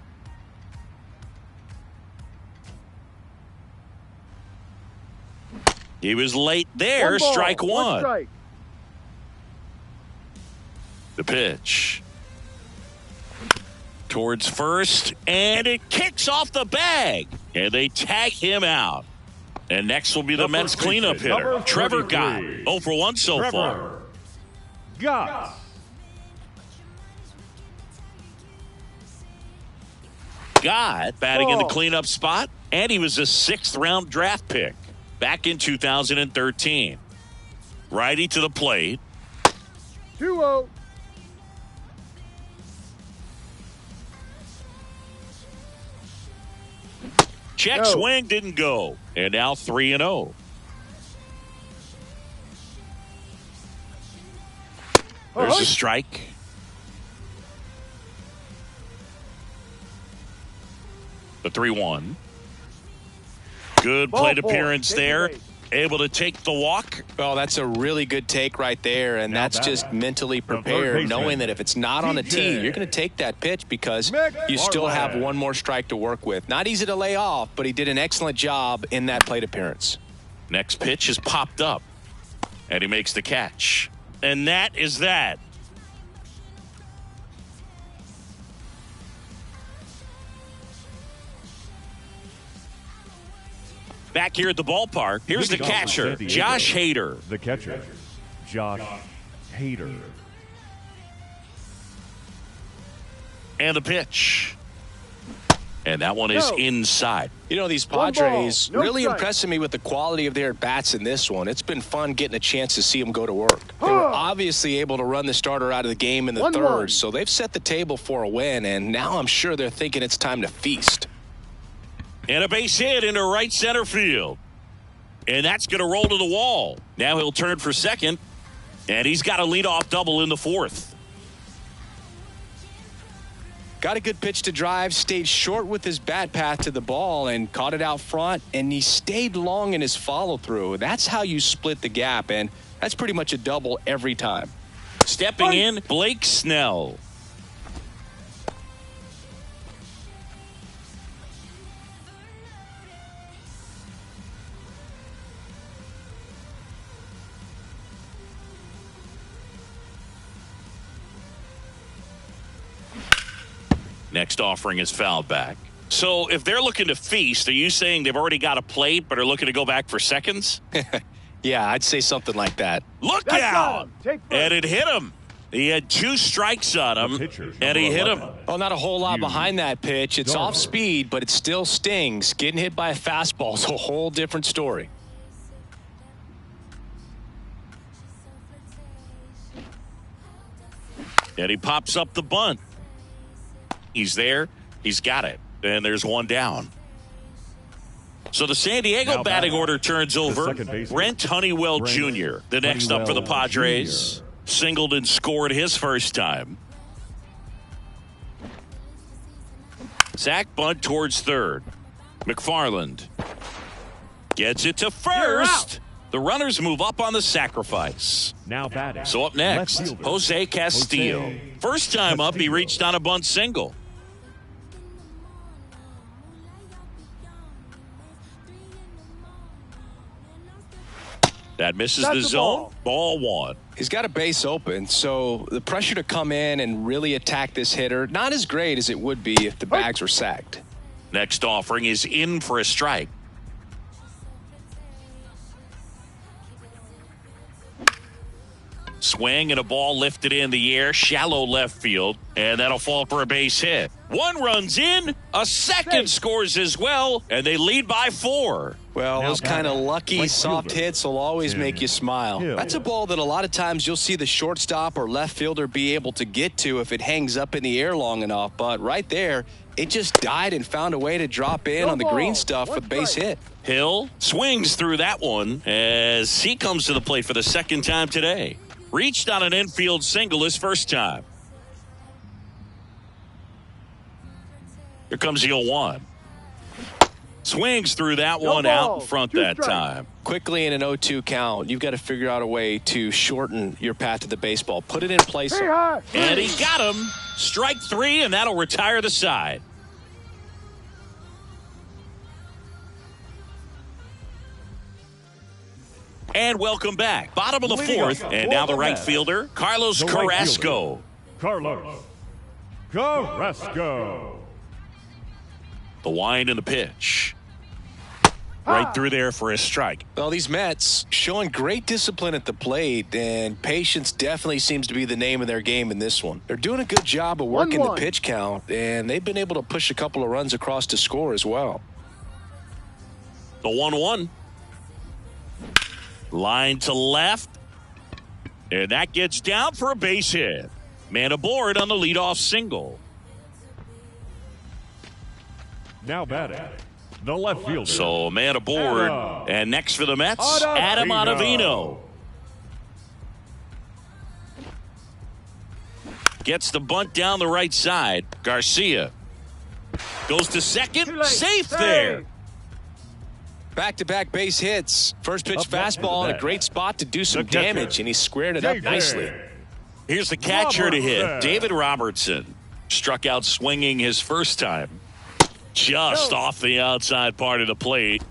He was late there. 1 ball, Strike 1 one. strike. The pitch. Towards first, and it kicks off the bag. And they tag him out. And next will be the The Mets first cleanup baseman, hitter, number Trevor 33. Gott. 0 for 1 so far. Trevor Gott. Gott batting in the Oh. cleanup spot, and he was a 6th-round draft pick back in 2013. Righty to the plate. 2-0. Check No. swing didn't go, and now 3-0. There's a strike. The 3-1. Good Ball plate 4. appearance Take there. it away. Able to take the walk. Oh, that's a really good take right there, and Now that's batting, just mentally the third prepared, baseman, knowing that if it's not on the tee, TJ you're going to take that pitch because McFarland. you still have 1 more strike to work with. Not easy to lay off, but he did an excellent job in that plate appearance. Next pitch is popped up, and he makes the catch. And that is that. Back here at the ballpark, here's the Leading off for catcher, San Diego, Josh Hader. The catcher, Josh Hader. And the pitch. And that one is No. inside. You know, these 1 ball, Padres no really strike. impressing me with the quality of their at-bats in this one. It's been fun getting a chance to see them go to work. They were obviously able to run the starter out of the game in the 1-1. third, so they've set the table for a win, and now I'm sure they're thinking it's time to feast. And a base hit into right center field. And that's going to roll to the wall. Now he'll turn for second. And he's got a leadoff double in the 4th. Got a good pitch to drive, stayed short with his bat path to the ball and caught it out front, and he stayed long in his follow-through. That's how you split the gap, and that's pretty much a double every time. Stepping in, Blake Snell. Next offering is fouled back. So if they're looking to feast, are you saying they've already got a plate but are looking to go back for seconds? Yeah, I'd say something like that. Look That's out! on. Take first. And it hit him. He had 2 strikes on him, and he hit him. Oh, not a whole lot behind that pitch. It's off speed, but it still stings. Getting hit by a fastball is a whole different story. And he pops up the bunt. He's there. He's got it. And there's one down. So the San Diego Now batting batting. order turns over. second baseman. Brent Honeywell Brent Jr., the next up for the Honeywell Padres. Jr. Singled and scored his first time. Zach bunt towards third. McFarland gets it to first. The runners move up on the sacrifice. Now batting. So up next, Left fielder. Jose Castillo. Jose First time up, he Castillo. reached on a bunt single. That misses That's the the zone. Ball 1. He's got a base open, so the pressure to come in and really attack this hitter, not as great as it would be if the bags were sacked. Next offering is in for a strike. Swing and a ball lifted in the air, shallow left field, and that'll fall for a base hit. One runs in, a second scores as well, and they lead by 4. Well, Now those kind of batting. lucky Right soft fielder. hits will always Tim make you smile. Hill. That's a ball that a lot of times you'll see the shortstop or left fielder be able to get to if it hangs up in the air long enough. But right there, it just died and found a way to drop in No on the ball. green stuff for One the base strike. hit. Hill swings through that one as he comes to the plate for the second time today. Reached on an infield single his first time. Here comes the 0-1. Swings through that No one out ball. in front 2 that strikes. time. Quickly in an 0-2 count, you've got to figure out a way to shorten your path to the baseball. Put it in place. Hey, high. And he got him. Strike 3, and that'll retire the side. And welcome back. Bottom of the Leading 4th, up and for now the the right Mets, fielder, Carlos the right Carrasco. Carlos Carrasco. The wind and the pitch. Right through there for a strike. Well, these Mets showing great discipline at the plate, and patience definitely seems to be the name of their game in this one. They're doing a good job of working the 1-1. pitch count, and they've been able to push a couple of runs across to score as well. The 1-1. Line to left. And that gets down for a base hit. Man aboard on the leadoff single. Now batting. The left fielder. So man aboard. Adam. And next for the Mets, Ottavino. Adam Ottavino. Gets the bunt down the right side. Garcia goes to second. Too late. Safe Safe. there. Back-to-back base hits. First pitch Up front fastball to the in a net. great spot to do some The catcher. damage, and he squared it up David. nicely. Here's the catcher to hit. Robertson. David Robertson struck out swinging his first time. Just off the outside part of the plate.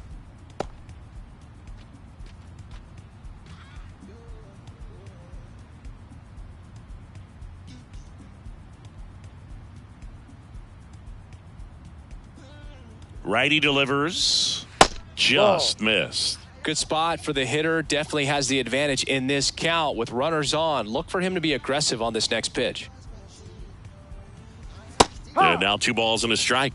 Righty delivers. Just missed. Good spot for the hitter. Definitely has the advantage in this count with runners on. Look for him to be aggressive on this next pitch. And now 2 balls and a strike.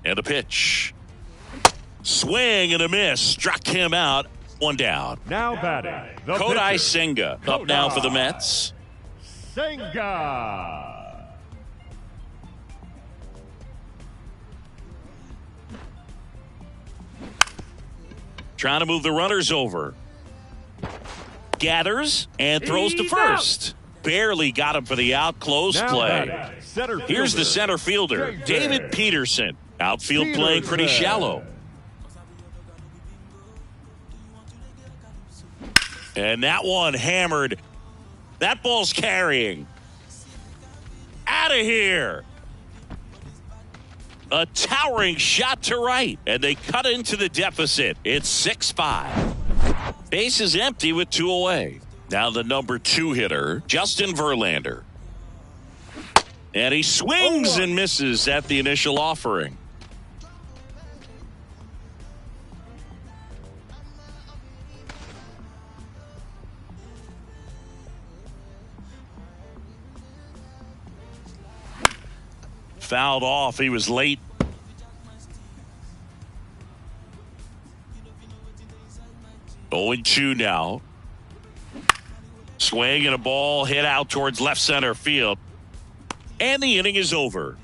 And the pitch. Swing and a miss. Struck him out. 1 down. Now batting. The Kodai pitcher. Senga up now for the Mets. Senga. Trying to move the runners over. Gathers and throws to He's first. Barely got him for the out. Close Now play. batting. Center Here's the fielder. center fielder, David Peterson. Outfield playing pretty Peterson. shallow. And that one hammered. That ball's carrying. Out of here. A towering shot to right, and they cut into the deficit. It's 6-5. Base is empty with 2 away. Now the number 2 hitter, Justin Verlander. And he swings and misses at the initial offering. Fouled off. He was late. Going 2 now. Swing and a ball hit out towards left center field. And the inning is over.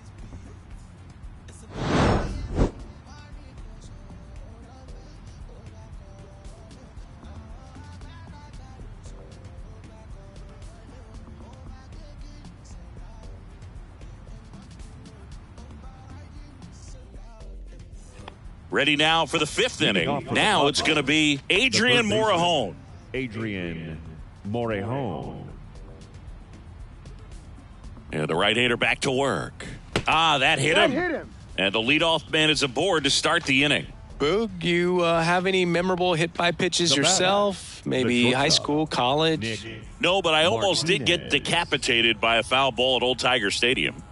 Ready now for the 5th inning. Now it's going to be Adrian Morejon. Adrian Morejon. And the right-hander back to work. That hit him. And the leadoff man is aboard to start the inning. Boog, you have any memorable hit-by pitches yourself? Maybe high school, college? No, but I almost did get decapitated by a foul ball at Old Tiger Stadium.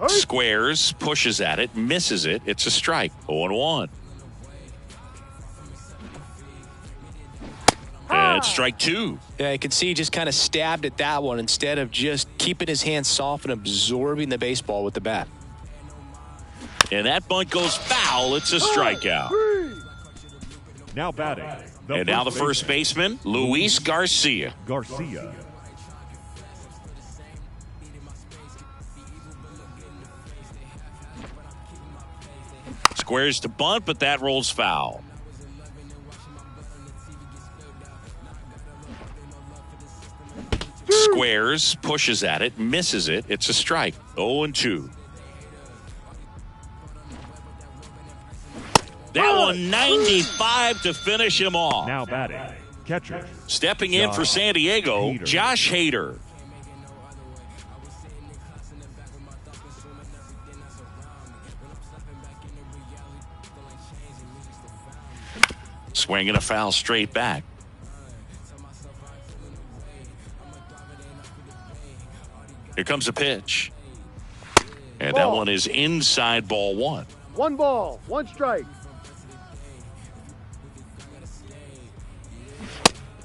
Squares, pushes at it, misses it. It's a strike. 0-1. And strike 2. Yeah, you can see he just kind of stabbed at that one instead of just keeping his hands soft and absorbing the baseball with the bat. And that bunt goes foul. It's a strikeout. Now batting. And now the first baseman, Luis Garcia. Squares to bunt, but that rolls foul. Squares, pushes at it, misses it. It's a strike. 0-2. That one 95 to finish him off. Now batting. Catcher. Stepping in for San Diego, Josh Hader. Swinging a foul straight back. Here comes a pitch. And that one is inside ball 1. 1 ball, 1 strike.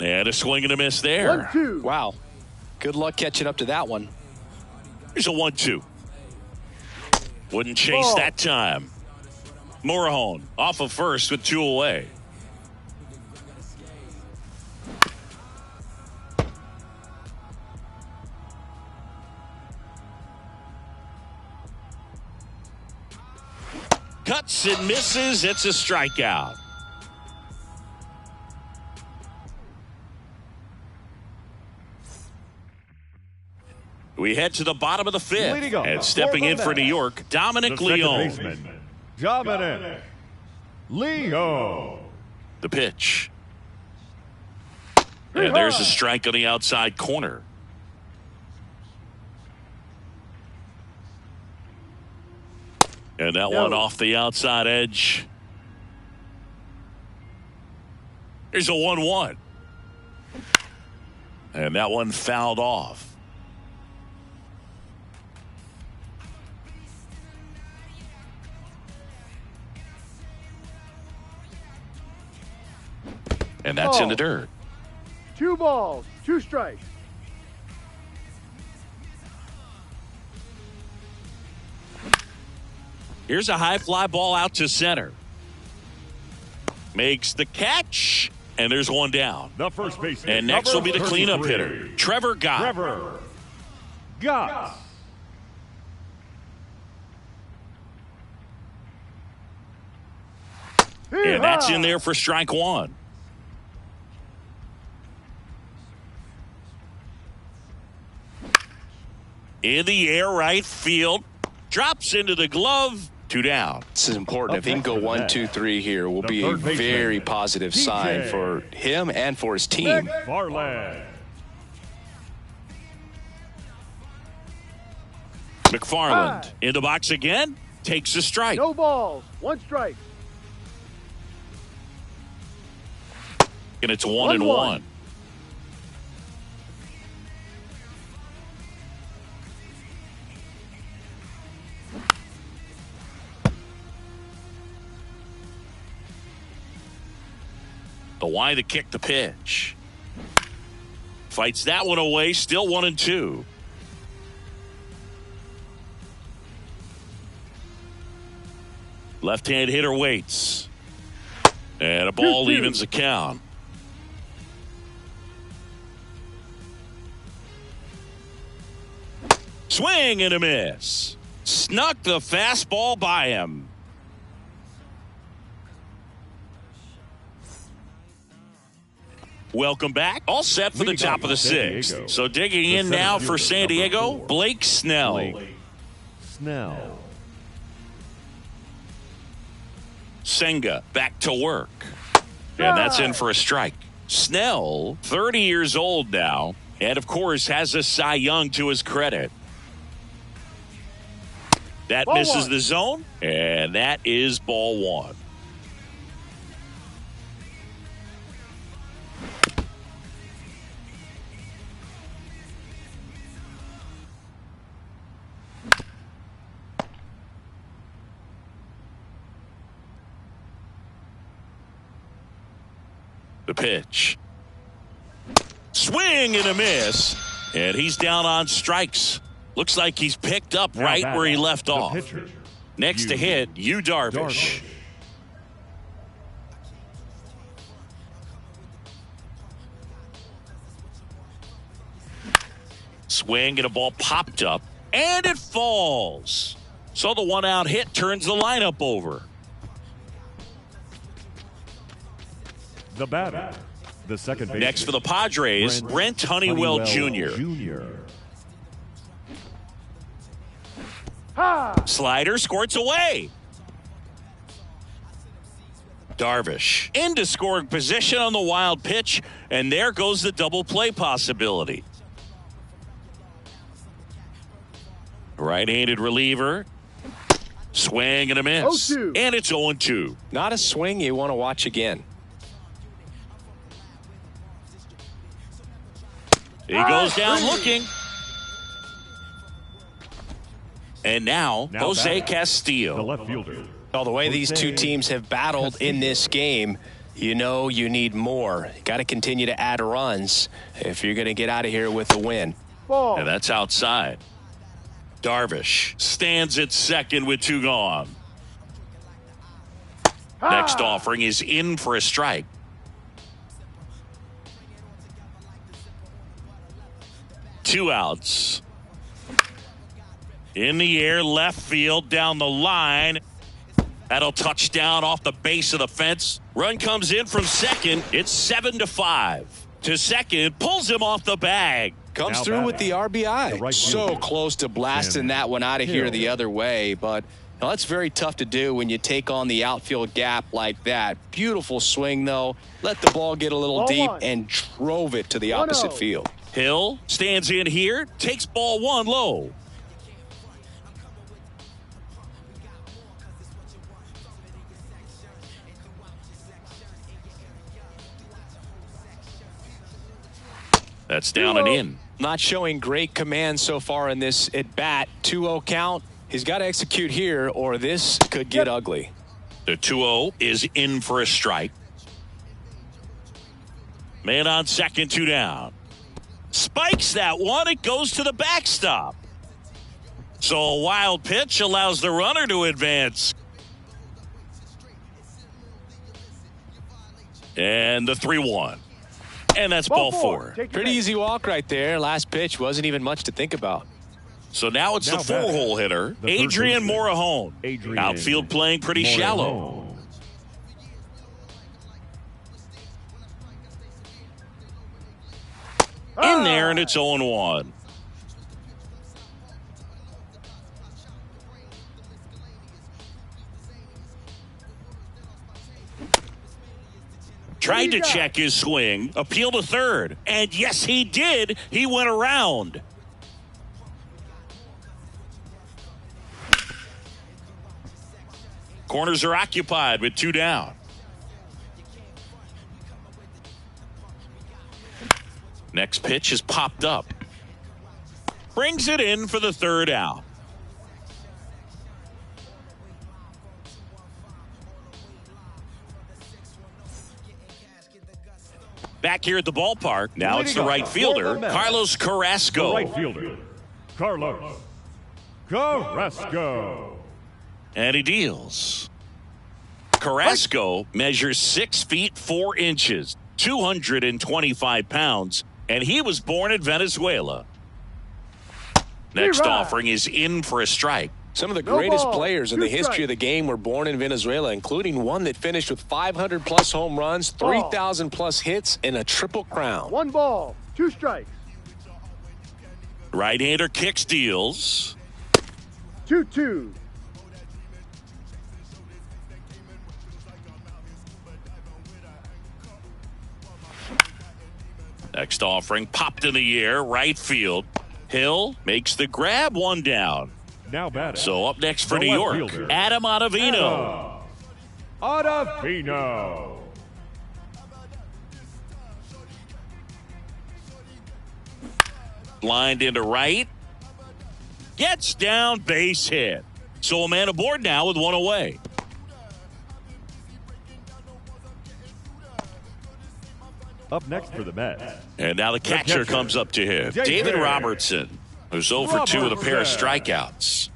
And a swing and a miss there. 1-2. Wow. Good luck catching up to that one. Here's a 1-2. Wouldn't chase that time. Morejon off of first with 2 away. Cuts and misses. It's a strikeout. We head to the bottom of the 5th. And stepping in for New York, Dominic Leone. Dominic Leone. The pitch. And there's a strike on the outside corner. And that one off the outside edge. Here's a 1-1. And that one fouled off. And that's in the dirt. 2 balls, 2 strikes. Here's a high fly ball out to center. Makes the catch, and there's one down. The first baseman. And next will be the cleanup hitter, Trevor Gott. And that's in there for strike 1. In the air, right field. Drops into the glove. 2 down. This is important. If he can go 1, 2, 3 here, will be a very positive sign for him and for his team. McFarland in the box again. Takes a strike. No balls. 1 strike. And it's 1-1. The Y to kick the pitch. Fights that one away. Still 1-2. Left-hand hitter waits. And a ball evens the count. Swing and a miss. Snuck the fastball by him. Welcome back. All set for the top of the 6th. So digging in now for San Diego, Blake Snell. Senga back to work. And that's in for a strike. Snell, 30 years old now, and of course has a Cy Young to his credit. That misses the zone, and that is ball 1. The pitch. Swing and a miss. And he's down on strikes. Looks like he's picked up right where he left off. Next to hit, Yu Darvish. Swing and a ball popped up. And it falls. So the 1-out hit turns the lineup over. The batter, the second baseman. Next for the Padres, Brent Honeywell Jr. Slider squirts away. Darvish into scoring position on the wild pitch, and there goes the double play possibility. Right-handed reliever. Swing and a miss. 0-2. And it's 0-2. Not a swing you want to watch again. He goes down looking. And now Jose Castillo. The left fielder. Well, the way these two teams have battled in this game, you know you need more. You got to continue to add runs if you're going to get out of here with a win. Ball. And that's outside. Darvish stands at second with 2 gone. Next offering is in for a strike. Two outs. In the air, left field, down the line. That'll touch down off the base of the fence. Run comes in from second. It's 7-5. To second, pulls him off the bag. Comes through with the RBI. So close to blasting that one out of here the other way, but that's very tough to do when you take on the outfield gap like that. Beautiful swing, though. Let the ball get a little deep and drove it to the opposite field. Hill stands in here, takes ball 1 low. That's down and in. Not showing great command so far in this at bat. 2-0 count. He's got to execute here or this could get ugly. The 2-0 is in for a strike. Man on second, 2 down. Spikes that one. It goes to the backstop. So a wild pitch allows the runner to advance. And the 3-1. And that's ball 4. Pretty easy walk right there. Last pitch wasn't even much to think about. So now it's the 4-hole hitter, Adrian Morejon. Outfield playing pretty shallow. In there, and it's 0-1. Tried to check his swing, appeal to third, and yes, he did. He went around. Corners are occupied with 2 down. Next pitch is popped up. Brings it in for the 3rd out. Back here at the ballpark, now it's the right fielder, Carlos Carrasco. The right fielder, Carlos Carrasco. And he deals. Carrasco measures 6 feet 4 inches, 225 pounds, and he was born in Venezuela. Next offering is in for a strike. Some of the greatest players in the history of the game were born in Venezuela, including one that finished with 500-plus home runs, 3,000-plus hits, and a triple crown. 1 ball, 2 strikes. Right-hander kicks, deals. 2-2. Next offering popped in the air, right field. Hill makes the grab, 1 down. Now batting. So up next for The New left York, fielder, Adam Ottavino. Ottavino. Lined into right. Gets down, base hit. So a man aboard now with 1 away. Up next for the Mets. And now the catcher comes up to him. David Robertson, who's 0 for 2 with a pair of strikeouts.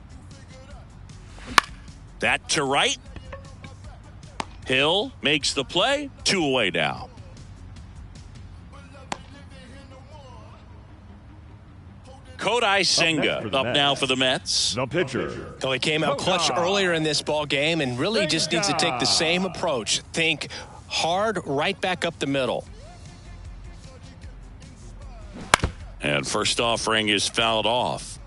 That to right. Hill makes the play. 2 away now. Kodai Senga up now for the Mets. The pitcher. So he came out clutch earlier in this ball game and really just needs to take the same approach. Think hard right back up the middle. And first offering is fouled off.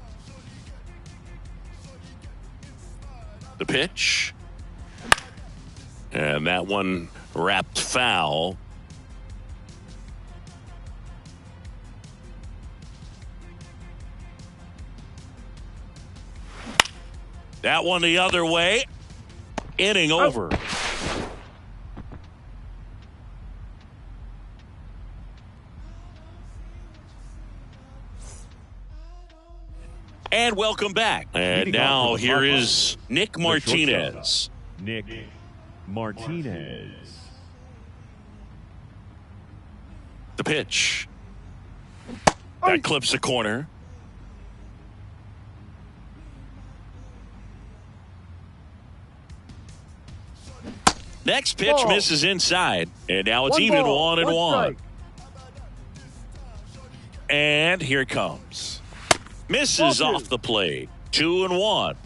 The pitch. And that one wrapped foul. That one the other way. Inning over. And welcome back. And now here is Nick Martinez. Nick Martinez. The pitch. That clips the corner. Next pitch misses inside. And now it's even 1-1. And here it comes. Misses off the plate. 2-1.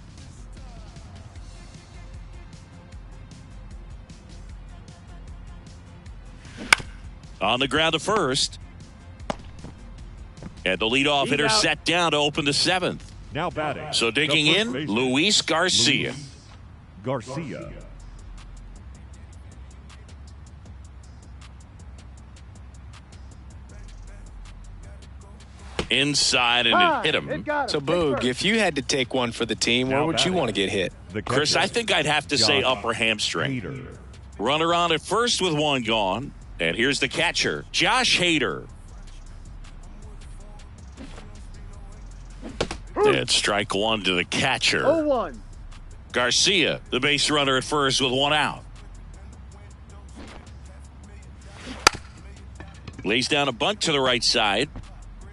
On the ground to first. And the leadoff hitter set down to open the 7th. Now batting. So digging in, Luis Garcia. Garcia. Inside and it hit him. So, Boog, if you had to take one for the team, where would you want to get hit? Chris, I think I'd have to say upper hamstring. Runner on at first with 1 gone. And here's the catcher, Josh Hader. And strike 1 to the catcher. 0-1. Garcia, the base runner at first with 1 out. Lays down a bunt to the right side.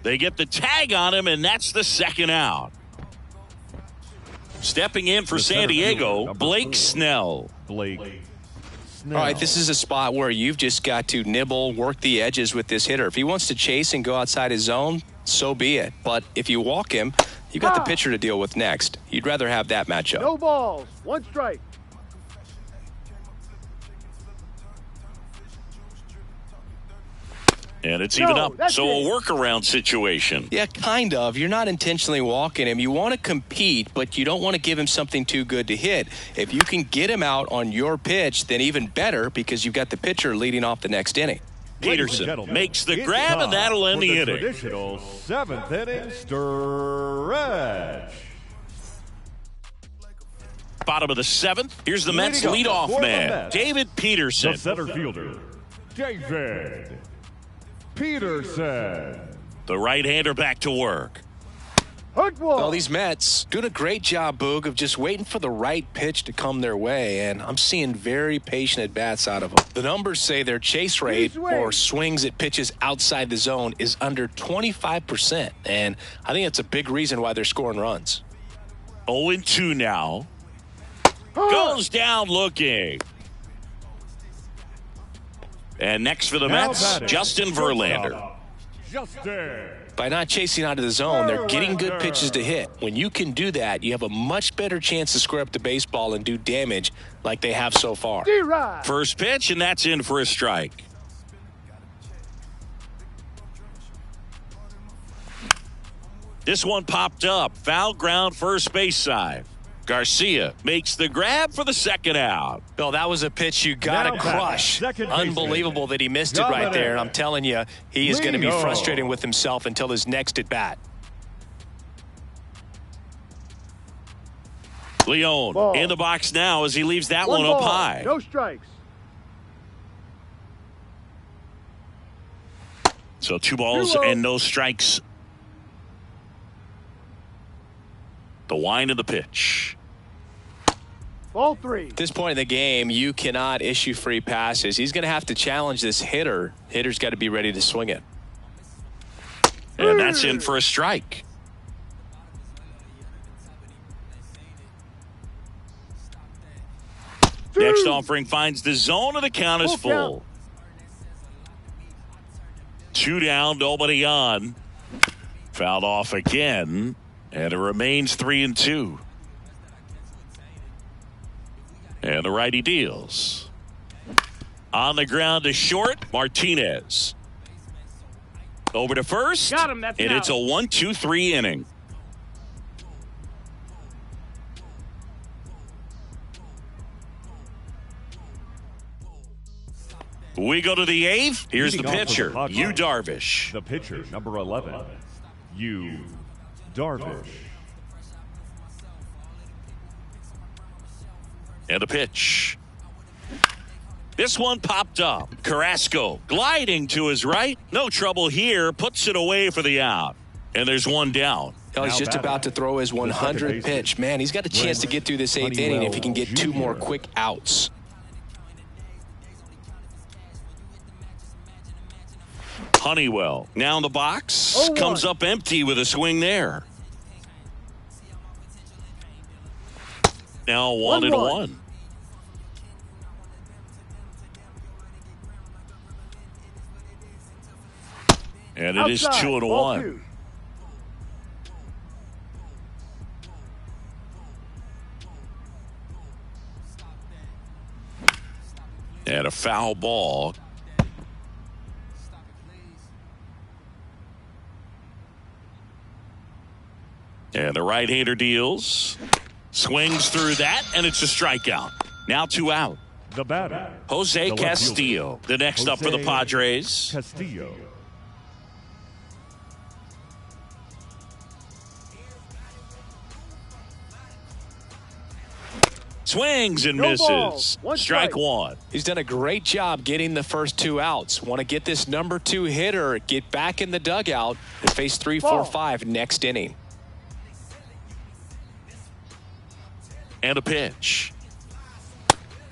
They get the tag on him, and that's the 2nd out. Stepping in for San Diego, Blake Snell. Blake Snell. All right, this is a spot where you've just got to nibble, work the edges with this hitter. If he wants to chase and go outside his zone, so be it. But if you walk him, you got the pitcher to deal with next. You'd rather have that matchup. No balls, 1 strike. And it's even up. So a workaround situation. Yeah, kind of. You're not intentionally walking him. You want to compete, but you don't want to give him something too good to hit. If you can get him out on your pitch, then even better, because you've got the pitcher leading off the next inning. Peterson makes the grab, and that'll end the inning. Traditional 7th inning stretch. Bottom of the 7th. Here's the Mets Leading up leadoff for the man, Mets, David Peterson. The center fielder, David Peterson. The right-hander back to work. Hook wall. Well, these Mets doing a great job, Boog, of just waiting for the right pitch to come their way, and I'm seeing very patient at-bats out of them. The numbers say their chase rate or swings at pitches outside the zone is under 25%, and I think that's a big reason why they're scoring runs. 0-2 now. Goes down looking. And next for the Mets, Justin Verlander. Justin. By not chasing out of the zone, they're getting good pitches to hit. When you can do that, you have a much better chance to square up the baseball and do damage like they have so far. D-Rod. First pitch, and that's in for a strike. This one popped up. Foul ground, first base side. Garcia makes the grab for the second out. Bill, that was a pitch you got to crush. Unbelievable that he missed it right there. And I'm telling you, he is going to be frustrated with himself until his next at bat. Leon in the box now as he leaves that one ball, up high. No strikes. So 2 balls and no strikes. The wind of the pitch. Ball 3. At this point in the game, you cannot issue free passes. He's going to have to challenge this hitter. Hitter's got to be ready to swing it. And that's in for a strike. Next offering finds the zone, and the count is full. 2 down, nobody on. Fouled off again, and it remains 3-2. And the righty deals. On the ground to short, Martinez. Over to first, Got him, that's and an it's a out. 1-2-3 inning. We go to the 8th. Here's the Leading off for pitcher, the Padres, Yu Darvish. The pitcher, number 11, Yu Darvish. And a pitch. This one popped up. Carrasco gliding to his right. No trouble here. Puts it away for the out. And there's one down. He's Now just batting, about to throw his 100th pitch. Man, he's got a chance to get through this 8th inning if he can get 2 more quick outs. Honeywell now in the box. 0-1. Comes up empty with a swing there. Now 1-1. And it is 2-1. And a foul ball. And the right-hander deals. Swings through that, and it's a strikeout. Now 2 out. The batter, Jose the left Castillo, the next up for the Jose Padres. Castillo. Swings and No misses. balls. One Strike strike. 1. He's done a great job getting the first 2 outs. Want to get this number 2 hitter, get back in the dugout, and face 3, 4, Ball. 5 next inning. And a pitch.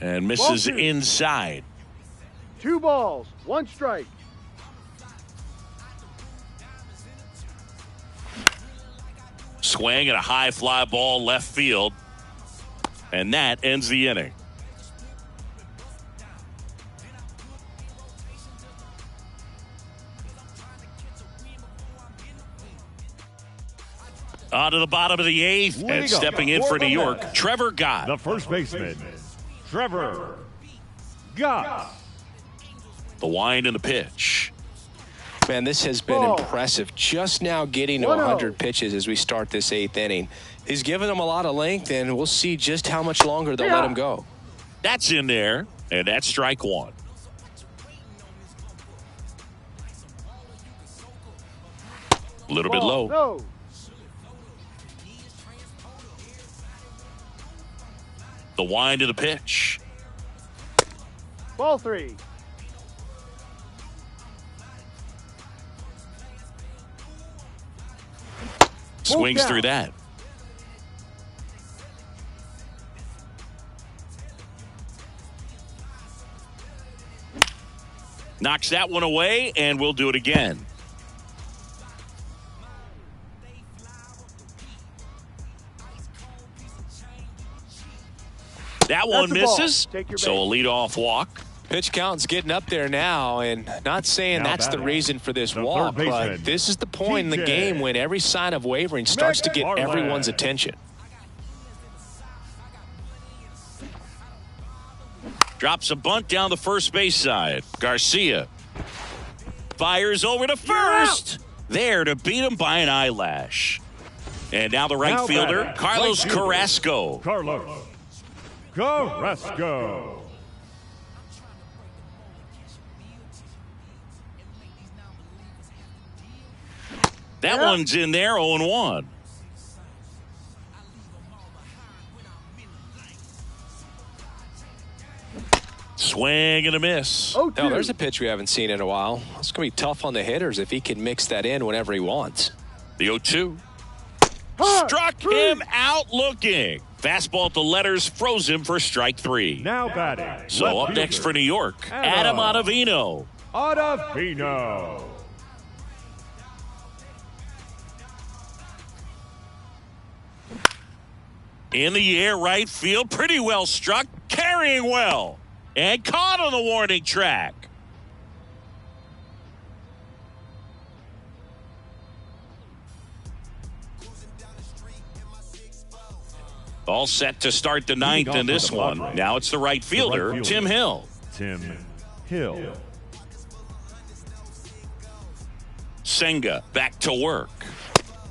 And misses Ball 2. inside. 2 balls, 1 strike. Swing and a high fly ball left field. And that ends the inning. On to the bottom of the 8th, and Leading stepping up in for the New York, Mets, Trevor Gott. The first baseman, Trevor Gott. The wind and the pitch. Man, this has been Ball. impressive. Just now getting to 1-0. 100 pitches as we start this 8th inning. He's given them a lot of length, and we'll see just how much longer they'll let him go. That's in there, and that's strike 1. A little bit Ball, low. no. The wind of the pitch. Ball 3. Swings through that. Knocks that one away, and we'll do it again. That one misses, so a leadoff walk. Pitch count's getting up there now, and not saying that's the reason for this walk, but this is the point in the game when every sign of wavering starts to get everyone's attention. Drops a bunt down the first base side. Garcia fires over to first. There to beat him by an eyelash. And now the right fielder, Carlos Carrasco. Carlos Carrasco. That one's in there, 0-1. Swing and a miss. Oh, there's a pitch we haven't seen in a while. It's going to be tough on the hitters if he can mix that in whenever he wants. The 0-2. Struck him out looking. Fastball at the letters, froze him for strike 3. Now batting. So up next for New York, Adam Ottavino. Ottavino. In the air, right field, pretty well struck, carrying well, and caught on the warning track. All set to start the ninth in this one. Now it's the right fielder, Tim Hill. Tim Hill. Senga back to work.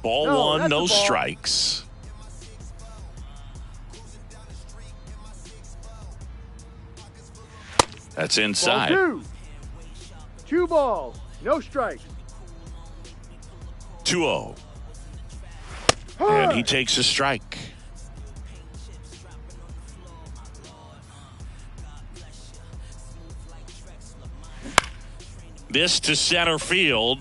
Ball 1, no strikes. That's inside. Ball 2. 2 balls, no strikes. 2-0. And he takes a strike. This to center field.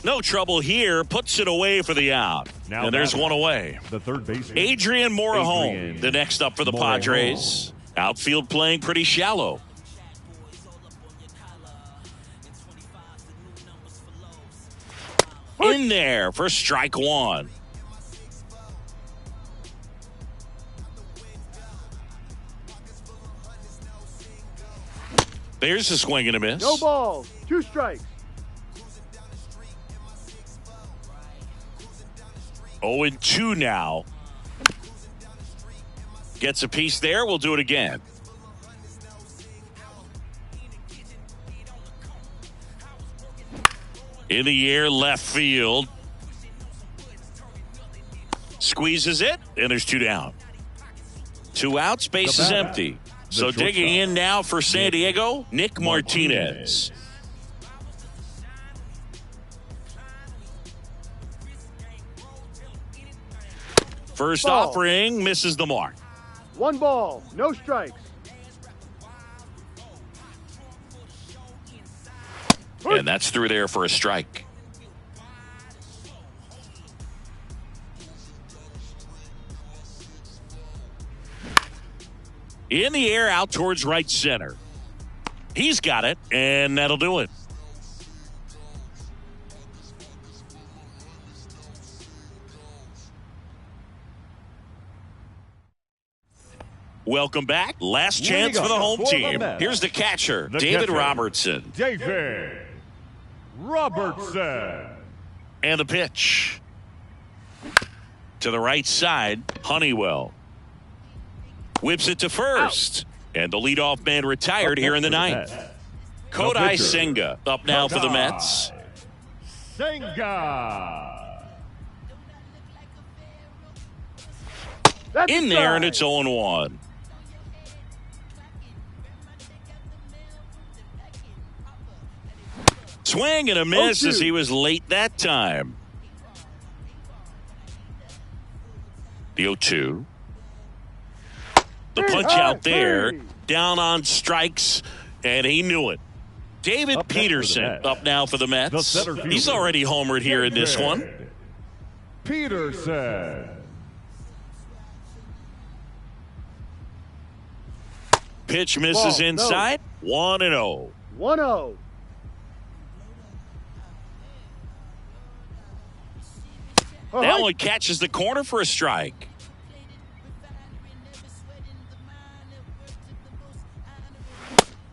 No trouble here. Puts it away for the out. Now and there's one away. The third baseman. Adrian Morejon, the next up for the Padres. Outfield playing pretty shallow. In there for strike 1. There's a swing and a miss. No balls, 2 strikes. 0-2 now. Gets a piece there. We'll do it again. In the air, left field. Squeezes it, and there's 2 down. 2 outs, base is empty. So digging in now for San Diego, Nick Martinez. First offering misses the mark. 1 ball, no strikes. And that's through there for a strike. In the air, out towards right center. He's got it, and that'll do it. Welcome back. Last chance for the home team. Here's the catcher, David Robertson. David Robertson. And the pitch. To the right side, Honeywell. Whips it to first. And the leadoff man retired here in the ninth. Kodai Senga up now for the Mets. Senga. In there, and it's 0-1. Swing and a miss as he was late that time. The 0-2. The punch out there, down on strikes, and he knew it. David Peterson up now for the Mets. He's already homered here in this one. Peterson. Pitch misses inside. 1-0. 1-0. That one catches the corner for a strike.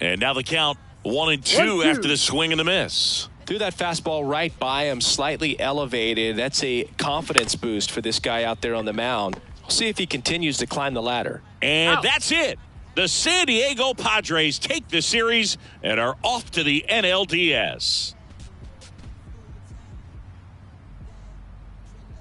And now the count 1-2 after the swing and the miss. Threw that fastball right by him, slightly elevated. That's a confidence boost for this guy out there on the mound. We'll see if he continues to climb the ladder. And that's it. The San Diego Padres take the series and are off to the NLDS.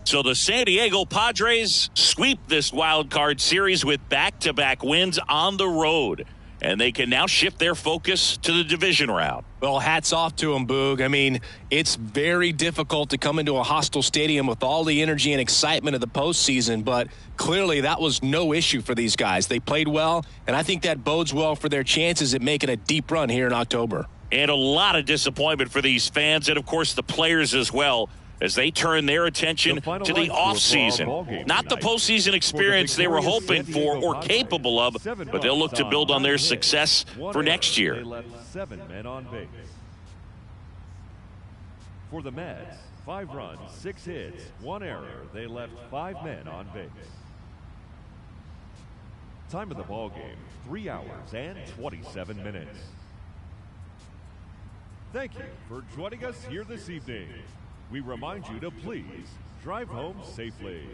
So the San Diego Padres sweep this wild card series with back-to-back wins on the road. And they can now shift their focus to the division round. Well, hats off to him, Boog. I mean, it's very difficult to come into a hostile stadium with all the energy and excitement of the postseason, but clearly that was no issue for these guys. They played well, and I think that bodes well for their chances at making a deep run here in October. And a lot of disappointment for these fans and, of course, the players as well, as they turn their attention to the offseason. Not the postseason experience they were hoping for or capable of, but they'll look to build on their success for next year. They left 7 men on base. For the Mets, 5 runs, 6 hits, 1 error. They left 5 men on base. Time of the ball game, 3 hours and 27 minutes. Thank you for joining us here this evening. We remind you to please drive home safely.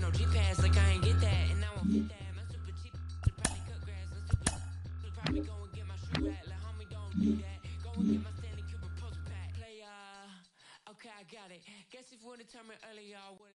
No G-Pass, like I ain't get that, and I won't fit that. My super cheap, should probably cut grass. My super should probably go and get my shoe rack. Like, homie, don't do that. Go and get my Stanley Cooper post pack. Play, okay, I got it. Guess if we would've turned me earlier, I would've.